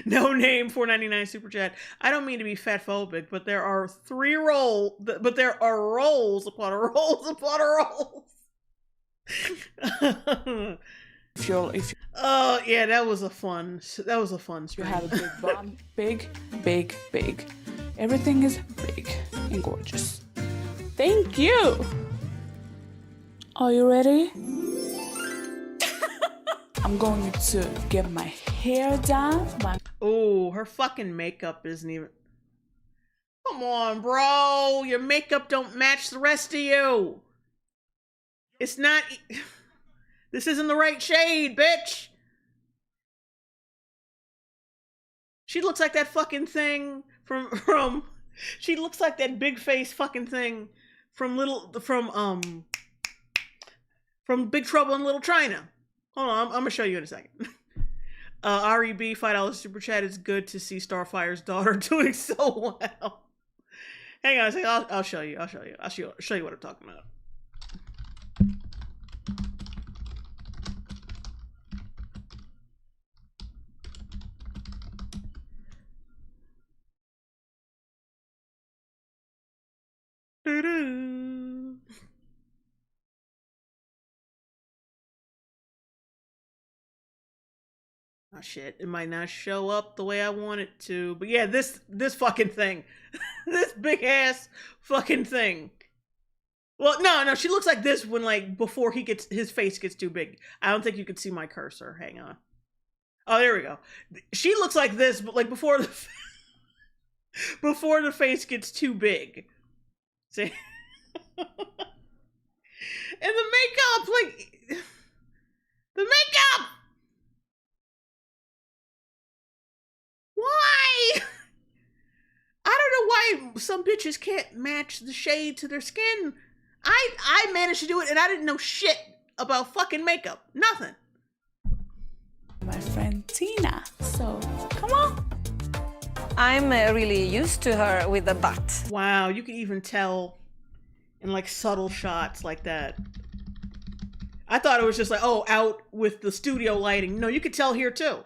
No name $4.99 super chat. I don't mean to be fat phobic, but there are rolls upon rolls upon rolls. Oh yeah, that was a fun stream. You have a big bum, big. Everything is big and gorgeous. Thank you. Are you ready? I'm going to get my hair done. Oh, her fucking makeup isn't even... Come on, bro. Your makeup don't match the rest of you. It's not... This isn't the right shade, bitch. She looks like that fucking thing from she looks like that big face fucking thing from Big Trouble in Little China. Hold on, I'm gonna show you in a second. REB $5 super chat. It's good to see Starfire's daughter doing so well. Hang on a second. I'll show you. I'll show you what I'm talking about. Doo-doo. Oh shit, it might not show up the way I want it to. But yeah, this fucking thing. This big ass fucking thing. Well, no, she looks like this when like before his face gets too big. I don't think you can see my cursor. Hang on. Oh, there we go. She looks like this, but like before the face gets too big. See? And the makeup, like the makeup. Why? I don't know why some bitches can't match the shade to their skin. I managed to do it and I didn't know shit about fucking makeup. Nothing. My friend Tina. So, come on. I'm really used to her with the butt. Wow, you can even tell in like subtle shots like that. I thought it was just like, oh, out with the studio lighting. No, you could tell here too.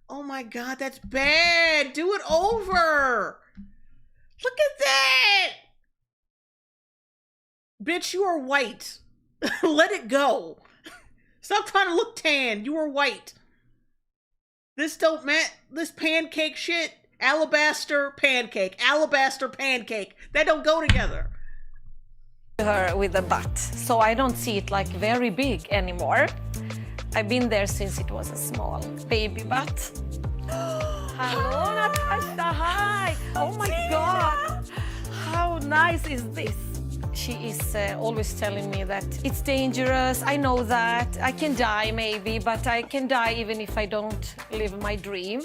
Oh my god, that's bad. Do it over. Look at that. Bitch, you are white. Let it go. Stop trying to look tan. You are white. This pancake shit. Alabaster pancake. That don't go together. Her with the butt. So I don't see it like very big anymore. I've been there since it was a small baby butt. Hello, Natasha. Hi. Oh my God. How nice is this? She is always telling me that it's dangerous. I know that. I can die maybe, but I can die even if I don't live my dream.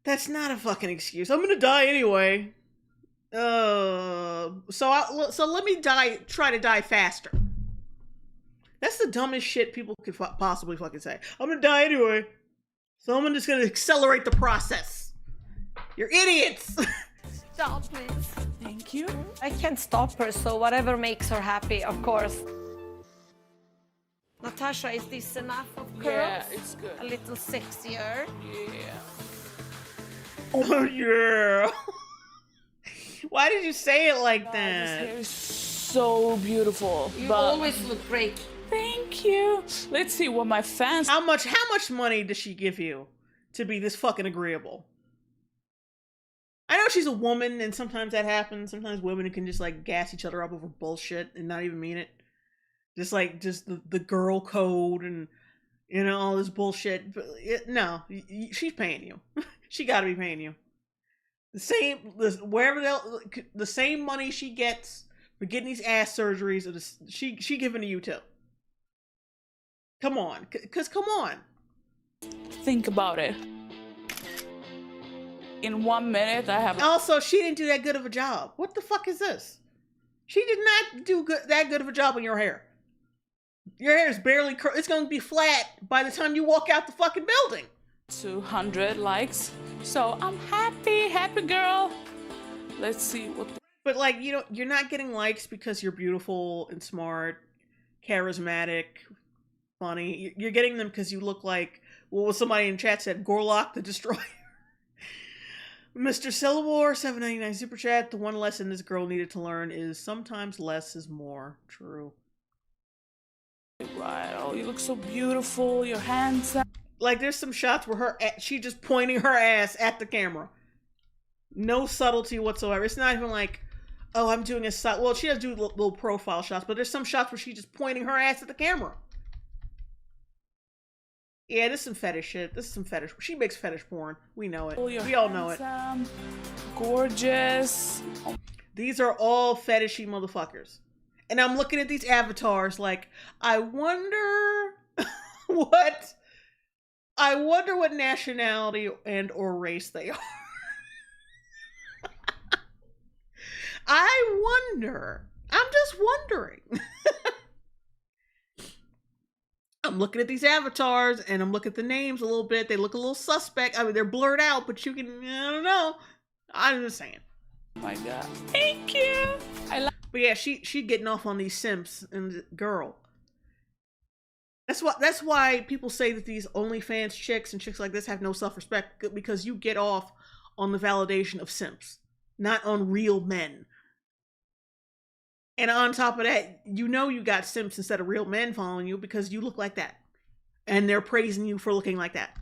That's not a fucking excuse. I'm gonna die anyway. So let me try to die faster. That's the dumbest shit people could possibly fucking say. I'm gonna die anyway. So I'm just gonna accelerate the process. You're idiots! Stop, please. Thank you. I can't stop her, so whatever makes her happy, of course. Natasha, is this enough of curls? Yeah, it's good. A little sexier? Yeah. Oh yeah! Why did you say it like This that? hair is so beautiful. You always look great. Thank you. Let's see what my fans... How much money does she give you to be this fucking agreeable? I know she's a woman and sometimes that happens. Sometimes women can just like gas each other up over bullshit and not even mean it. Just the girl code and, you know, all this bullshit. But no, she's paying you. She gotta be paying you. The same money she gets But getting these ass surgeries, she giving to you too. Come on, cause come on. Think about it. In 1 minute, I have. Also, she didn't do that good of a job. What the fuck is this? She did not do that good of a job on your hair. Your hair is barely it's going to be flat by the time you walk out the fucking building. 200 likes. So I'm happy girl. Let's see what. But like, you know, you're not getting likes because you're beautiful and smart, charismatic, funny. You're getting them because you look like, what was somebody in chat said, Gorlock the Destroyer. Mr. Syllabore, $7.99 super chat. The one lesson this girl needed to learn is sometimes less is more. True. Right. Oh, you look so beautiful. Your hands. Like, there's some shots where she just pointing her ass at the camera. No subtlety whatsoever. It's not even like, oh, I'm doing a well, she does do little profile shots, but there's some shots where she's just pointing her ass at the camera. Yeah, this is some fetish shit. This is some fetish. She makes fetish porn. We know it. We all know it. Gorgeous. These are all fetishy motherfuckers. And I'm looking at these avatars like, I wonder what nationality and or race they are. I wonder. I'm just wondering. I'm looking at these avatars and I'm looking at the names a little bit. They look a little suspect. I mean, they're blurred out, but you can, I don't know. I'm just saying. Oh my God. Thank you. But yeah, she getting off on these simps and girl. That's why people say that these OnlyFans chicks and chicks like this have no self-respect, because you get off on the validation of simps, not on real men. And on top of that, you know you got simps instead of real men following you because you look like that. And they're praising you for looking like that.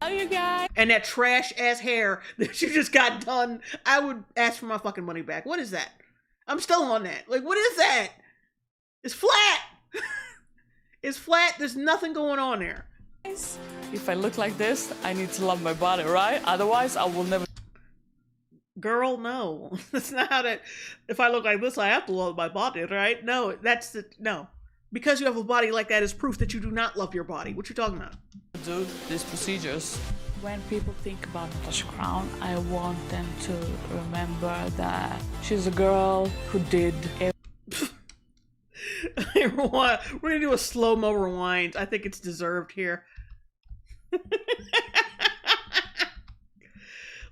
Oh, you guys. And that trash ass hair that you just got done, I would ask for my fucking money back. What is that? I'm still on that. Like, what is that? It's flat. It's flat. There's nothing going on there. If I look like this, I need to love my body, right? Otherwise, I will never. Girl, no. That's not how that. If I look like this, I have to love my body, right? No, no. Because you have a body like that is proof that you do not love your body. What you talking about? Do these procedures. When people think about Natasha Crown, I want them to remember that she's a girl who did. We're gonna do a slow-mo rewind. I think it's deserved here.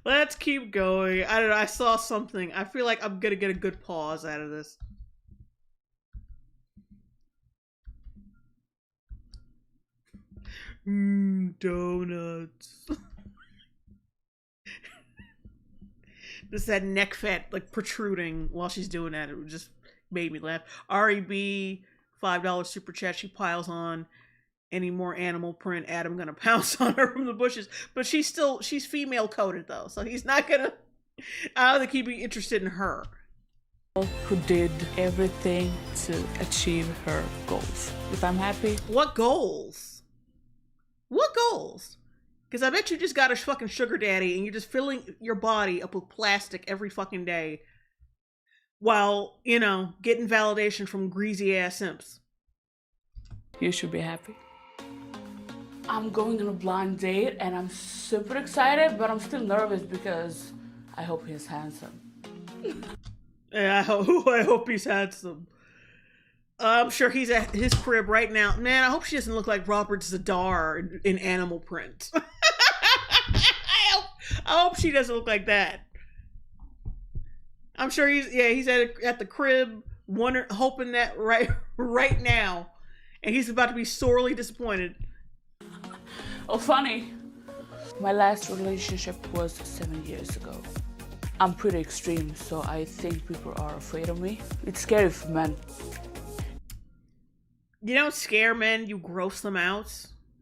Let's keep going. I don't know. I saw something. I feel like I'm gonna get a good pause out of this. Donuts. Just that neck fat like protruding while she's doing that. It just made me laugh. REB, $5 super chat. She piles on. Any more animal print, Adam gonna pounce on her from the bushes. But she's female coded though, so he's not gonna. I don't think he'd be interested in her. Who did everything to achieve her goals. If I'm happy. What goals? What goals? Because I bet you just got a fucking sugar daddy and you're just filling your body up with plastic every fucking day while, you know, getting validation from greasy ass simps. You should be happy. I'm going on a blind date and I'm super excited, but I'm still nervous because I hope he's handsome. Yeah, I hope he's handsome. I'm sure he's at his crib right now. Man, I hope she doesn't look like Robert Zadar in Animal Print. I hope she doesn't look like that. I'm sure he's at the crib, hoping that right now, and he's about to be sorely disappointed. Oh, funny. My last relationship was 7 years ago. I'm pretty extreme, so I think people are afraid of me. It's scary for men. You don't scare men, you gross them out.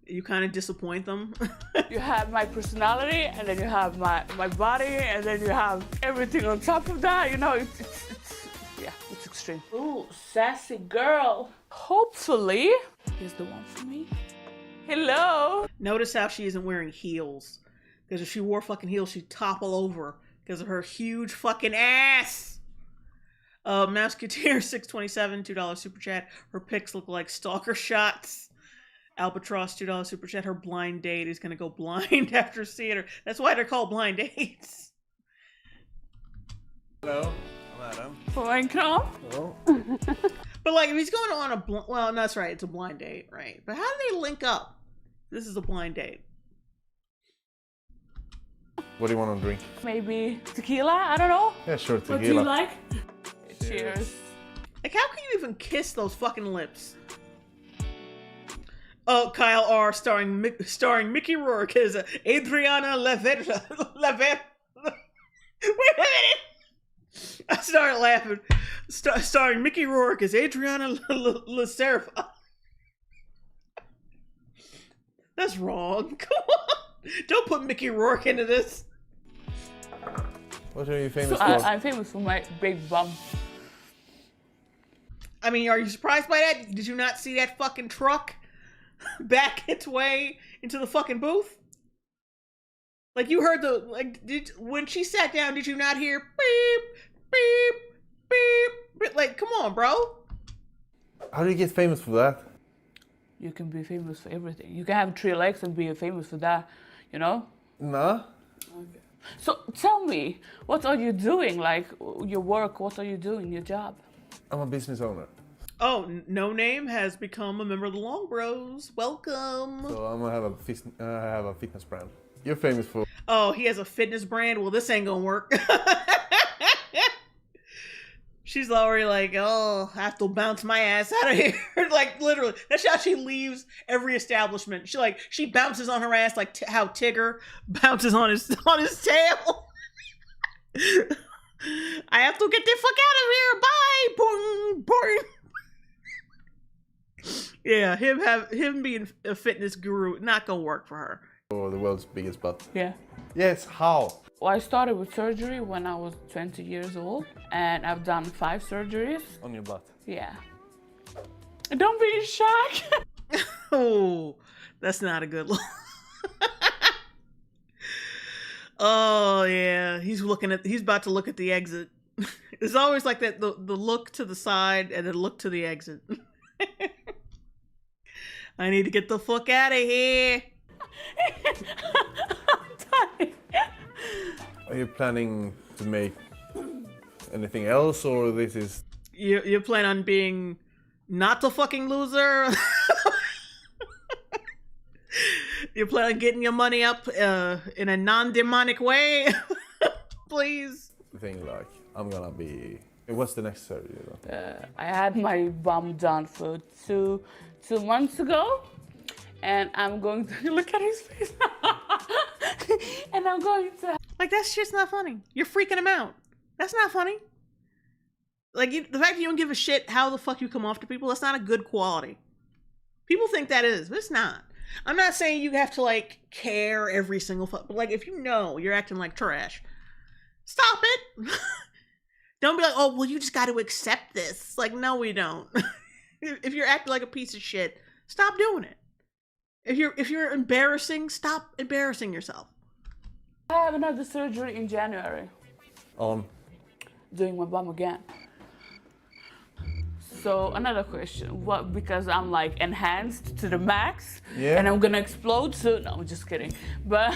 You kind of disappoint them. You have my personality, and then you have my body, and then you have everything on top of that. You know, it's extreme. Ooh, sassy girl. Hopefully, he's the one for me. Hello. Notice how she isn't wearing heels. Because if she wore fucking heels, she'd topple over because of her huge fucking ass. Musketeer 627, $2 super chat. Her pics look like stalker shots. Albatross, $2 super chat. Her blind date is gonna go blind after seeing her. That's why they're called blind dates. Hello. Hello. Får en kram? Hello. But like, if he's going on a well, no, that's right, it's a blind date, right? But how do they link up? This is a blind date. What do you want to drink? Maybe tequila? I don't know. Yeah, sure, tequila. What do you like? Cheers. Like, how can you even kiss those fucking lips? Oh, Kyle R. starring Mickey Rourke as Adriana Leverta. Wait a minute! I started laughing. Starring Mickey Rourke as Adriana Lacerfa. That's wrong. Come on. Don't put Mickey Rourke into this. What are you famous So for? I'm famous for my big bum. I mean, are you surprised by that? Did you not see that fucking truck back its way into the fucking booth? Like, you heard the, like, when she sat down, did you not hear beep, beep, beep, beep? Like, come on, bro. How do you get famous for that? You can be famous for everything. You can have 3 legs and be famous for that, you know? Nah. Okay. So tell me, what are you doing? Like, your work, what are you doing, your job? I'm a business owner. Oh, No Name has become a member of the Long Bros. Welcome. So I'm gonna have a fitness brand. You're famous for. Oh, he has a fitness brand? Well, this ain't gonna work. She's already like, oh, I have to bounce my ass out of here. Like, literally, that's how she leaves every establishment. She bounces on her ass like how Tigger bounces on his tail. I have to get the fuck out of here. Bye. Boing, boing. Yeah, him being a fitness guru, not gonna work for her. For the world's biggest butt. Yeah. Yes, how? Well, I started with surgery when I was 20 years old, and I've done 5 surgeries. On your butt. Yeah. Don't be in shock. Oh, that's not a good look. Oh yeah, he's about to look at the exit. It's always like that, the look to the side and then look to the exit. I need to get the fuck out of here. Are you planning to make anything else, or this is? You plan on being not the fucking loser? You plan on getting your money up in a non-demonic way? Please. The thing, like, I'm gonna be. What's the next surgery? I had my bum done for two months ago, and I'm going to look at his face. And I'm going to. Like, that's just not funny. You're freaking him out. That's not funny. Like, the fact that you don't give a shit how the fuck you come off to people, that's not a good quality. People think that is, but it's not. I'm not saying you have to, like, care every single fuck, but, like, if you know you're acting like trash, stop it. Don't be like, oh, well, you just got to accept this. Like, no, we don't. If you're acting like a piece of shit, stop doing it. If you're embarrassing, stop embarrassing yourself. I have another surgery in January. On? Doing my bum again. So another question, what, because I'm like enhanced to the max, yeah, and I'm gonna explode soon. No, I'm just kidding. But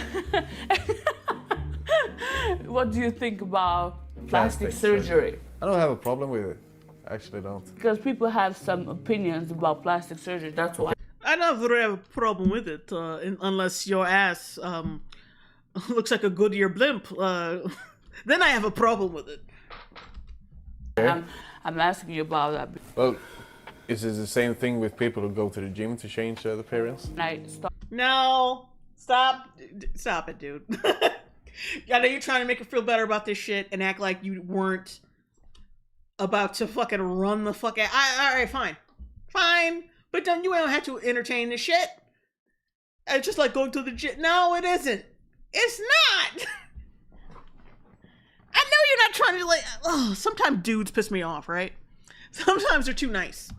what do you think about plastic surgery? I don't have a problem with it. I actually don't. Because people have some opinions about plastic surgery. That's why. I never have a problem with it, unless your ass looks like a Goodyear blimp. Then I have a problem with it. Okay. I'm asking you about that. Well, is it the same thing with people who go to the gym to change their appearance? No, stop it, dude. I know you're trying to make her feel better about this shit and act like you weren't about to fucking run the fuck out. All right, fine, but then you don't have to entertain this shit. It's just like going to the gym. No, it isn't. It's not. I know you're not trying to, like, oh, sometimes dudes piss me off, right? Sometimes they're too nice.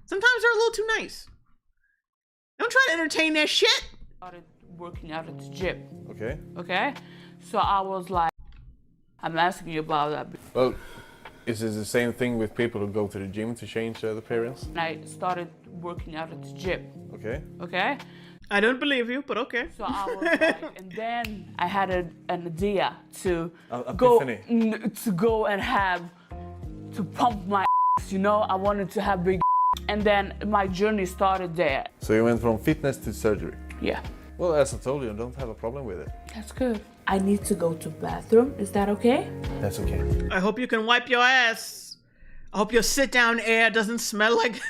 Sometimes they're a little too nice. Don't try to entertain that shit. Started working out at the gym. Okay. Okay? So I was like, I'm asking you about that. Well, Is it the same thing with people who go to the gym to change their appearance? And I started working out at the gym. Okay. Okay? I don't believe you, but okay. So I was like, and then I had an idea to go and to pump my ass, you know? I wanted to have big and then my journey started there. So you went from fitness to surgery? Yeah. Well, as I told you, I don't have a problem with it. That's good. I need to go to bathroom. Is that okay? That's okay. I hope you can wipe your ass. I hope your sit-down air doesn't smell like...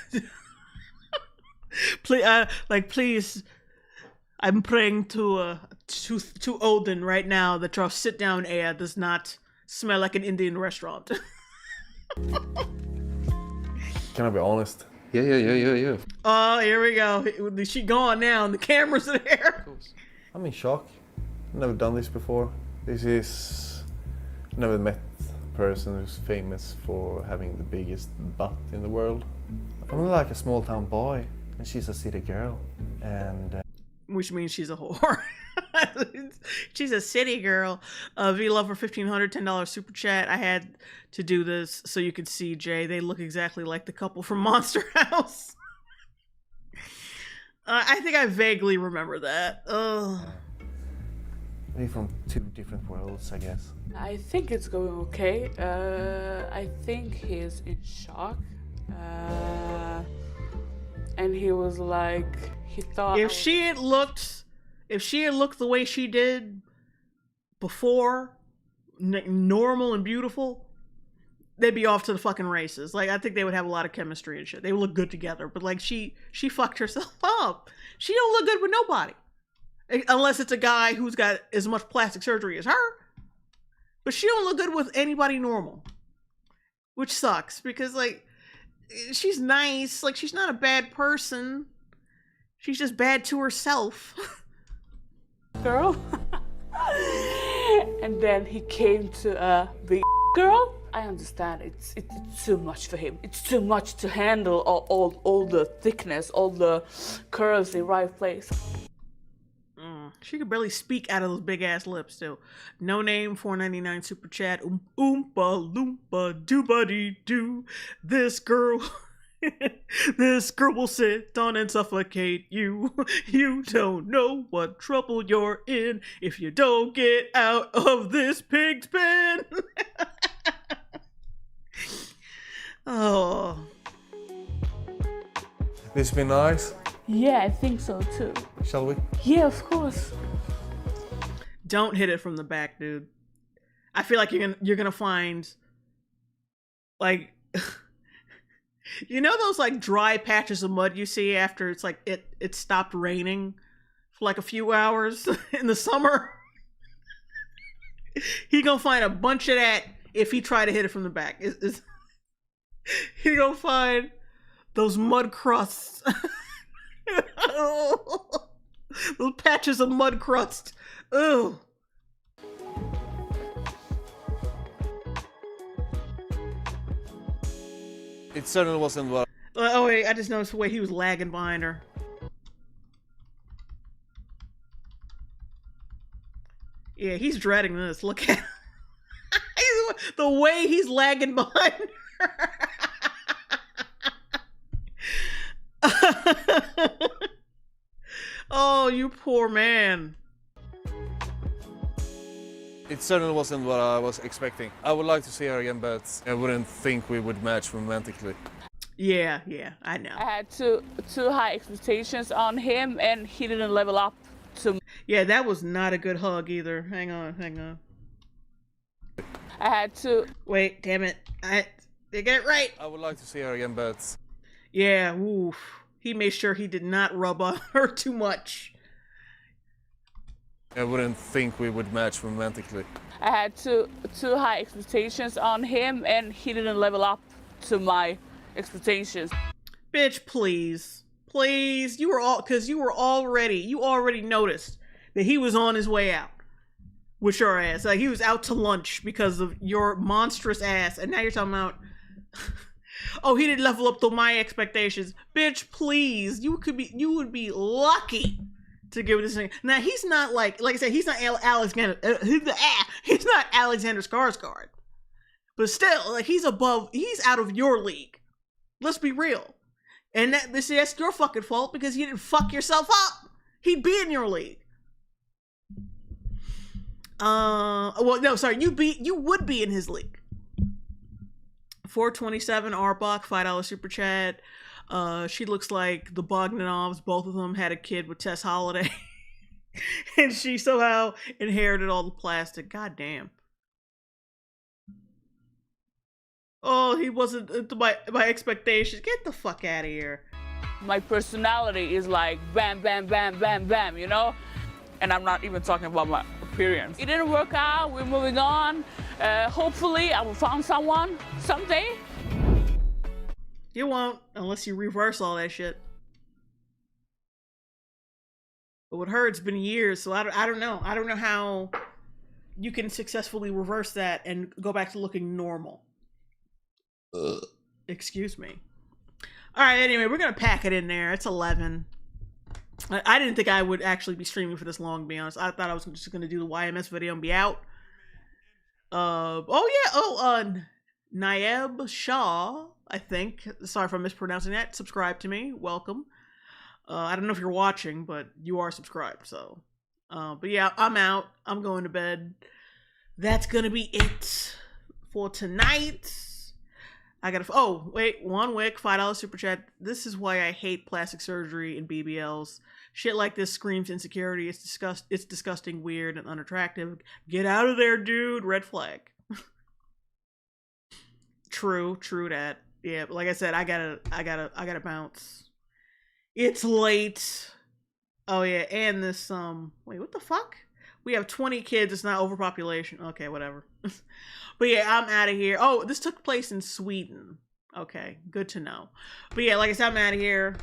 please, I'm praying to Odin right now that your sit-down air does not smell like an Indian restaurant. Can I be honest? Yeah. Oh, here we go. She gone now, and the camera's there. I'm in shock. Never done this before. This is... Never met a person who's famous for having the biggest butt in the world. I'm like a small town boy, and she's a city girl, and... Which means she's a whore. She's a city girl. V-Love for $1,500, $10 super chat. I had to do this so you could see Jay. They look exactly like the couple from Monster House. I think I vaguely remember that. We're from two different worlds, I guess. I think it's going okay. I think he's in shock. And he was like, he thought... If she had looked the way she did before, normal and beautiful, they'd be off to the fucking races. Like, I think they would have a lot of chemistry and shit. They would look good together. But like, she fucked herself up. She don't look good with nobody. Unless it's a guy who's got as much plastic surgery as her. But she don't look good with anybody normal. Which sucks, because like, she's nice. Like, she's not a bad person. She's just bad to herself. Girl. And then he came to the girl. I understand it's too much for him. It's too much to handle all the thickness, all the curves in the right place. She could barely speak out of those big ass lips too. No name, $4.99 super chat. Oompa loompa doo-ba-dee doo. This girl will sit on and suffocate you. You don't know what trouble you're in if you don't get out of this pig's pen. Oh. This been nice? Yeah, I think so too. Shall we? Yeah, of course. Don't hit it from the back, dude. I feel like you're gonna find, like, you know those like dry patches of mud you see after it's like it stopped raining for like a few hours in the summer? He gonna find a bunch of that if he try to hit it from the back. He gonna find those mud crusts. Those patches of mud crust. Ugh. It certainly wasn't what... Oh wait, I just noticed the way he was lagging behind her. Yeah, he's dreading this. Look at him. The way he's lagging behind her. Oh, you poor man. It certainly wasn't what I was expecting. I would like to see her again, but I wouldn't think we would match romantically. Yeah, I know. I had too high expectations on him, and he didn't level up to... Yeah, that was not a good hug either. Hang on. I had to... Wait, damn it. I get it right. I would like to see her again, but... Yeah, oof. He made sure he did not rub on her too much. I wouldn't think we would match romantically. I had too high expectations on him, and he didn't level up to my expectations. Bitch, please. Please. You already noticed that he was on his way out with your ass. Like, he was out to lunch because of your monstrous ass, and now you're talking about... Oh, he didn't level up to my expectations. Bitch, please. You would be lucky to give this thing. Now, he's not like I said, he's not Alexander. He's not Alexander Skarsgård. But still, like, he's out of your league. Let's be real. And that's your fucking fault because you didn't fuck yourself up. He'd be in your league. Well, no, sorry, you would be in his league. 427 Arbach, $5 super chat. She looks like the Bogdanovs. Both of them had a kid with Tess Holiday. And she somehow inherited all the plastic. God damn. Oh, he wasn't to my expectations. Get the fuck out of here. My personality is like bam, bam, bam, bam, bam, you know? And I'm not even talking about my appearance. It didn't work out, we're moving on. Hopefully I will find someone someday. You won't, unless you reverse all that shit. But with her, it's been years, so I don't know. I don't know how you can successfully reverse that and go back to looking normal. Excuse me. All right, anyway, we're going to pack it in there. It's 11. I didn't think I would actually be streaming for this long, to be honest. I thought I was just going to do the YMS video and be out. Naeb Shah, I think. Sorry if I'm mispronouncing that. Subscribe to me. Welcome. I don't know if you're watching, but you are subscribed, so. But yeah, I'm out. I'm going to bed. That's going to be it for tonight. I gotta, oh, wait, one wick, $5 super chat. This is why I hate plastic surgery and BBLs. Shit like this screams insecurity. It's disgusting, weird, and unattractive. Get out of there, dude. Red flag. True that. Yeah, but like I said, I gotta bounce. It's late. Oh yeah, and this, wait, what the fuck? We have 20 kids, it's not overpopulation. Okay, whatever. But yeah, I'm out of here. Oh, this took place in Sweden. Okay, good to know. But yeah, like I said, I'm out of here.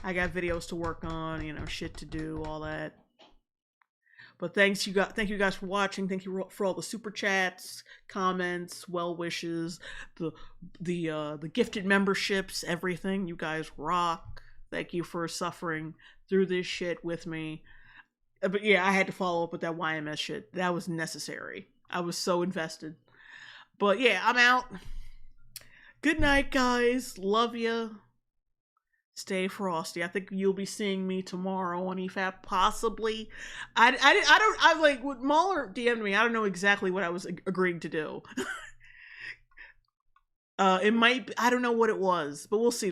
I got videos to work on, you know, shit to do, all that. But thank you guys for watching. Thank you for all the super chats, comments, well wishes, the gifted memberships, everything. You guys rock. Thank you for suffering through this shit with me. But yeah, I had to follow up with that YMS shit. That was necessary. I was so invested. But yeah, I'm out. Good night, guys. Love ya. Stay frosty. I think you'll be seeing me tomorrow on EFAP, possibly. I like, when Mahler DM'd me, I don't know exactly what I was agreeing to do. It might, I don't know what it was, but we'll see.